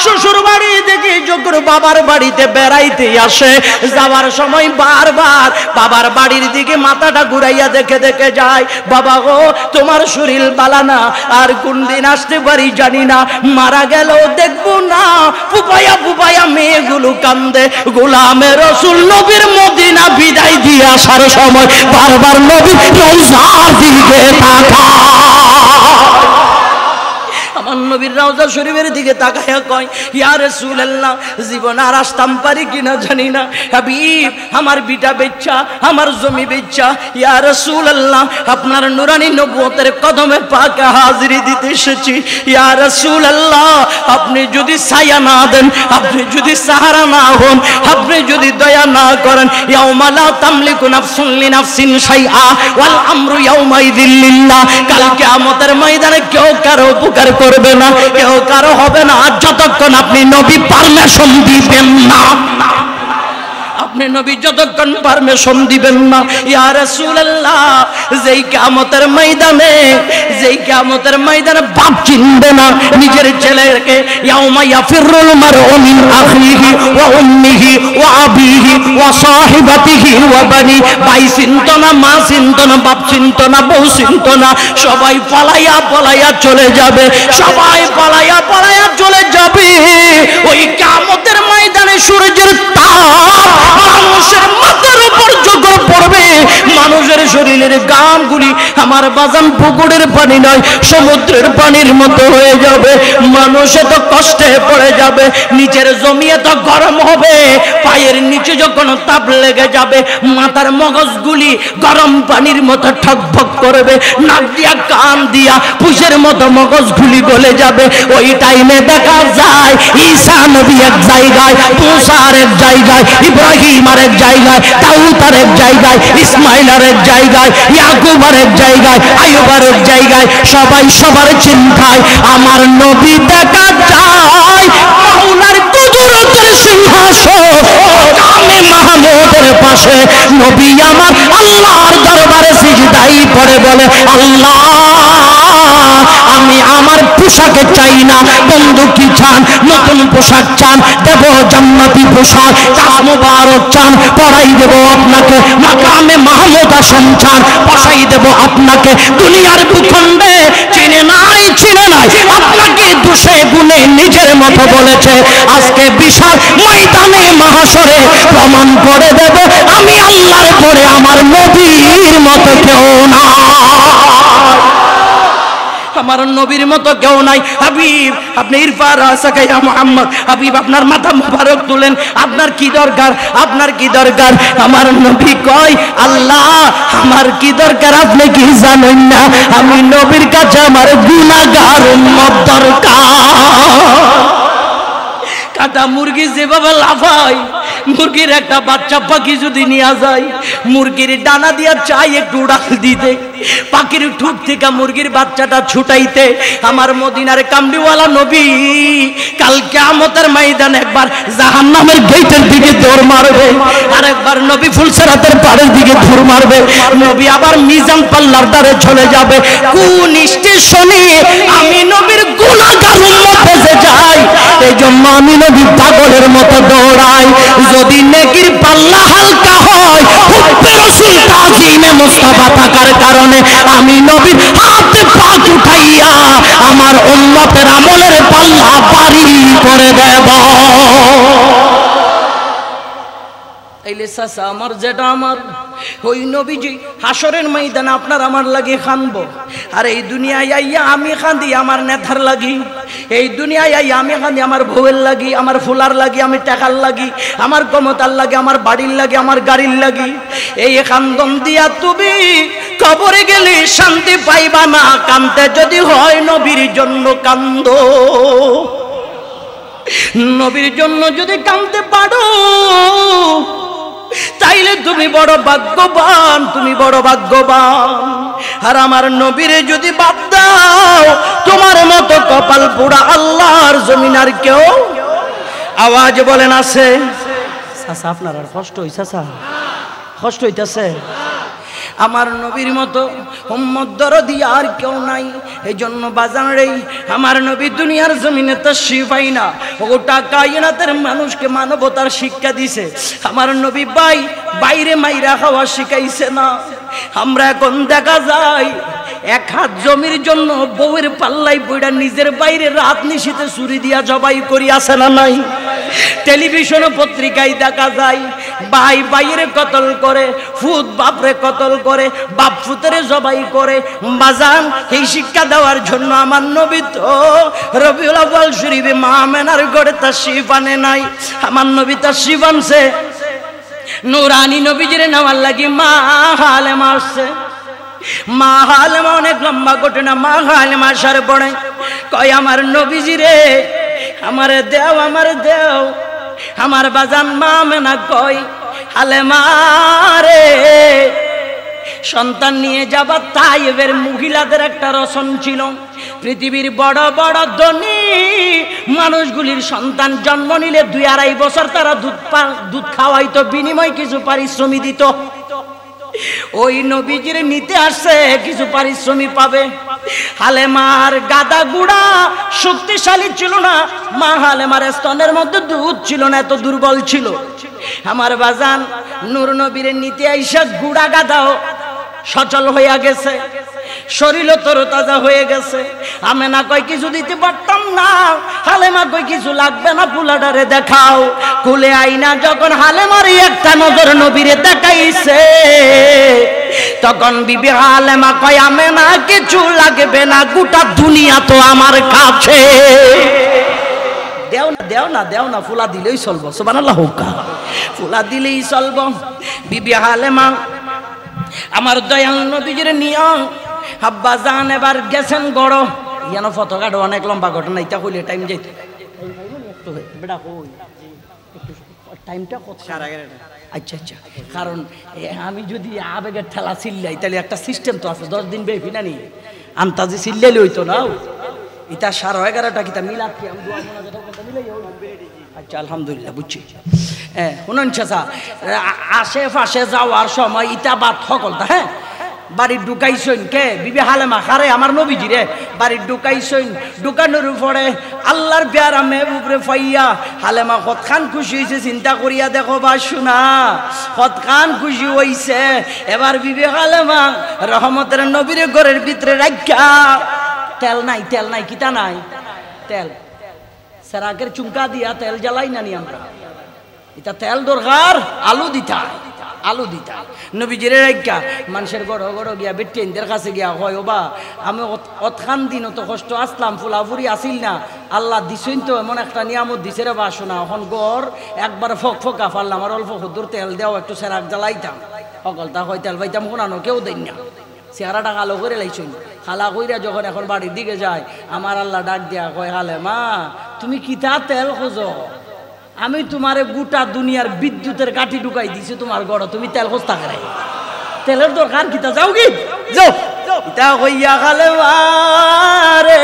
শ্বশুর বাড়ি থেকে যখন বাবার বাড়িতে বেড়াইতে আসে, যাওয়ার সময় বারবার বাবার বাড়ির দিকে মাথাটা ঘুরাইয়া দেখে দেখে যায়, বাবা গো তোমার শরীর বালা না, আর কোন দিন আসতে পারি জানি না, মারা গেলেও দেখবো না। পুপায়া পুপায়া মেয়েগুলো কান্দে। গোলামে রসুল নবীর মদিনা বিদায় দিয়ে আসার সময় বারবার নবীর রওজার দিকে তাকায়। আমার নবীর রওজা শরীফের দিকে তাকায়া কয়, ইয়া রাসূলুল্লাহ জীবন আর আসতাম পারি কিনা জানি না, হাবিব আমার বিটা বেচ্চা, আমার জমি বেচ্চা, ইয়া রাসূলুল্লাহ আপনার নুরানি নবুয়তের কদমে পাকে হাজিরি দিতে এসেছি। ইয়া রাসূলুল্লাহ আপনি যদি ছায়া না দেন, আপনি যদি সাহারা না হন, আপনি যদি দয়া না করেন, ইয়াউমা লা তামলিকু নাফসুন লিনাফসিন শাইআ ওয়াল আমরু ইয়াউমাইযিল লিল্লাহ, কাল কিয়ামতের ময়দানে কেউ কারো উপকার করবে না, কেউ কারো হবে না যতক্ষণ আপনি নবী পারমিশন দিবেন না। আপনি নবী যতক্ষণ পারমিশন দিবেন না। ইয়া রাসূলুল্লাহ যেই কিয়ামতের ময়দানে, যেই কিয়ামতের ময়দানে বাপ চিনবে না নিজের ছেলেকে, ইয়াউমা ইয়াফিরুল মারউ মিন আখিহি ওয়া উম্মিহি ওয়া আবিহি ওয়া সাহিবাতিহি ওয়া বানি, ভাই চিনতো না, মা চিনতো না, বাপ চিনতো না, বউ চিনতো না, সবাই পালাইয়া পালাইয়া চলে যাবে, সবাই পালাইয়া পালাইয়া চলে যাবে। ওই কিয়ামতের ময়দানে সূর্যের তাপ মানুষের মাথার উপর যখন পড়বে, মানুষের শরীরের ঘামগুলি আমার বাজান পুকুরের পানি নয় সমুদ্রের পানির মতো হয়ে যাবে। মানুষ এত কষ্টে পড়ে যাবে, নিচের জমি এত গরম হবে, পায়ের নিচে যখন তাপ লেগে যাবে মাথার মগজগুলি গরম পানির মতো ঠকভক করবে, নাক দিয়া কান দিয়া পুষের মতো মগজগুলি গলে যাবে। ওই টাইমে দেখা যায় ঈসা নবী এক জায়গায়, মুসা এক জায়গায়, ইব্রাহিম আরেক জায়গায়, দাউদ আরেক জায়গায়, ইসমাইল আরেক জায়গায়, ইয়াকুব আরেক জায়গায়, আইয়ুব আরেক জায়গায়, সবাই সবার চিন্তায়। আমার নবী দেখা যায় মাওলার কুদরতের সিংহাসন কামে মাহমুদের পাশে। নবী আমার আল্লাহর দরবারে সিজদায় পড়ে বলে, আল্লাহ আমি আমার পোশাকে চাই না, বন্ধু কি চান? নতুন পোশাক চান, দেব জান্নাতি পোশাক। কাজ মুবারক চান, পড়াই দেব আপনাকে। মাকামে মাহমুদ আসন চান, বসাই দেব আপনাকে। দুনিয়ার ভূখণ্ডে চিনে নাই, চিনে নাই আপনাকে দোষে গুণে নিজের মতো বলেছে। আজকে বিশাল ময়দানে মাহশরে প্রমাণ করে দেব আমি আল্লাহর পরে আমার নবীর মতো কেউ না। আমার নবীর মতো কেউ নাই। হাবিব আপনি ইরফা রাসাকা ইয়া মুহাম্মদ, হাবিব আপনার মাথা মুবারক তুলেন, আপনার কি দরকার, আপনার কি দরকার? আমার নবী কয় আল্লাহ আমার কি দরকার আপনি কি জানেন না? আমি নবীর কাছে আমার গুনাহগার উম্মত দরকার। কাটা মুরগি যেভাবে লাফায়, মুরগির একটা বাচ্চা পাখি যদি নিয়ে যায়, মুরগির ডানা দিয়া চাই একটু উড়াল দিতে, পাখির ঠুট থেকে মুরগির বাচ্চাটা ছুটাইতে, আমার মদিনার কামড়িওয়ালা নবী কাল কিয়ামতের ময়দানে একবার জাহান্নামের গেটের দিকে দৌড় মারবে, আর একবার নবী ফুলসিরাতের পাড়ের দিকে দৌড় মারবে। নবী আবার মিজান পাল্লার দ্বারে চলে যাবে। কোন স্টেশনে আমি নবীর গুনাহগার উম্মত বেঁচে যাই, এই জন্য আমি নবী পাগলের মতো দৌড়াই। যদি নেকির পাল্লা হালকা হয়, হুব্বে রাসূল তাজিমে মুস্তাফা থাকার কারণে আমি নবীর হাতে পাক উঠাইয়া আমার উম্মতের আমলের পাল্লা ভারী করে দেব। তাইলে চাচা আমার যেটা আমার ওই নবীজি হাসরের ময়দানে আপনার আমার লাগি খানবো, আর এই দুনিয়ায় আইয়া আমি খান্দি আমার নেতার লাগি, এই দুনিয়ায় আইয়া আমি খান্দি আমার বউয়ের লাগি, আমার ফুলার লাগি, আমি টাকার লাগি, আমার ক্ষমতার লাগি, আমার বাড়ির লাগি, আমার গাড়ির লাগি। এই খান্দন দিয়া তুমি কবরে গেলে শান্তি পাইবা না। কান্দতে যদি হয় নবীর জন্য কান্দ, নবীর জন্য যদি কান্দতে পারো তাইলে তুমি বড় ভাগ্যবান, তুমি বড় ভাগ্যবান। আর আমার নবীরে যদি বাদ দাও, তোমার মতো কপাল পোড়া আল্লাহর জমিন আর কেউ। আওয়াজ বলেন আছে? চাচা আপনার আর কষ্ট হইছে? চাচা কষ্ট হইতাছে? আমার নবীর মতো উম্মত দরদি আর কেউ নাই। এই জন্য বাজান রে আমার নবী দুনিয়ার জমিনে তাশরীফ আইনা গোটা কায়নাতের মানুষকে মানবতার শিক্ষা দিছে। আমার নবী বাইরে মাইরা খাওয়া শিখাইছে না। আমরা এখন দেখা যায় এক হাত জমির জন্য বউয়ের পাল্লাই পইড়া নিজের বাইরে রাত নিশীতে ছুরি দিয়া জবাই করি, আছে না নাই? টেলিভিশন পত্রিকায় দেখা যায় ভাই ভাইয়ের কতল করে, ফুত বাপরে কতল করে, বাপ ফুতেরে জবাই করে। বাজান এই শিক্ষা দেওয়ার জন্য আমার নবী তো রবিউল আউয়াল শরীফে মা আমেনার ঘরে তাশরীফ আনে নাই। আমার নবী তাশরীফ আনছে নূরানী নবীজিরে নেওয়ার লাগি মা হালেমা আসছে। মা হালেমা অনেক লম্বা ঘটনা। মা হালেমা আসার পড়ে কয় আমার নবীজি রে আমারে দেও, আমারে দেও। আমার বাজান মা মেনা কয় হালেমা রে সন্তান নিয়ে যাবা। তাইয়েবের মহিলাদের একটা রসন ছিল, পৃথিবীর বড় বড় ধনী মানুষগুলির সন্তান জন্ম নিলে 2-2.5 বছর তারা দুধ খাওয়াইতো, বিনিময় কিছু পারিশ্রমিক দিত। ওই নবীজির নিতে আসছে, কিছু পারিশ্রমিক পাবে। হালেমার গাদা গুড়া শক্তিশালী ছিল না, মা হালেমার স্তনের মধ্যে দুধ ছিল না, এত দুর্বল ছিল। আমার বাজান নূর নবীর নিতে আইসা গুড়া গাদাও সচল হইয়া গেছে, শরীর তরতাজা হয়ে গেছে। আমেনা কয় কিছু দিতে পারতাম না। হালেমা কয় কিছু লাগবে না, পুলাডারে দেখাও। কুলে আইনা যখন হালেমার একটা নজর নবীরে দেখাইছে, তখন বিবি হালেমা কয় আমেনা কিছু লাগবে না, গোটা দুনিয়া তো আমার কাছে। দেও না, দেও না, দেও না, ফুলা দিলেই চলবো। সুবহানাল্লাহ, ফুলা দিলেই চলবো। বিবি হালেমা আমার দয়াল নবীজির নিয়ম আব্বা জান এবার গেছেন গড় ইয়ানো ফটোকাটা অনেক লম্বা ঘটনা। এটা হইলে টাইম যাইতে বেটা কই টাইমটা কত? 11:30। আচ্ছা আচ্ছা, কারণ আমি যদি আবেগের ঠেলা চিল্লাই তাহলে একটা সিস্টেম তো আছে, 10 দিন বেফি না নি আন্তাজি চিল্লাইলে হইতো না। এটা 11:30টা কিতা মিলাদ কি আমি দোয়া মোনাজাত করতে মিলাই। আচ্ছা আলহামদুলিল্লাহ বুঝছি। শুনুন চাচা, আশেপাশে যাওয়ার সময় ইটা বাদ সকলটা হ্যাঁ বাড়ি ঢুকাইছইন কে বিবি হালেমা খারে আমার নবীজি রে বাড়ি ঢুকাইছইন। ঢুকানোর পরে আল্লাহর প্যারা মেহবুবরে পাইয়া হালেমা কতখান খুশি হয়েছে চিন্তা করিয়া দেখো বা শোনা, কতখান খুশি হইছে। এবার বিবি হালেমা রহমতের নবীর ঘরের ভিতরে রাখা তেল নাই, তেল নাই, কিতা নাই তেল, সেরাকের চুমকা দিয়া তেল জ্বালাই না নি আমরা। এটা তেল দরকার, আলু দিতা আলু দিতাম নবীজিরে রাইকা মানুষের গড় গড় গিয়া বেটেনদের কাছে গিয়া হয় ওবা আমি অতখান দিন অত কষ্ট আসলাম ফুলাফুরি আসিল না আল্লাহ দিছেন তো এমন একটা নিয়ামত দিছে রে বাসো না এখন গড় একবার ফকা ফারলাম আর অল্প হুদুর তেল দেওয়া একটু সেরাক জ্বালাইতাম সকলটা হয় তেল পাইতাম কোনানো কেউ দেন না চেহারাটা কালো করে লাইছুন খালা কইরা যখন এখন বাড়ির দিকে যায় আমার আল্লাহ ডাক দিয়া কয় হালে মা তুমি কিতা তেল খোঁজো আমি তোমারে গোটা দুনিয়ার বিদ্যুতের কাঠি ঢুকাই দিছি তোমার গড় তুমি তেল খোঁজ থাকে নাই তেলের দরকার কিতা যাও কি যাও ইতা কইয়া খালে মারে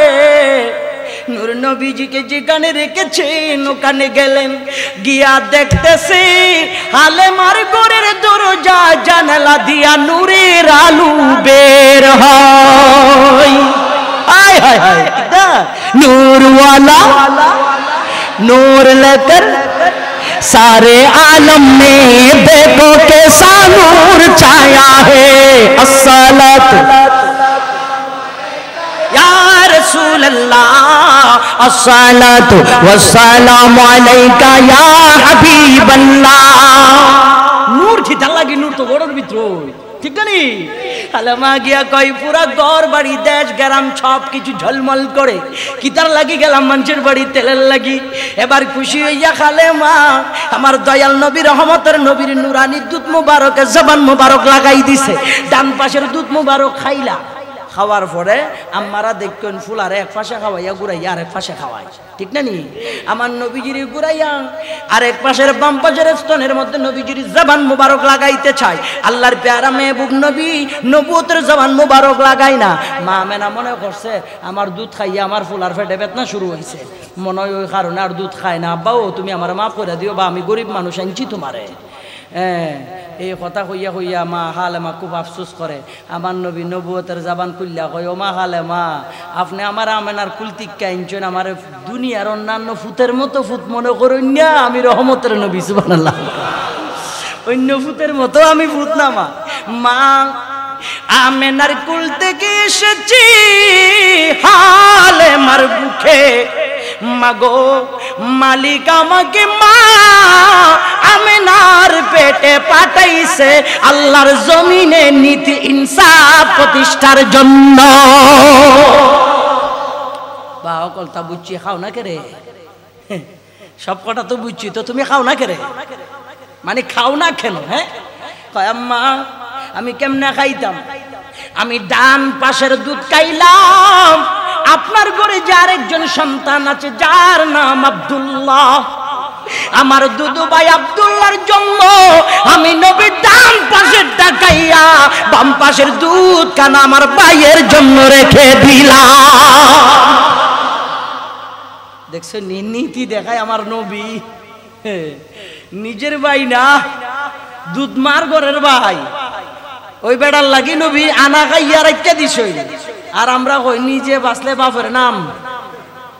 নূর নবীজিকে যেখানে রেখেছেন ওখানে গেলেন গিয়া দেখতেছি হালেমার ঘরের দরজা জানালা দিয়া নূরের আলো বের হয় হায় হায় হায় নূর ওয়ালা नूर लेकर सारे आलम में देखो कैसा नूर छाया है अस्सलात या रसूल अल्लाह अस्सलात वस्सलामु अलैका या हबीब अल्लाह नूर की लगी नूर तो गोड़र ভিতর ঠিক নি আলেমা গিয়া কই পুরা ঘর বাড়ি দেশ গ্রাম সব কিছু ঝলমল করে কিতার লাগি গেলাম মানুষের বাড়ি তেলের লাগি এবার খুশি হইয়া খালেমা আমার দয়াল নবী রহমতের নবীর নুরানি দুধ মুবারকে জবান মুবারক লাগাই দিছে ডান পাশের দুধ মুবারক খাইলা খাওয়ার পরে আমারা দেখবেন ফুলারে এক পাশে খাওয়াইয়া ঘুরাইয়া আর এক পাশে খাওয়াই ঠিক না নি আমার নবীজির ঘুরাইয়া আর এক পাশের বাম পাশের স্তনের মধ্যে নবীজির জবান মুবারক লাগাইতে চাই আল্লাহর প্যারা মেহবুব নবী নবুয়তের জবান মুবারক লাগাই না মা মেনা মনে করছে আমার দুধ খাইয়া আমার ফুলার পেটে বেদনা শুরু হয়েছে মনে হয় ওই কারণে আর দুধ খায় না আব্বাও তুমি আমার মাফ করে দিও বা আমি গরিব মানুষ আনছি তোমারে এই কথা কইয়া কইয়া মা হালেমা খুব আফসোস করে আমার নবী নবুয়তের জবান খুললা কয় ও মা হালেমা আপনি আমার আমেনার কুলতিক্কা আনছেন আমার দুনিয়ার অন্যান্য ফুতের মতো ফুত মনে করেন না আমি রহমতের নবী সুবহানাল্লাহ অন্য ফুতের মতো আমি ফুত না মা মা আমেনার কুল থেকে এসেছি হালেমার বুকে মাগো মালিক আমাকে মা আমেনার পেটে পাঠাইছে আল্লাহর জমিনে নীতি ইনসাফ প্রতিষ্ঠার জন্য বা কলতা বুঝছি খাও না কেরে সব কটা তো বুঝছি তো তুমি খাও না কেরে মানে খাও না কেন হ্যাঁ কয় আম্মা আমি কেমনে খাইতাম আমি ডান পাশের দুধ খাইলাম আপনার ঘরে যার একজন সন্তান আছে যার নাম আব্দুল্লাহ আমার দুদু ভাই আব্দুল্লাহর জন্য আমি নবী ডান পাশের ডাকাইয়া বাম পাশের দুধ কানা আমার ভাইয়ের জন্য রেখে দিলাম দেখছো নীতি দেখায় আমার নবী নিজের ভাই না দুধ মার ঘরের ভাই ওই বেড়ার লাগি নবী আনা খাইয়া রাখতে দিস আর আমরা কই নিজে বাঁচলে বাপের নাম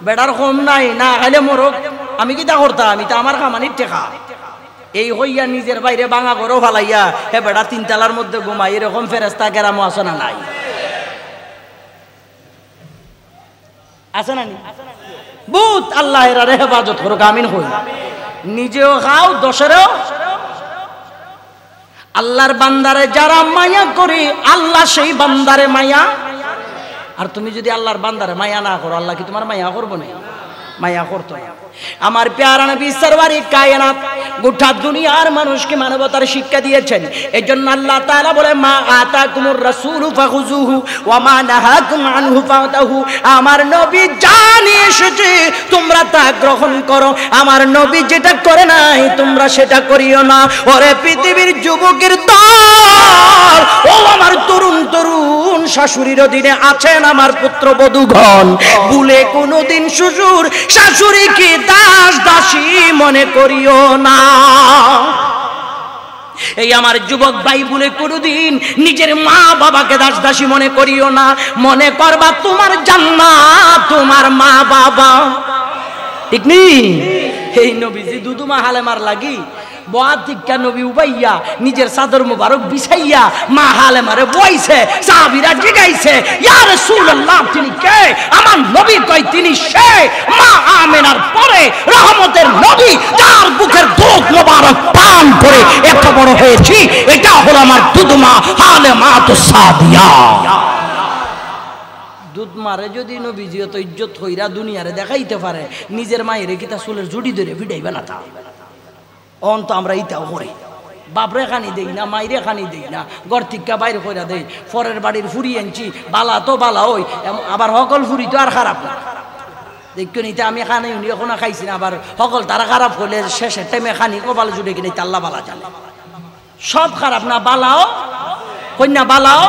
বেড়ার কম নাই না খাইলে মরক আমি কি তা করতাম আমি তো আমার খামানির টেকা এই হইয়া নিজের বাইরে বাঙা ঘরও ফালাইয়া হে বেড়া তিনতলার মধ্যে ঘুমাই এরকম ফেরেস্তা কেরামো আছে না নাই আছে না বহুত আল্লাহ এরা হেফাজত করুক আমিন হই নিজেও খাও দশেরও আল্লাহর বান্দারে যারা মায়া করে আল্লাহ সেই বান্দারে মায়া আর তুমি যদি আল্লাহর বান্দারে মায়া না করো আল্লাহ কি তোমার মায়া করবো না মায়া করতো না আমার প্যারা নবী সরওয়ারে কায়নাত গোটা দুনিয়ার মানুষকে মানবতার শিক্ষা দিয়েছেন এজন্য আল্লাহ তাআলা বলে মা আতাকুমুর রাসূলু ফাখুযুহু ওয়া মা নাহাকুম আনহু ফাতাহু আমার নবী জানিয়ে এসেছে তোমরা তা গ্রহণ করো আমার নবী যেটা করে নাই তোমরা সেটা করিও না ওরে পৃথিবীর যুবকের দল ও আমার তরুণ তরুণ শাশুড়ির অধীনে আছেন আমার পুত্রবধূগণ ভুলে কোনোদিন শ্বশুর শাশুড়িকে দাস দাসী মনে করিও না এই আমার যুবক ভাই বলে কোনদিন নিজের মা বাবাকে দাস দাসী মনে করিও না মনে করবা তোমার জান্নাত তোমার মা বাবা ঠিক নি এই নবীজি দুদুমা হালেমার লাগি বোয়াতিকা নবী উবাইয়া নিজের চাদর মুবারক বিছাইয়া মা হালেমারে বইছে, সাহাবীরা জিগাইছে ইয়া রাসূলুল্লাহ তিনি কে? আমার নবী কয় তিনি সে মা আমেনার পরে রহমতের নবী, যার বুকের দুধ মোবারক পান করে এত বড় হয়েছি, এটা হলো আমার দুধমা হালেমা তো সাদিয়া। দুধ মারে যদি নবীজি এত ইজ্জত হইরা দুনিয়ারে দেখাইতে পারে, নিজের মায়ের কি তা চুলের জুড়ি ধরে ভিড়াইবে না? তা অন তো আমরা ইটাও করি, বাপরে খানি দেই না, মাইরে খানি দেই না, ঘর থেকে বাইরে কইরা দেই, পরের বাড়ির ফুরি আনছি, বালা তো বালা ওই, আবার সকল ফুরি তো আর খারাপ না। দেখো নিতে আমি খানি উনি এখনো খাইছি না, আবার সকল তারা খারাপ হলে শেষের টাইমে খানি কপালে জুড়ে কিনে তাল্লা বালা জানে সব খারাপ না। বালাও কন্যা বালাও,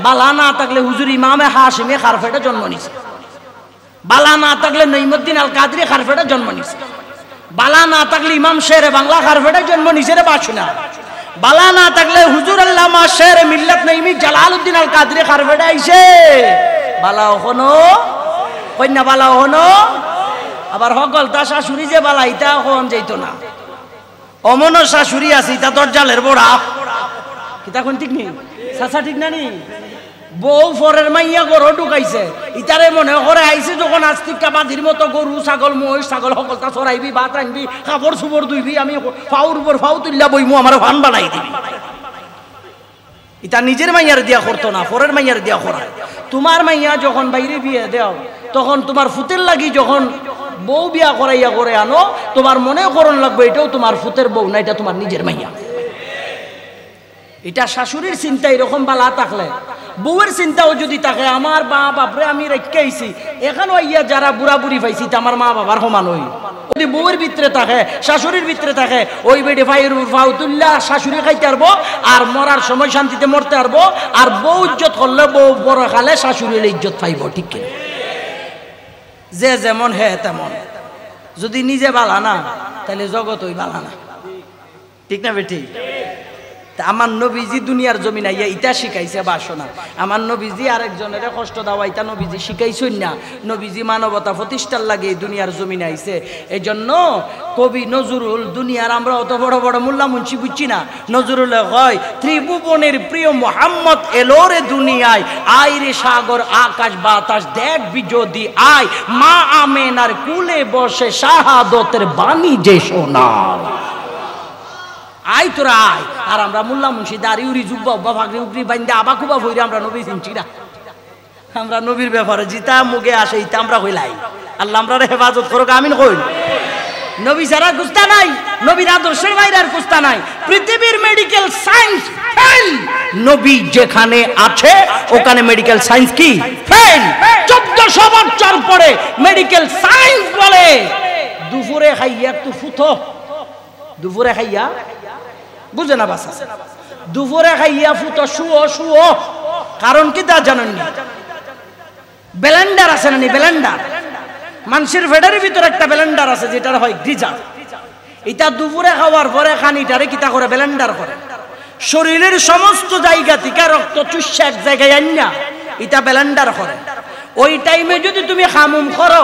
বালা না থাকলে হুজুর ইমামে হাশিমে খারফেটে জন্ম নিছে, বালা না থাকলে নঈমুদ্দিন আল কাদরি খারফেটে জন্ম নিছে, বালা না থাকলে ইমাম শেরে বাংলা খারফেটে জন্ম নিছে রে বাসুনা, বালা না থাকলে হুজুর আল্লামা শেরে মিল্লাত নঈমি জালালউদ্দিন আল কাদরি খারফেটে আইছে। বালা ওখনো কন্যা বালা ওখনো, আবার সকল তা শাশুড়ি যে বালা ইটা এখন যাইতো না, অমন শাশুড়ি আছে ইটা দরজালের বড়া কিতা কোন ঠিক নেই চাচা ঠিক না নি, বউ ফরের মাইয়া গরু ঢুকাইছে, ইতারে মনে করে আইছে যখন আস্তিকা বাঁধির মতো গরু ছাগল মহিষ ছাগল সকলটা চড়াইবি, ভাত আনবি, কাপড় চুপড় ধুইবি, আমি ফাউর উপর ফাউ তুললা বইমু আমার ফান বানাই দিবি। ইতা নিজের মাইয়ার দিয়া করতো না, ফরের মাইয়ার দিয়া করায়। তোমার মাইয়া যখন বাইরে বিয়ে দেও, তখন তোমার ফুতের লাগি যখন বউ বিয়া করাইয়া করে আনো, তোমার মনে করণ লাগবে এটাও তোমার ফুতের বউ না, এটা তোমার নিজের মাইয়া। এটা শাশুড়ির চিন্তা এরকম বালা থাকলে, বউয়ের চিন্তাও যদি থাকে আমার মা বাপরে আমি রেখে আইছি, এখানেও ইয়া যারা বুড়া বুড়ি পাইছি তা আমার মা বাবার সমান হই, যদি বউয়ের ভিতরে থাকে শাশুড়ির ভিতরে থাকে, ওই বেডে ভাইয়ের ফাউতুল্লাহ শাশুড়ি খাইতে পারবো, আর মরার সময় শান্তিতে মরতে পারবো, আর বউ ইজ্জত করলে বউ বড় খালে শাশুড়ির ইজ্জত পাইব। ঠিক কিনা? যে যেমন হে তেমন, যদি নিজে বালা না তাহলে জগৎ ওই বালা না। ঠিক না বেটি? আমার নবীজি দুনিয়ার জমিন আইয়া ইটা শিখাইছে বাসনা, আমার নবীজি আরেকজনের কষ্ট দেওয়া ইটা নবীজি শিখাইছেন না, নবীজি মানবতা প্রতিষ্ঠার লাগে দুনিয়ার জমিন আইছে। এই জন্য কবি নজরুল, দুনিয়ার আমরা অত বড় বড় মোল্লা মুন্সি বুঝছি না, নজরুল হয় ত্রিভুবনের প্রিয় মোহাম্মদ এলো রে দুনিয়ায়, আয় রে সাগর আকাশ বাতাস দেখবি যদি আয়, মা আমেনার কুলে বসে শাহাদতের বাণী যে শোনায়। আই তোরা আয়, আর আমরা মোল্লা মুন্সি দাড়ি উড়ি জুব্বা উব্বা ফাঁকরি উকরি বাইন্দা আবা খুবা ভইরে আমরা নবী চিনছি না, আমরা নবীর ব্যাপারে জিতা মুগে আসে ইতা আমরা কইলাই। আল্লাহ আমরা হেফাজত করুক, আমিন কই। নবী ছাড়া কুস্তা নাই, নবীর আদর্শের বাইরে আর কুস্তা নাই। পৃথিবীর মেডিকেল সায়েন্স ফেল, নবী যেখানে আছে ওখানে মেডিকেল সায়েন্স কি ফেল। 1400 বছর পরে মেডিকেল সায়েন্স বলে দুপুরে খাইয়া একটু ফুটো, দুপুরে খাইয়া বুঝে না বাসা, দুপুরে খাইয়া ফুটো শুও শুও, কারণ কি তা জানেন না? ব্লেন্ডার আছে না? ব্লেন্ডার মানুষের ফেডারের ভিতরে একটা ব্লেন্ডার আছে যেটার হয় গ্রিজার, এটা দুপুরে খাওয়ার পরে খানিটারে কিতা করে ব্লেন্ডার করে, শরীরের সমস্ত জায়গা থেকে রক্ত চুষে এক জায়গায় আনিয়া এটা ব্লেন্ডার করে। ওই টাইমে যদি তুমি খামুম করো,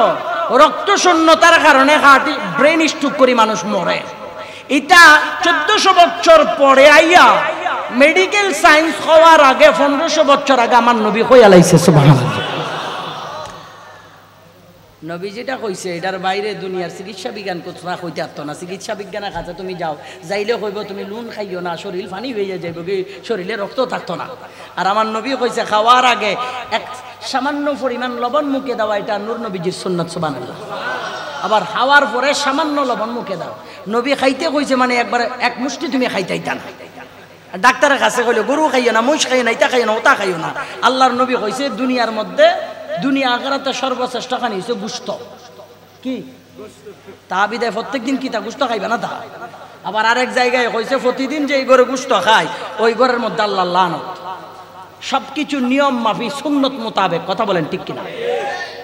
রক্ত শূন্যতার কারণে হার্টি ব্রেন স্ট্রোক করে মানুষ মরে। এটা 1400 বছর পরে আইয়া মেডিকেল সায়েন্স হওয়ার আগে 1500 বছর আগে আমার নবী কইয়া লাইছে। সুবহানাল্লাহ। নবী যেটা কইছে এটার বাইরে দুনিয়ার চিকিৎসা বিজ্ঞান কোথাও কইতে পারতো না। চিকিৎসা বিজ্ঞানের কাছে তুমি যাও, যাইলে কইব তুমি নুন খাইও না, শরীর ফানি হয়ে যাইব, কি শরীরে রক্ত থাকতো না। আর আমার নবী কইছে খাওয়ার আগে এক সামান্য পরিমাণ লবণ মুখে দেওয়া, এটা নূর নবীজির সুন্নাত। সুবহানাল্লাহ। আবার খাওয়ার পরে সামান্য লবণ মুখে দাও। নবী খাইতে কইছে মানে একবার এক মুষ্টি তুমি খাইতাইতা না। ডাক্তারের কাছে কইলে গরু খাইও না, মহিষ খাইও না, ইটা খাইও না, ওটা খাইও না। আল্লাহর নবী কইছে দুনিয়ার মধ্যে দুনিয়া আখিরাতে সর্বশ্রেষ্ঠ খানি হইছে গোশত। কি তা বিদায় প্রত্যেকদিন কি তা গোশত খাইবে না তা। আবার আরেক জায়গায় কইছে প্রতিদিন যে ঘরে গোশত খায় ওই ঘরের মধ্যে আল্লাহর লানত। সবকিছু নিয়ম মাফি সুন্নত মোতাবেক। কথা বলেন ঠিক কিনা?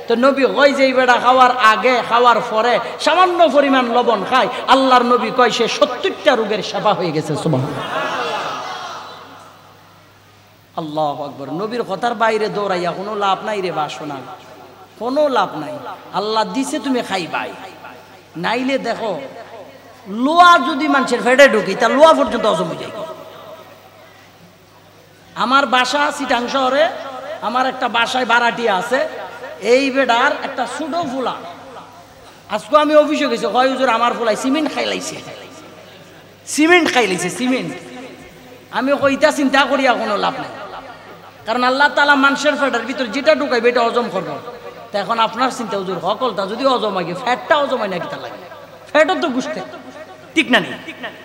তো নবী কয় যে বেড়া খাওয়ার আগে খাওয়ার পরে সামান্য পরিমাণ লবণ খায়, আল্লাহর নবী কয় সে 70টা রোগের সেবা হয়ে গেছে। সুবহানাল্লাহ। আল্লাহু আকবার। নবীর কথার বাইরে দৌড়াইয়া কোনো লাভ নাই রে বাসনা, কোনো লাভ নাই। আল্লাহ দিছে তুমি খাইবাই, নাইলে দেখো লোয়া যদি মানুষের ফেটে ঢুকি তা লোয়া পর্যন্ত হজম হয়ে যায়। আমার বাসা চিটাং শহরে, আমার একটা বাসায় ভাড়াটিয়া আছে, এই বেডার একটা ছোট ফুলা, আজকে আমি অফিসে গেছি, কয় হুজুর আমার ফুলাই সিমেন্ট খাই লাইছে, সিমেন্ট খাই লাইছে সিমেন্ট। আমি কইতা চিন্তা করিয়া কোনো লাভ নাই, কারণ আল্লাহ তাআলা মানুষের ফ্যাটের ভিতর যেটা ঢুকাইবে এটা হজম করবো। তা এখন আপনার চিন্তা হুজুর সকলটা যদি হজম হয়, ফ্যাটটা হজম হয় না কিতা লাগে? ফ্যাটও তো গুস্তে, ঠিক না?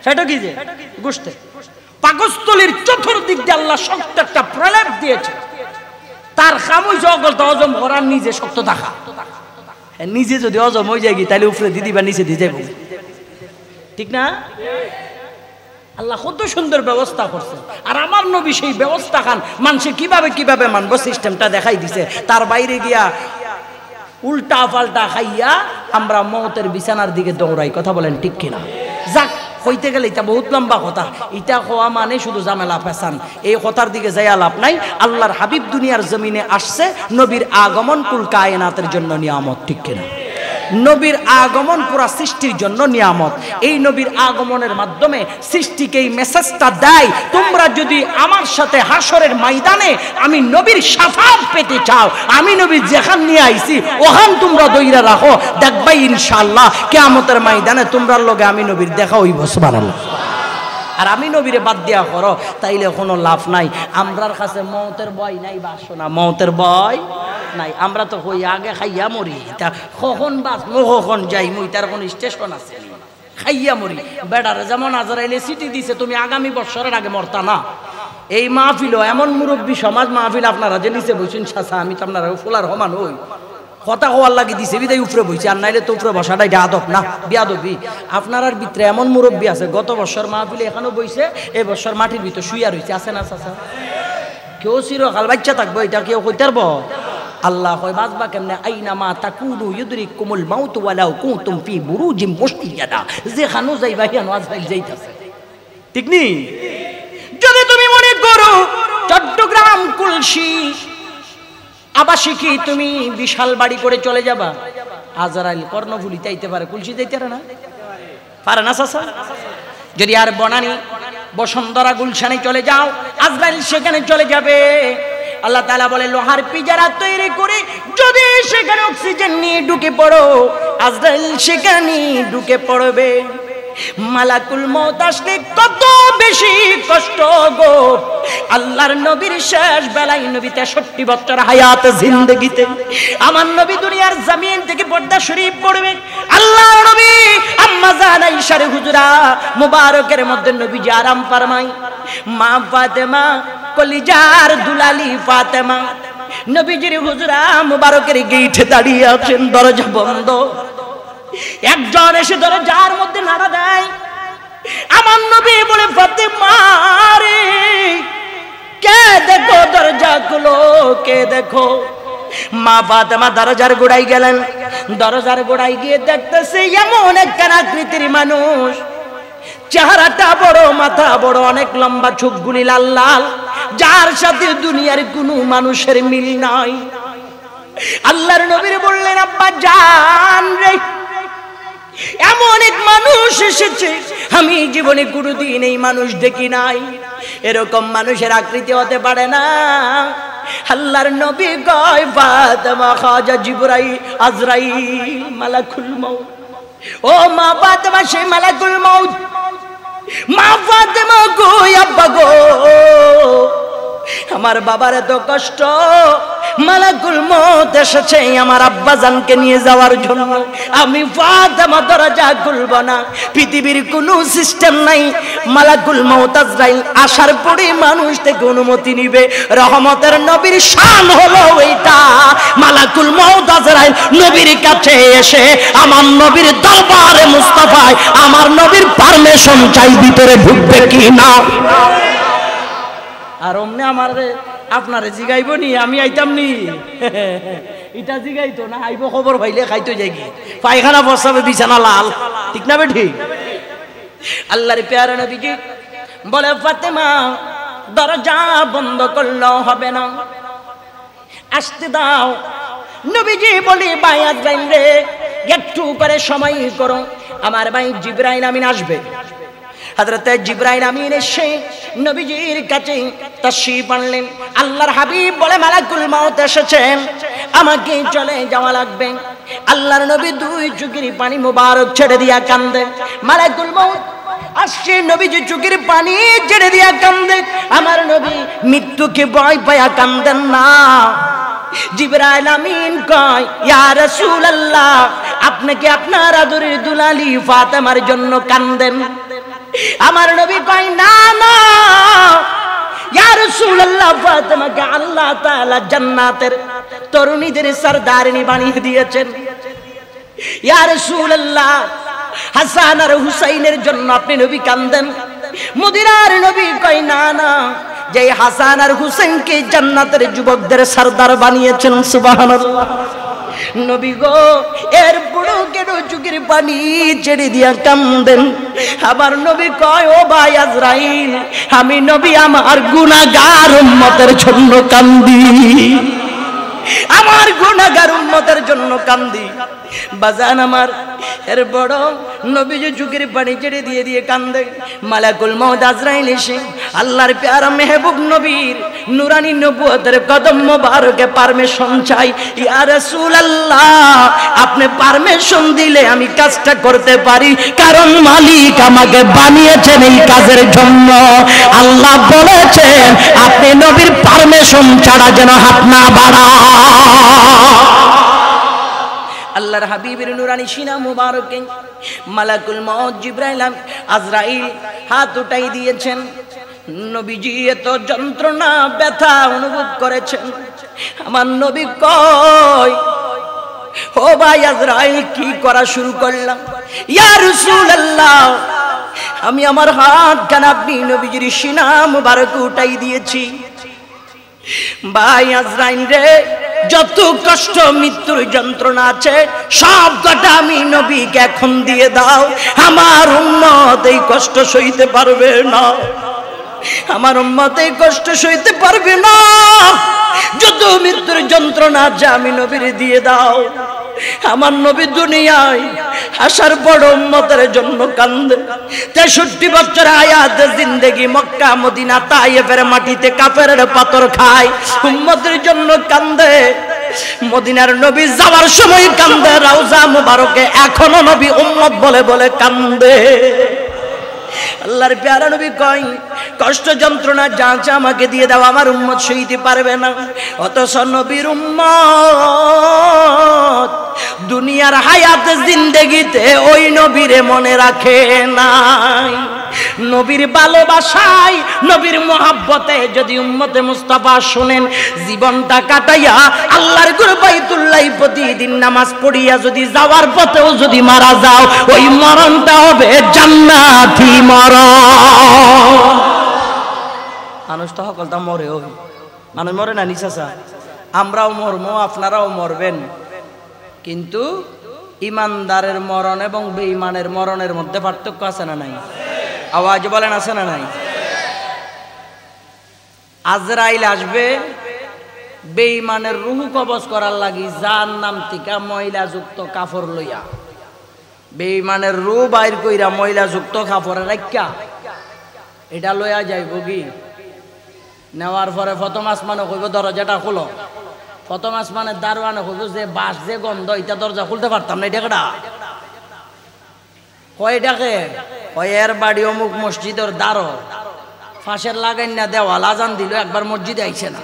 ফ্যাটও কি যে গুস্তে। পাকস্থলীর চতুর্দিক দিয়ে আল্লাহ শক্ত একটা প্রলেপ দিয়েছে, তার খামুই সকলটা হজম করার নিজে শক্ত থাকা। নিজে যদি হজম হয়ে যায় তাহলে উপরে দিদি বা নিচে দিয়ে যাবো, ঠিক না? আল্লাহ কত সুন্দর ব্যবস্থা করছে, আর আমার নবী সেই ব্যবস্থা খান মানুষে কিভাবে কিভাবে মানবো সিস্টেমটা দেখাই দিছে। তার বাইরে গিয়া উল্টা পাল্টা খাইয়া আমরা মওতের বিছানার দিকে দৌড়াই। কথা বলেন ঠিক কিনা? যাক, হইতে গেলে এটা বহুত লম্বা কথা, এটা হওয়া মানে শুধু ঝামেলা পেছান, এই কথার দিকে যাইয়া লাভ নাই। আল্লাহর হাবিব দুনিয়ার জমিনে আসছে, নবীর আগমন কুল কায়নাতের জন্য নিয়ামত, ঠিক কিনা? নবীর আগমন পুরা সৃষ্টির জন্য নিয়ামত। এই নবীর আগমনের মাধ্যমে সৃষ্টিকে এই মেসেজটা দেয়, তোমরা যদি আমার সাথে হাসরের ময়দানে আমি নবীর শাফাত পেতে চাও, আমি নবী যেখান নিয়ে আইছি ওখান তোমরা দইরা রাখো, দেখবাই ইনশাআল্লাহ কিয়ামতের ময়দানে তোমরার লগে আমি নবীর দেখা হইব। সুবহানাল্লাহ। আর আমি নবীরে বাদ দিয়া করো তাইলে কোনো লাভ নাই। আমরার কাছে মওতের ভয় নাই, বাসো না, মওতের ভয় নাই। আমরা তো কই আগে খাইয়া মরি, তা কখন বাঁচবো কখন যাইমু, তার কোন স্টেশন আছে? খাইয়া মরি। বেড়ারে যেমন আজরাইলে চিঠি দিছে তুমি আগামী বছরের আগে মরতা না। এই মাহফিল এমন মুরব্বী সমাজ মাহফিল, আপনারা যে নিচে বসেন চাচা, আমি তো আপনারা ফুলার সমান হই, কথা হওয়ার লাগি দিছে বিদায় উপরে বইছে, আর নাইলে তো উপরে বসাটাই আদব না, বিয়াদবি। আপনার ভিতরে এমন মুরব্বী আছে গত বছর মাহফিলে এখানেও বইছে, এই বছর মাটির ভিতর শুইয়া রয়েছে, আছে না চাচা? কেউ চিরকাল বাচ্চা থাকবো এটা কেউ কইতে পারবো? আল্লাহ কয় বাঁচবা কেমনে? আইনামা তাকুনু ইউদরিকুমুল মাউত ওয়ালাউ কুনতুম ফি বুরুজিম মুশইয়াদা, যেখানেও যাইবা হিয়ানো আজরাইল যাইতাছে, ঠিক নি? যদি তুমি মনে করো চট্টগ্রাম কুলসি আবাসিকি তুমি বিশাল বাড়ি করে চলে যাবা, আজরাইল কর্ণফুলি যাইতে পারে, কুলসি যাইতে পারে না? পারে না চাচা? যদি আর বনানী বসুন্ধরা গুলশানে চলে যাও, আজরাইল সেখানে চলে যাবে। আল্লাহ তাআলা বলে লোহার পিজারা তৈরি করে যদি সেখানে অক্সিজেন নিয়ে ঢুকে পড়ো, আজরাইল সেখানে ঢুকে পড়বে। মালাকুল মউত আসলে কত বেশি কষ্ট গো। আল্লাহর নবীর শেষ বেলায় নবী 63 বছর হায়াত জিন্দেগিতে আমার নবী দুনিয়ার জমিন থেকে পর্দা শরীফ পড়বে। আল্লাহর নবী আম্মা জান আয়েশার হুজরা মুবারকের মধ্যে নবীজি আরাম ফরমাই, মা ফাতেমা কলিজার দুলালি ফাতেমা নবীজির হুজরা মুবারকের গেইটে দাঁড়িয়ে আছেন, দরজা বন্ধ। একজন এসে দরজার মধ্যে নাড়া দেয়, আমার নবী বলে ফাতেমা রে কে দেখো, দরজা খুলো, কে দেখো। মা ফাতেমা দরজার গোড়ায় গেলেন, দরজার গোড়ায় গিয়ে দেখতেছে এমন একখান আকৃতির মানুষ, চেহারাটা বড়, মাথা বড়, অনেক লম্বা, চোখগুলি লাল লাল, যার সাথে দুনিয়ার কোনো মানুষের মিল নাই। আল্লাহর নবীর বললেন আব্বা জান রে, এমন এক মানুষ এসেছে আমি জীবনে কোনোদিন এই মানুষ দেখি নাই, এরকম মানুষের আকৃতি হতে পারে না। আল্লাহর নবী কয় ফাতেমা খাজা জিবরাইল আজরাইল মালাকুল মউত, ও মা ফাতেমা সেই মালাকুল মউত। মা ফাতেমা গো, আব্বা গো, আমার বাবার এত কষ্ট, মালাকুল মউত এসেছে আমার আব্বা জানকে নিয়ে যাওয়ার জন্য। আমি ফাতেমা দরজা খুলব না, পৃথিবীর কোনো সিস্টেম নাই। মালাকুল মউত আজরাইল আসার পরে মানুষ থেকে অনুমতি নিবে। রহমতের নবীর শান হলো এইটা, মালাকুল মউত আজরাইল নবীর কাছে এসে আমার নবীর দরবারে মুস্তাফায় আমার নবীর পারমিশন চাই ভিতরে ঢুকবে কি না। আর অমনে আমার আপনারে জিগাইব নি, আমি আইতাম নি, এটা জিগাইতো না, আইব খবর পাইলে খাইতো যাই গিয়ে পায়খানা বসাবে বিছানা লাল, ঠিক না বেঠি? আল্লাহর প্যারা নবীজি বলে ফাতেমা দরজা বন্ধ করলেও হবে না, আসতে দাও। নবীজি বলি ভাই আজরাইল রে একটু করে সময় করো, আমার ভাই জিবরাইল আমিন আসবে। হযরতে জিবরাইল আমিন এসে নবীজির কাছে তাশরীফ আনলেন। আল্লাহর হাবিব বলে, মালাকুল মউত এসেছেন, আমাকে চলে যাওয়া লাগবে। আল্লাহর নবী দুই চোখের পানি মোবারক ছেড়ে দিয়া কান্দে। মালাকুল মউত আসছে, নবীজি চোখের পানি ছেড়ে দিয়া কান্দে। আমার নবী মৃত্যুকে ভয় পায়া কান্দেন না। জিবরাইল আমিন কয়, ইয়া রাসূলুল্লাহ, আপনি কি আপনার আদরের দুলালি ফাতেমার জন্য কান্দেন? আমার নবী কয়, না না ইয়া রাসূলুল্লাহ, ফাতেমাকে আল্লাহ তাআলা জান্নাতের তরুণীদের সরদারিনী বানিয়ে দিয়েছেন। ইয়া রাসূলুল্লাহ, হাসান আর হুসাইনের জন্য আপনি নবী কান্দেন? মদিনার নবী কয়, না না, যে হাসান আর হুসাইনকে জান্নাতের যুবকদের সরদার বানিয়েছেন। সুবহানাল্লাহ। নবী গো, এর বড় কেন চোখের পানি ছেড়ে দিয়া কান্দেন? আবার নবী কয়, ও ভাই আজরাইল, আমি নবী আমার গুনাহগার উম্মতের জন্য কান্দি, আমার গুনাহগার উম্মতের জন্য কান্দি। বাজান আমার, এর বড় নবীজি চোখের পানি ছেড়ে দিয়ে দিয়ে কান্দে। মালাকুল মউত আজরাইল এসে আল্লাহর প্যারা মেহবুব নবীর নুরানি নবুয়তের কদম মোবারকে পারমিশন চাই। ইয়া রাসূলুল্লাহ, আপনি পারমিশন দিলে আমি কাজটা করতে পারি, কারণ মালিক আমাকে বানিয়েছেন এই কাজের জন্য। আল্লাহ বলেছেন, আপনি নবীর পারমিশন ছাড়া যেন হাত না বাড়ান। আল্লাহর হাবিবের নুরানি সিনা মুবারকে মালাকুল মউত জিবরাইল আজরাইল হাত উঠাই দিয়েছেন। নবীজি এত যন্ত্রণা ব্যথা অনুভব করেছেন। আমার নবী কয়, ও ভাই আজরাইল, কি করা শুরু করলাম? ইয়া রাসূলুল্লাহ, আমি আমার হাত কান আপনি নবীজির সিনা মুবারক উঠাই দিয়েছি। ভাই আজরাইল রে, যত কষ্ট মৃত্যুর যন্ত্রণা আছে সব কটা আমি নবীকে এখন দিয়ে দাও। আমার উম্মত এই কষ্ট সইতে পারবে না, আমার উম্মত এই কষ্ট সইতে পারবে না। যত মৃত্যুর যন্ত্রণা আছে আমি নবীর দিয়ে দাও। আমার নবী দুনিয়ায় আসার বড় উম্মতের জন্য কান্দে। 63 বছর হায়াত জিন্দেগি মক্কা মদিনা তায়েফের মাটিতে কাফেরের পাথর খায়, উম্মতের জন্য কান্দে। মদিনার নবী যাওয়ার সময় কান্দে, রওজা মুবারকে এখনো নবী উম্মত বলে বলে কান্দে। আল্লাহর প্যারা নবী কয়, কষ্ট যন্ত্রণা যা যা আমাকে দিয়ে দাও, আমার উম্মত সইতে পারবে না। অথচ নবীর উম্মত দুনিয়ার হায়াত জিন্দেগিতে ওই নবীরে মনে রাখে নাই। নবীর ভালোবাসায়, নবীর মোহাব্বতে যদি উম্মতে মুস্তাফা শুনেন, জীবনটা কাটাইয়া আল্লাহর ঘর বাইতুল্লাহ প্রতিদিন নামাজ পড়িয়া যদি যাওয়ার পথেও যদি মারা যাও, ওই মরণটা হবে জান্নাতি মরণ। মানুষ তো সকলটা মরে, ওই মানুষ মরে না নিশাসা, আমরাও মরবো, আপনারাও মরবেন। কিন্তু ইমানদারের মরণ এবং বেঈমানের মরণের মধ্যে পার্থক্য আছে না নাই? আওয়াজ বলেন, আছে না নাই? আজরাইল আসবে বেঈমানের রূহ কবজ করার লাগি, জাহান্নাম থেকে ময়লা যুক্ত কাপড় লইয়া। বেঈমানের রূহ বাইর কইরা ময়লা যুক্ত কাপড়ে রাখা এটা লইয়া যাইব কি? নেওয়ার পরে প্রথম আসমানে কইব দরজাটা খুলো। প্রথম আসমানের দারোয়ানে কইব যে বাস যে গন্ধ, এটা দরজা খুলতে পারতাম না, এটা কেডা? কয় ডাকে? কয় এর বাড়ি অমুক মসজিদের দ্বারো, ফাঁসের লাগাই না দেওয়াল, আজান দিল, একবার মসজিদে আইছে না।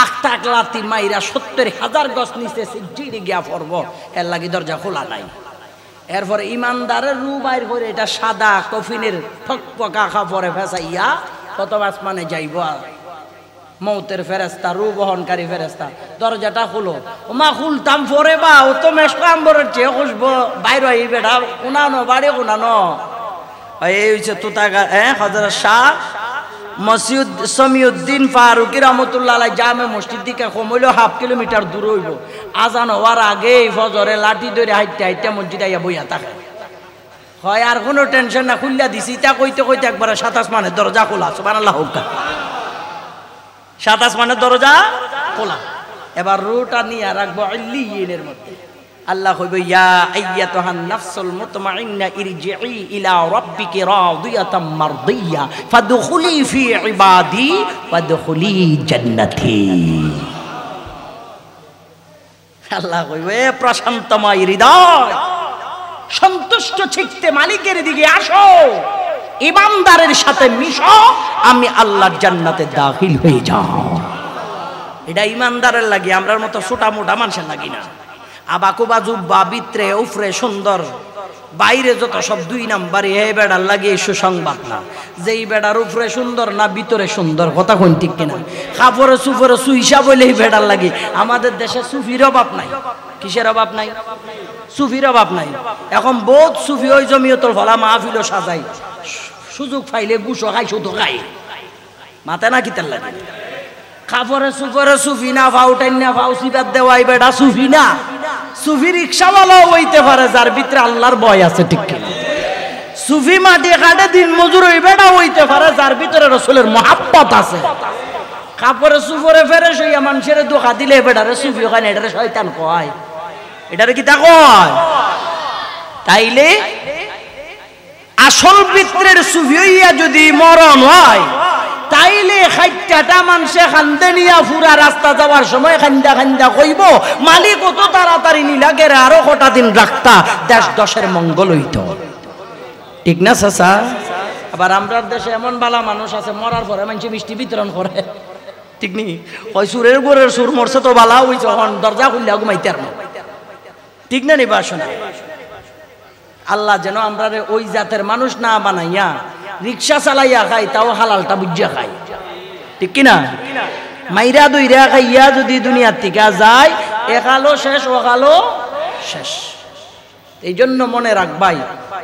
আখটাক লাতি মাইরা 70,000 গছ নিচে সিদ্ধিরে গিয়া পড়ব, এর লাগি দরজা খোলা নাই। এরপরে ইমানদারের রূহ বাইর করে এটা সাদা কফিনের ঠকপকা কাপড়ে ফেসাইয়া প্রথম আসমানে যাইব। মৌতের ফেরেস্তা, রূহ বহনকারী ফেরেস্তা, দরজাটা খুলো। ওমা খুলতাম পরে বা ও তো মেশকাম্বরের চেয়ে খুঁজবো, বাইর হই বেটা, উনানো বাড়ি উনানো। এই হচ্ছে তুতাগা হযরত শাহ মসজিদ সমিউদ্দিন ফারুকি রহমতুল্লাহ আলাইহি জামে মসজিদ দিকে কমইলো 1/2 কিলোমিটার দূর হইব। আজান হওয়ার আগে ফজরে লাঠি ধরে হাইটে হাইটে মসজিদ আইয়া বইয়া থাকে। হয় আর কোনো টেনশন না, খুললা দিছি। তা কইতে কইতে একবার 7 আসমানের দরজা খোলা। সুবহানাল্লাহ। 7 আসমানের দরজা খোলা। এবার রুটা নিয়ে রাখবো ইল্লিয়িনের মধ্যে। আল্লাহ কইব ইয়া আইয়াতুহান নাফসুল মুতমাইন্না ইরজিই ইলা রাব্বিকি রাদিয়াতাম মারদিয়া ফাদখুলি ফি ইবাদি ওয়াদখুলি জান্নাতি। আল্লাহ কইব এ প্রশান্তময় হৃদয়, সন্তুষ্ট চিত্তে মালিকের দিকে আসো, ইমানদারের সাথে মিশো, আমি আল্লাহর জান্নাতে দাখিল হয়ে যাও। এটা ইমানদারের লাগি, আমরার মতো ছোটা মোটা মানুষের লাগি না। আবাকুবা জুব্বা ভিতরে উফরে সুন্দর, বাইরে যত সব দুই নাম্বারই, এই বেড়ার লাগে সুসংবাদ না। যেই বেড়ার উপরে সুন্দর না ভিতরে সুন্দর, কথা কোন ঠিক কিনা? কাপড়ে সুফরে সুইসা বলেই বেড়ার লাগে। আমাদের দেশে সুফির অভাব নাই। কিসের অভাব নাই? সুফির অভাব নাই। এখন বহুত সুফি ওই জমিয়তর ফলা মাহফিলও সাজাই, সুযোগ পাইলে গুছো খাই, শুধু খাই, মাথা না কিতার লাগে। কাপড়ে সুফরে সুফি না, ফাউটাইন না, ফাউ সিবাদ দেওয়াই বেড়া সুফি না। সুফি রিক্সাওয়ালাও হইতে পারে যার ভিতরে আল্লাহর ভয় আছে, ঠিক কিনা? সুফি মাটি কাটে দিন মজুর ওই বেড়া হইতে পারে যার ভিতরে রাসূলের মহাব্বত আছে। কাপড়ে সুফরে ফেরে সইয়া মানুষের ধোঁকা দিলে বেড়ারে সুফি ওখানে, এটারে শয়তান কয়, এটারে কি তা কয়? তাইলে আসল ভিতরের সুফি হইয়া যদি মরণ হয়, তাইলে খাইটাটা মানুষে খান্দে নিয়া ফুরা রাস্তা যাওয়ার সময় খান্দা খান্দা কইব মালিক অত তাড়াতাড়ি নিলাগে আরো কটা দিন রাখতা, দেশ দশের মঙ্গল হইত, ঠিক না চাচা? আবার আমরার দেশে এমন বালা মানুষ আছে, মরার পরে মানুষ মিষ্টি বিতরণ করে, ঠিক নি? ওই সুরের গোরের সুর মরছে তো বালা হইছে, দরজা খুললে ঘুমাইতে আর না, ঠিক না? নিবা শোনা, আল্লাহ যেন আমরা ওই জাতের মানুষ না বানাইয়া রিক্সা চালাইয়া খাই, তাও হালালটা বুঝিয়া খাই, ঠিক কিনা? মাইরা দইরা খাইয়া যদি দুনিয়ার থেকে যায়, একালো শেষ ওকালো শেষ। এই জন্য মনে রাখবাই,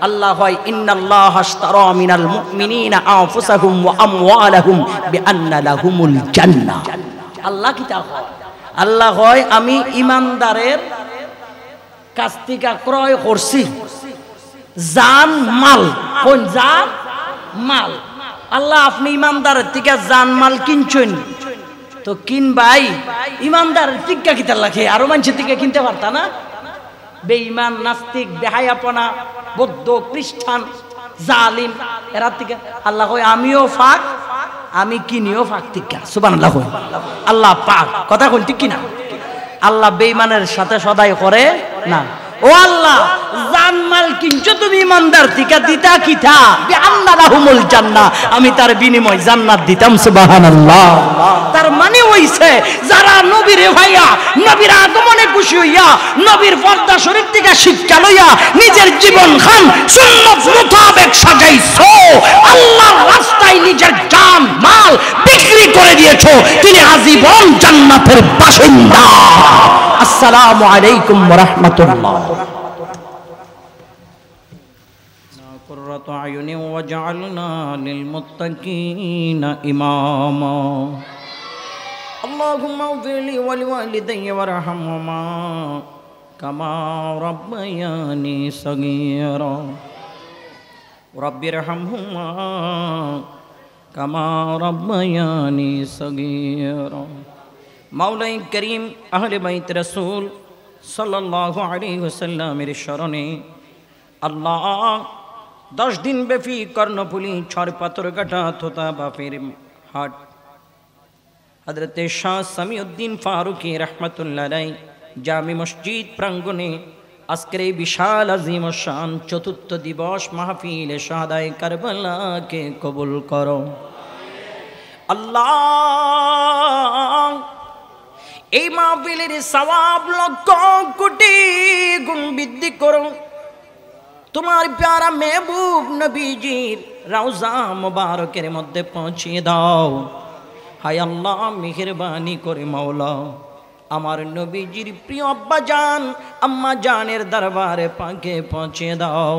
আল্লাহ হয় ইন্নাল্লাহ আশতারা মিনাল মুমিনিনা আনফুসাহুম ওয়া আমওয়ালাহুম বিআন্না লাহুমুল জান্নাহ। আল্লাহ কি তা হয়? আল্লাহ হয় আমি ইমানদারের কাছ থেকে ক্রয় করছি জান মাল। কোন জান মাল? আল্লাহ আপনি ইমানদারের থেকে জান মাল কিনছেন, তো কিনবাই ইমানদারের টিকা কিতার লাগে, আরো মানুষের থেকে কিনতে পারতা না? বেঈমান, নাস্তিক, বেহায়াপনা, বৌদ্ধ, খ্রিস্টান, জালিম, এরা থেকে আল্লাহ কয় আমিও ফাক, আমি কিনিও ফাক টিকা। সুবহানাল্লাহ। আল্লাহ পাক, কথা কোন ঠিক কিনা? আল্লাহ বেঈমানের সাথে সদাই করে না। ও আল্লাহ, জানমাল কিনছো তুমি ইমানদার থেকে, দিতা কিতা বিআন্না লাহুমুল জান্নাহ, আমি তার বিনিময় জান্নাত দিতাম। সুবহানাল্লাহ। তার মানে হইছে যারা নবীর ভাইয়া, নবীর আগমনে খুশি হইয়া, নবীর পর্দা শরীফ থেকে শিক্ষা লইয়া নিজের জীবন খান সুন্নাত মোতাবেক সাজাইছো, আল্লাহর রাস্তায় নিজের জান মাল বিক্রি করে দিয়েছো, তিনি আজীবন জান্নাতের বাসিন্দা। আসসালামু আলাইকুম ওয়া রাহমাতুল্লাহ। قرة أعين وجعلنا للمتقين إماما اللهم اغفر لي ولوالدي وارحمهما كما ربياني صغيرا رب ارحمهما كما ربياني صغيرا মাওলাই করিম আহলে বাইত রাসূল সাল্লাল্লাহু আলাইহি ওয়াসাল্লামের শরণে আল্লাহ 10 দিন ব্যাপী কর্ণফুলী ছড়পাথরঘাটা থোতা বাপের হাট হযরত শাহ সামিউদ্দিন ফারুকী রাহমাতুল্লাহ আলাইহি জামি মসজিদ প্রাঙ্গণে আজকের এই বিশাল আজিম শান চতুর্থ দিবস মাহফিল শাহাদায়ে কারবালাকে কবুল করো আল্লাহ। এই মাহফিলের সওয়াব লক্ষ কোটি গুণ বৃদ্ধি করো, তোমার প্যারা মেহবুব নবীজির রওজা মুবারকের মধ্যে পৌঁছিয়ে দাও। হায় আল্লাহ, মেহেরবানি করে মাওলা আমার নবীজির প্রিয় আব্বা জান আম্মা জানের দরবারে পাকে পৌঁছিয়ে দাও।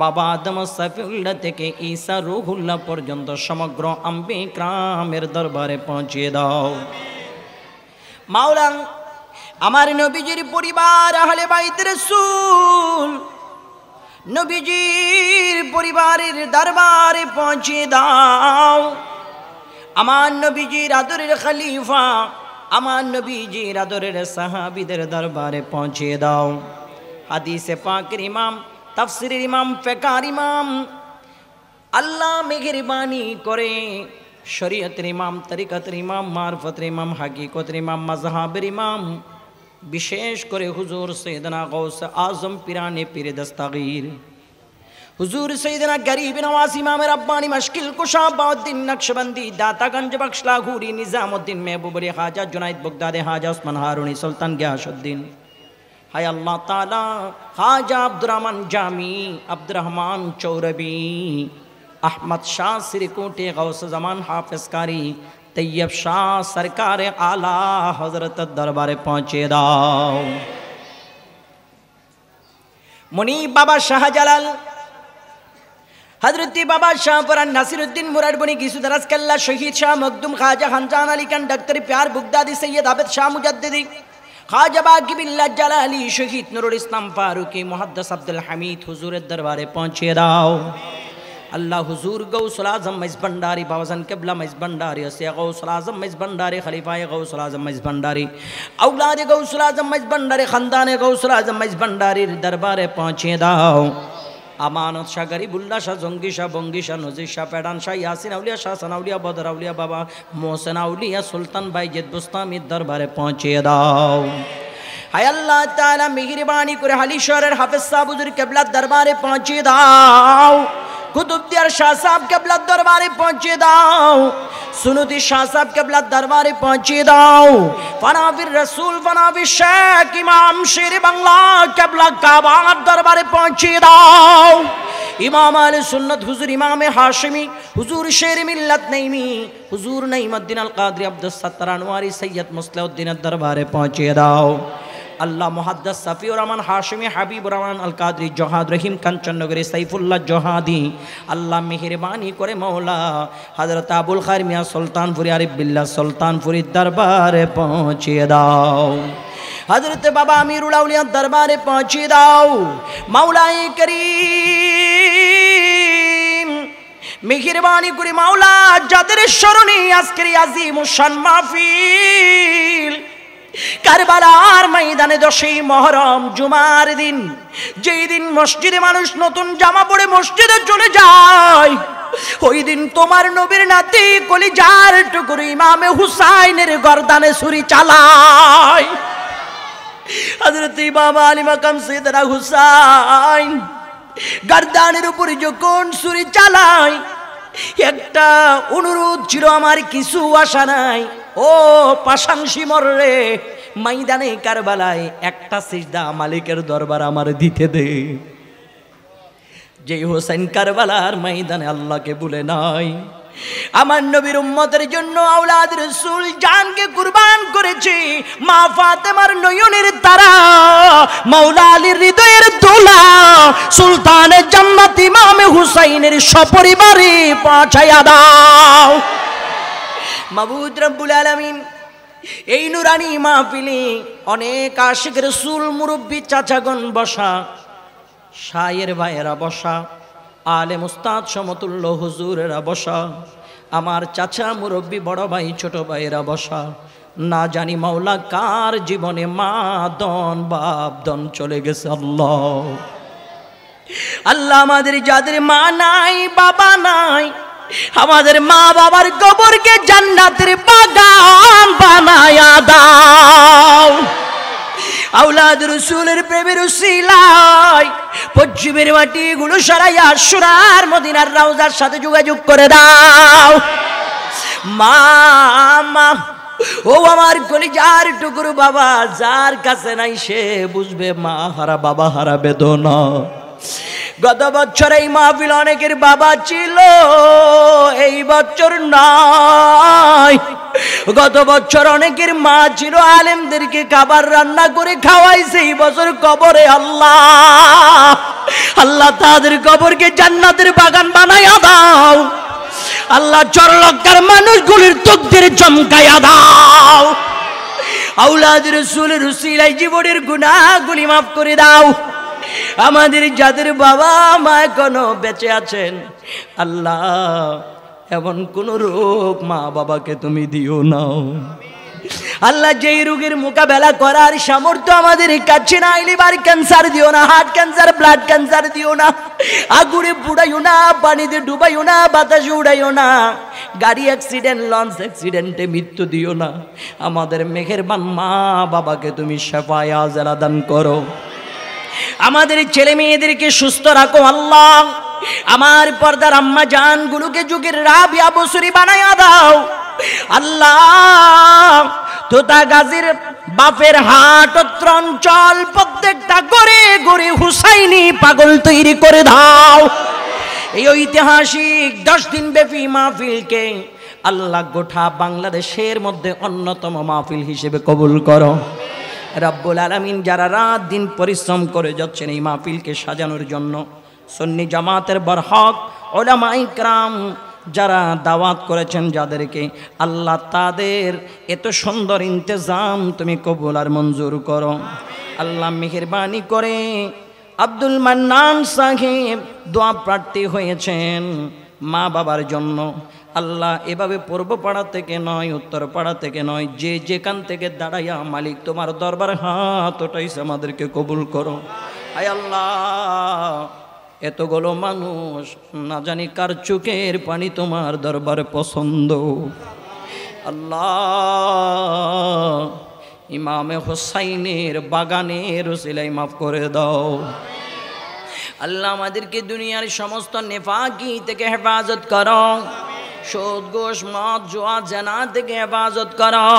বাবা আদম সাফিউল্লাহ থেকে ঈসা রূহুল্লাহ পর্যন্ত সমগ্র আম্বিয়া কিরামের দরবারে পৌঁছিয়ে দাও। মাওলা আমার নবীজির পরিবার আহলে বাইত রাসূল নবীজির পরিবারের দরবারে পৌঁছে দাও। আমার নবীজির আদরের খলিফা আমার নবীজির আদরের সাহাবীদের দরবারে পৌঁছে দাও। হাদিসে পাকের ইমাম, তাফসিরের ইমাম, ফিকহের ইমাম, আল্লাহ মেহেরবানি করে শরীয়তের ইমাম, তরিকতের ইমাম, মারফতের ইমাম, হাকিকতের ইমাম, মাযহাবের ইমাম, বিশেষ করে হুজুর সৈয়দনা গৌস আজম পিরানে পীর দস্তগীর হুজুর সৈয়দনা গরিব নওয়াজ ইমাম রব্বানি মুশকিল কুশা বাউদ্দিন নকশবন্দি দাতাগঞ্জ বখশ লাহৌরি নিজামউদ্দিন মেহবুবুরি খাজা জুনাইদ বগদাদে হাজা ওসমান হারুনি সুলতান গিয়াসউদ্দিন হায় আল্লাহ তাআলা খাজা আব্দুর রহমান জামি, আব্দুর রহমান চৌরবি, আহমদ শাহ সিরকুটি, গৌস জামান হাফেজ কারি, তৈয়ব শাহ সরকার আলা হযরত দরবারে পৌঁছে দাও। মুনিব বাবা শাহজালাল, হযরত বাবা শাহপুরান নাসিরউদ্দিন মুরারবনি গিসু দরাজ কাল্লা, শহীদ শাহ মখদুম খাজা খানজান আলী খান, ডক্টর প্যার বুগদাদি, সৈয়দ আবেদ শাহ মুজাদ্দিদি, খাজা বাকিবিল্লাহ জালালি, শহীদ নুরুল ইসলাম ফারুকি, মুহাদ্দিস আব্দুল হামিদ হুজুরের দরবারে পৌঁছে দাও। আল্লাহ হুজুর গৌসুল আজম মাইজ ভান্ডারী, বাবাজান কিবলা মাইজ ভান্ডারী, আসিয়া গৌসুল আজম মাইজ ভান্ডারী, খলিফায়ে গৌসুল আজম মাইজ ভান্ডারী, আওলাদে গৌসুল আজম মাইজ ভান্ডারী, খানদানে গৌসুল আজম মাইজ ভান্ডারীর দরবারে পৌঁছে দাও। আমানত শাহ, গরিবুল্লাহ শাহ, জঙ্গি শাহ, বঙ্গি শাহ, নজির শাহ, পেডান শাহ, ইয়াসিন আউলিয়া শাহ, সানাউলিয়া, বদর আউলিয়া, বাবা মোহসেন আউলিয়া, সুলতান বাইজিদ বুস্তামির দরবারে পৌঁছে দাও। হায় আল্লাহ তাআলা মেহেরবানি করে হালিশহরের হাফেজ সাহেব হুজুর কিবলার দরবারে পৌঁছে দাও। কুতুবদিয়ার শাহ সাহেব কিবলার দরবারে পৌঁছে দাও। সুনুতি শাহ সাহেব কিবলার দরবারে পৌঁছে দাও। ফানাফির রসুল, ফানাফির শেখ ইমাম শের বাংলা কিবলা কাবার দরবারে পৌঁছে দাও। ইমাম আহলে সুন্নাত হুজুর ইমামে হাশিমি, হুজুর শের মিল্লাত নাইমি, হুজুর নাইমউদ্দিন আল কাদরি আব্দুস সাত্তার আনোয়ারি সৈয়দ মুসলিউদ্দিনের দরবারে পৌঁছে দাও। আল্লাহ মুহাদ্দিস সাফিউর রহমান হাশিমি, হাবিবুর রহমান আল কাদরি, জহাদ রহিম কাঞ্চননগরী, সাইফুল্লাহ জহাদি, আল্লাহ মেহেরবানি করে মওলা হযরত আবুল খায়ের মিয়া সুলতানপুরি, আরিফ বিল্লাহ সুলতানপুরির দরবারে পৌঁছে দাও। হযরত বাবা আমিরুল আউলিয়ার দরবারে পৌঁছে দাও। মাওলায়ে করিম মেহেরবানি করে মাওলা যাদের স্মরণে আজকের আজিমুশ শান মাহফিল, কারবালার ময়দানে 10ই মুহররম জুমার দিন, যেই দিন মসজিদে মানুষ নতুন জামা পরে মসজিদে চলে যায়, ওই দিন তোমার নবীর নাতি কলিজার টুকরো ইমামে হুসাইনের গর্দানে ছুরি চালায়। হযরত ইমাম আলী মাকাম সাইয়েদনা হুসাইন গর্দানের উপরে যখন ছুরি চালায়, একটা অনুরোধ ছিল, আমার কিছু আশা নাই, ও পাশাংশি মররে, ময়দানে কারবালায় একটা সিজদা মালিকের দরবার আমার দিতে দে। যে হোসেন কারবালার ময়দানে আল্লাহকে ভুলে নাই, আমার নবীর উম্মতের জন্য আওলাদ রাসূল জানকে কুরবান করেছে। মা ফাতেমার নয়নের তারা, মাওলা আলীর হৃদয়ের দোলা, সুলতানে জান্নাত ইমামে হুসাইনের সপরিবারে পৌঁছায়া দাও। মাবুদ রব্বুল আলামিন এই নুরানি মাহফিলে অনেক আশিক রাসূল, মুরব্বী চাচাগণ বসা, শায়ের ভাইয়েরা বসা, আলেম উস্তাদ সমতুল্য হুজুরেরা বসা, আমার চাচা মুরব্বী বড় ভাই ছোট ভাইয়েরা বসা, না জানি মাওলা কার জীবনে মা দন বাপ দন চলে গেছে। আল্লাহ আল্লাহ আমাদের যাদের মা নাই বাবা নাই, আমাদের মা বাবার কবরকে জান্নাতের বাগান বানায়া দাও। আওলাদ রাসূলের প্রেমের উসিলায় পশ্চিমের মাটিগুলো সরাইয়া সোনার মদিনার রওজার সাথে যোগাযোগ করে দাও। মা মা ও আমার কলিজার টুকরো বাবা, যার কাছে নাই সে বুঝবে মা হারা বাবা হারা বেদনা। গত বছর এই মাহফিল অনেকের বাবা ছিল, এই বছর নাই। গত বছর অনেকের মা ছিল, আলেমদেরকে খাবার রান্না করে খাওয়াইছে, এই বছর কবরে। আল্লাহ আল্লাহ তাদের কবরকে জান্নাতের বাগান বানাইয়া দাও। আল্লাহ চরলক্কার মানুষগুলির তকদির চমকাইয়া দাও। আওলাদ রাসূলের উসিলায় জীবনের গুনাহগুলি মাফ করে দাও। আমাদের যাদের বাবা মা এখনো বেঁচে আছেন, আল্লাহ এমন কোন রোগ মা বাবাকে তুমি দিও না। আল্লাহ যেই রোগের মোকাবেলা করার সামর্থ্য আমাদের কাছে নাই, লিভার ক্যান্সার দিও না, হার্ট ক্যান্সার, ব্লাড ক্যান্সার দিও না, আগুনে পুড়াইও না, পানিতে ডুবাইও না, বাতাসে উড়াইও না, গাড়ি অ্যাক্সিডেন্ট, লঞ্চ অ্যাক্সিডেন্টে মৃত্যু দিও না। আমাদের মেহেরবান মা বাবাকে তুমি শাফায়ে আজলা দান করো। আমাদের ছেলে মেয়েদেরকে সুস্থ রাখো আল্লাহ। আমার পর্দার আম্মা জান গুলোকে যুগের রাবিয়া বসুরি বানায়া দাও আল্লাহ। তোতা গাজীর বাপের হাট অঞ্চল প্রত্যেকটা গড়ে গড়ে হুসাইনি পাগল তৈরি করে দাও। এই ঐতিহাসিক 10 দিন ব্যাপী মাহফিলকে আল্লাহ গোটা বাংলাদেশের মধ্যে অন্যতম মাহফিল হিসেবে কবুল করো রব্বুল আলামিন। যারা রাত দিন পরিশ্রম করে যাচ্ছেন এই মাহফিলকে সাজানোর জন্য, সুন্নি জামাতের বরহক উলামা ইকরাম যারা দাওয়াত করেছেন যাদেরকে, আল্লাহ তাদের এত সুন্দর ইন্তজাম তুমি কবুল আর মঞ্জুর করো আল্লাহ। মেহেরবানি করে আব্দুল মান্নান সাহেব দোয়া প্রার্থী হয়েছেন মা বাবার জন্য আল্লাহ। এভাবে পূর্ব পাড়া থেকে নয়, উত্তর পাড়া থেকে নয়, যে যেখান থেকে দাঁড়াইয়া মালিক তোমার দরবার হাত ওটাইছে আমাদেরকে কবুল করো। আয় আল্লাহ, এতগুলো মানুষ না জানি কার চোখের পানি তোমার দরবারে পছন্দ আল্লাহ। ইমামে হোসাইনের বাগানের ওসিলাই মাফ করে দাও আল্লাহ। আমাদেরকে দুনিয়ার সমস্ত নেফাকি থেকে হেফাজত করো, সুদ ঘুষ মদ জুয়া জেনা থেকে হেফাজত করো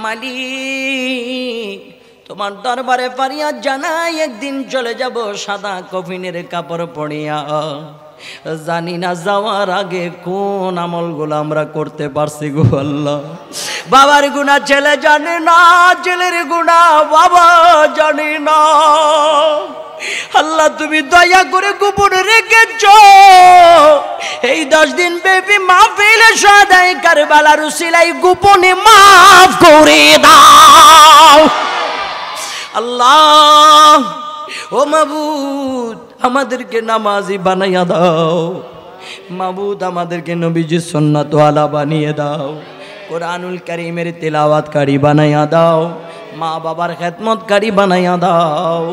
মালিক। তোমার দরবারে ফারিয়াদ জানাই, একদিন চলে যাব সাদা কফিনের কাপড় পরিয়া। জানি না যাওয়ার আগে কোন আমলগুলো আমরা করতে পারছি গো আল্লাহ। বাবার গুনাহ ছেলে জানে না, ছেলের গুনাহ বাবা জানে না আল্লাহ। তুমি দয়া করে গোপন রেখেছ এই 10 দিন ব্যাপী মাহফিলে সদাই কারবালার উসিলাই গোপনে মাফ করে দাও আল্লাহ। ও মাবুদ, আমাদেরকে নামাজি বানাইয়া দাও মাবুদ, আমাদেরকে নবীজির সুন্নাত ওয়ালা বানিয়ে দাও, কোরআনুল কারীমের তিলাওয়াতকারী বানাইয়া দাও, মা বাবার খেদমতকারী বানাইয়া দাও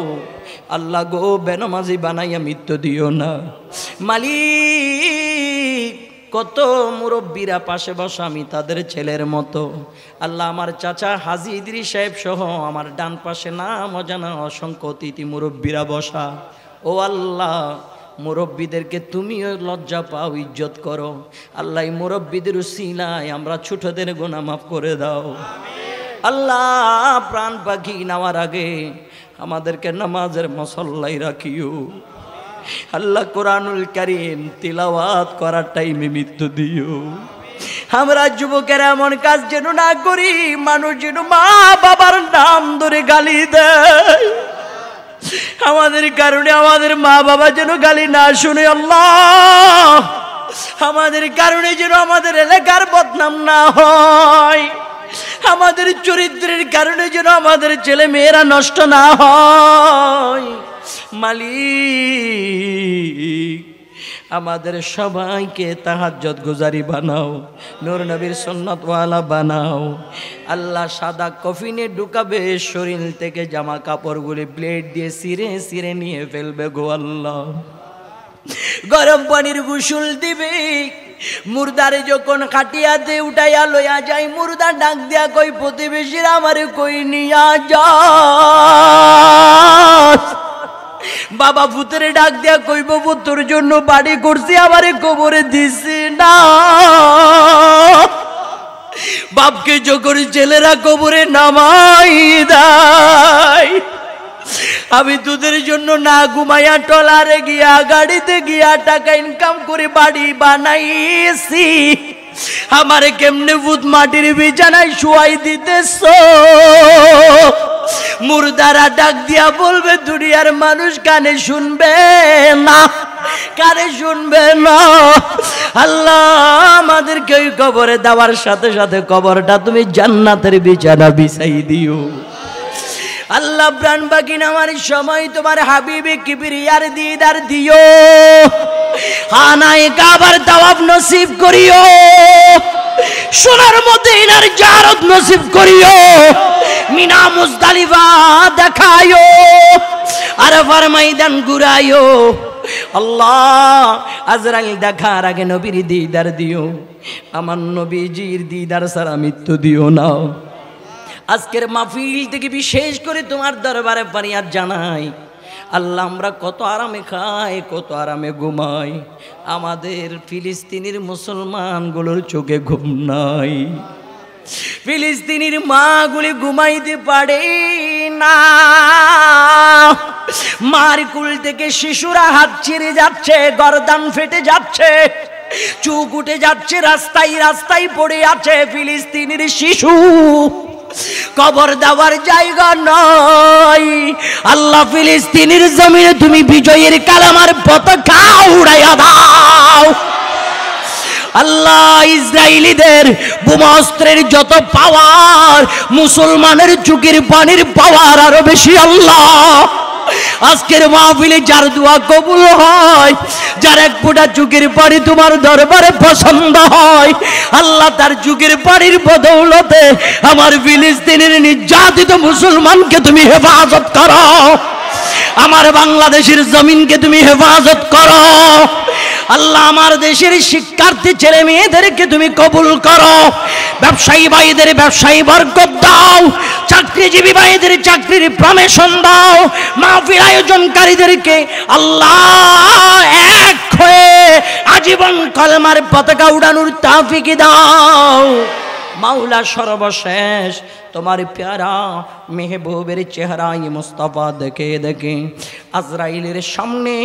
আল্লাহ গো। বেনামাজি বানাইয়া মৃত্যু দিও না মালিক। কত মুরব্বীরা পাশে বসা, আমি তাদের ছেলের মতো আল্লাহ। আমার চাচা হাজী ইদ্রিস সাহেব সহ আমার ডান পাশে নাম অজানা অসংখ্য অতিথি মুরব্বীরা বসা। ও আল্লাহ, মুরব্বীদেরকে তুমিও লজ্জা পাও, ইজ্জত করো আল্লাহ। এই মুরব্বীদের উসিলায় আমরা ছোটদের গুনাহ মাফ করে দাও আল্লাহ। প্রাণ পাখি নেওয়ার আগে আমাদেরকে নামাজের মুসল্লায় রাখিও আল্লাহ। কোরআনুল কারীম তিলাওয়াত করার টাইমে মৃত্যু দিও। আমরা যুবকেরা এমন কাজ যেন না করি, মানুষ যেন মা বাবার নাম ধরে গালি দেয়, আমাদের কারণে আমাদের মা বাবা যেন গালি না শুনে আল্লাহ। আমাদের কারণে যেন আমাদের এলাকার বদনাম না হয়, আমাদের চরিত্রের কারণে যেন আমাদের ছেলে মেয়েরা নষ্ট না হয় মালিক। আমাদের সবাইকে তাহাজ্জুদ গুজারি বানাও, নূর নবীর সুন্নাত ওয়ালা বানাও আল্লাহ। সাদা কফিনে ঢুকাবে, শরীর থেকে জামা কাপড়গুলি ব্লেড দিয়ে ছিঁড়ে ছিঁড়ে নিয়ে ফেলবে গো আল্লাহ। গরম পানির গোসল দিবে, মুর্দারে যখন খাটিয়াতে উঠাইয়া লইয়া যায়, মুর্দা ডাক দিয়া কই প্রতিবেশীরা আমারে কই নিয়া যা। বাবা ভূতেরে ডাক দিয়া কইব তোর জন্য বাড়ি করছি, আমারে কবরে দিছি না। বাপকে যখন ছেলেরা কবরে নামাই দেয়, আমি তোদের জন্য না ঘুমাইয়া টলারে গিয়া গাড়িতে গিয়া টাকা ইনকাম করে বাড়ি বানাইছি, আমারে কেমনে ভূত মাটির বিছানায় শুয়াই দিতেছ। মুর্দারা ডাক দিয়া বলবে দুনিয়ার মানুষ কানে শুনবে না, কানে শুনবে না। আল্লাহ আমাদেরকে ওই কবরে দেওয়ার সাথে সাথে কবরটা তুমি জান্নাতের বিছানা বিছাই দিও আল্লাহ। প্রাণ বাকি নামার সময় তোমার হাবিবে কিবরিয়ার দিদার দিও, খানায়ে কাবার তাওয়াফ নসিব করিও। সোনার মদিনার জিয়ারত নসিব করিও, মিনা মুজদালিফা দেখায়ো, আরাফার ময়দান ঘুরায়ো। আল্লাহ আজরাইল দেখার আগে নবীর দিদার দিও, আমার নবীজির দিদার ছাড়া মৃত্যু দিও না। আজকের মাহফিল থেকে বিশেষ করে তোমার দরবারে ফরিয়াদ জানাই, আল্লাহ আমরা কত আরামে খাই, কত আরামে ঘুমাই, আমাদের ফিলিস্তিনের মুসলমানগুলোর চোখে ঘুম নাই। ফিলিস্তিনের মাগুলি ঘুমাইতে পারে না, মার কুল থেকে শিশুরা হাত ছিঁড়ে যাচ্ছে, গর্দান ফেটে যাচ্ছে, চুক উঠে যাচ্ছে, রাস্তায় রাস্তায় পড়ে আছে ফিলিস্তিনের শিশু, কবর দেওয়ার জায়গা নয়। আল্লাহ ফিলিস্তিনের জমিনে তুমি বিজয়ের কালামার পতাকা উড়াইয়া দাও। আল্লাহ ইসরায়েলিদের বোমাস্ত্রের যত পাওয়ার, মুসলমানের চোখের পানির পাওয়ার আরো বেশি। আল্লাহ আজকের মাহফিলে যার দোয়া কবুল হয়, যার এক ফোঁটা চোখের পানি তোমার দরবারে পছন্দ হয়, আল্লাহ তার চোখের পানির বদৌলতে আমার ফিলিস্তিনের নির্যাতিত মুসলমানকে তুমি হেফাজত করো, আমার বাংলাদেশের জমিনকে তুমি হেফাজত করো। আল্লাহ আমার দেশের শিক্ষার্থী ছেলে মেয়েদেরকে তুমি কবুল করো, ব্যবসায়ী ভাইদের ব্যবসায়ী বরকত দাও, চাকরিজীবী ভাইদের চাকরির প্রমোশন দাও, মাহফিল আয়োজনকারীদেরকে আল্লাহ এক হয়ে আজীবন কলমার পতাকা উড়ানোর তৌফিক দাও। মাওলা সর্বশেষ তোমার প্যারা মেহবুবের চেহারায় মুস্তাফা দেখে দেখে আজরাইলের সামনে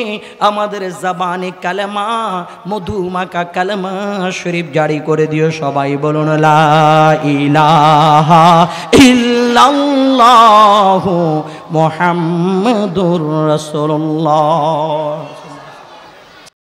আমাদের জবানে কালেমা, মধুমাখা কালেমা শরীফ জারি করে দিও। সবাই বলুন লা ইলাহা ইল্লাল্লাহু মুহাম্মাদুর রাসূলুল্লাহ।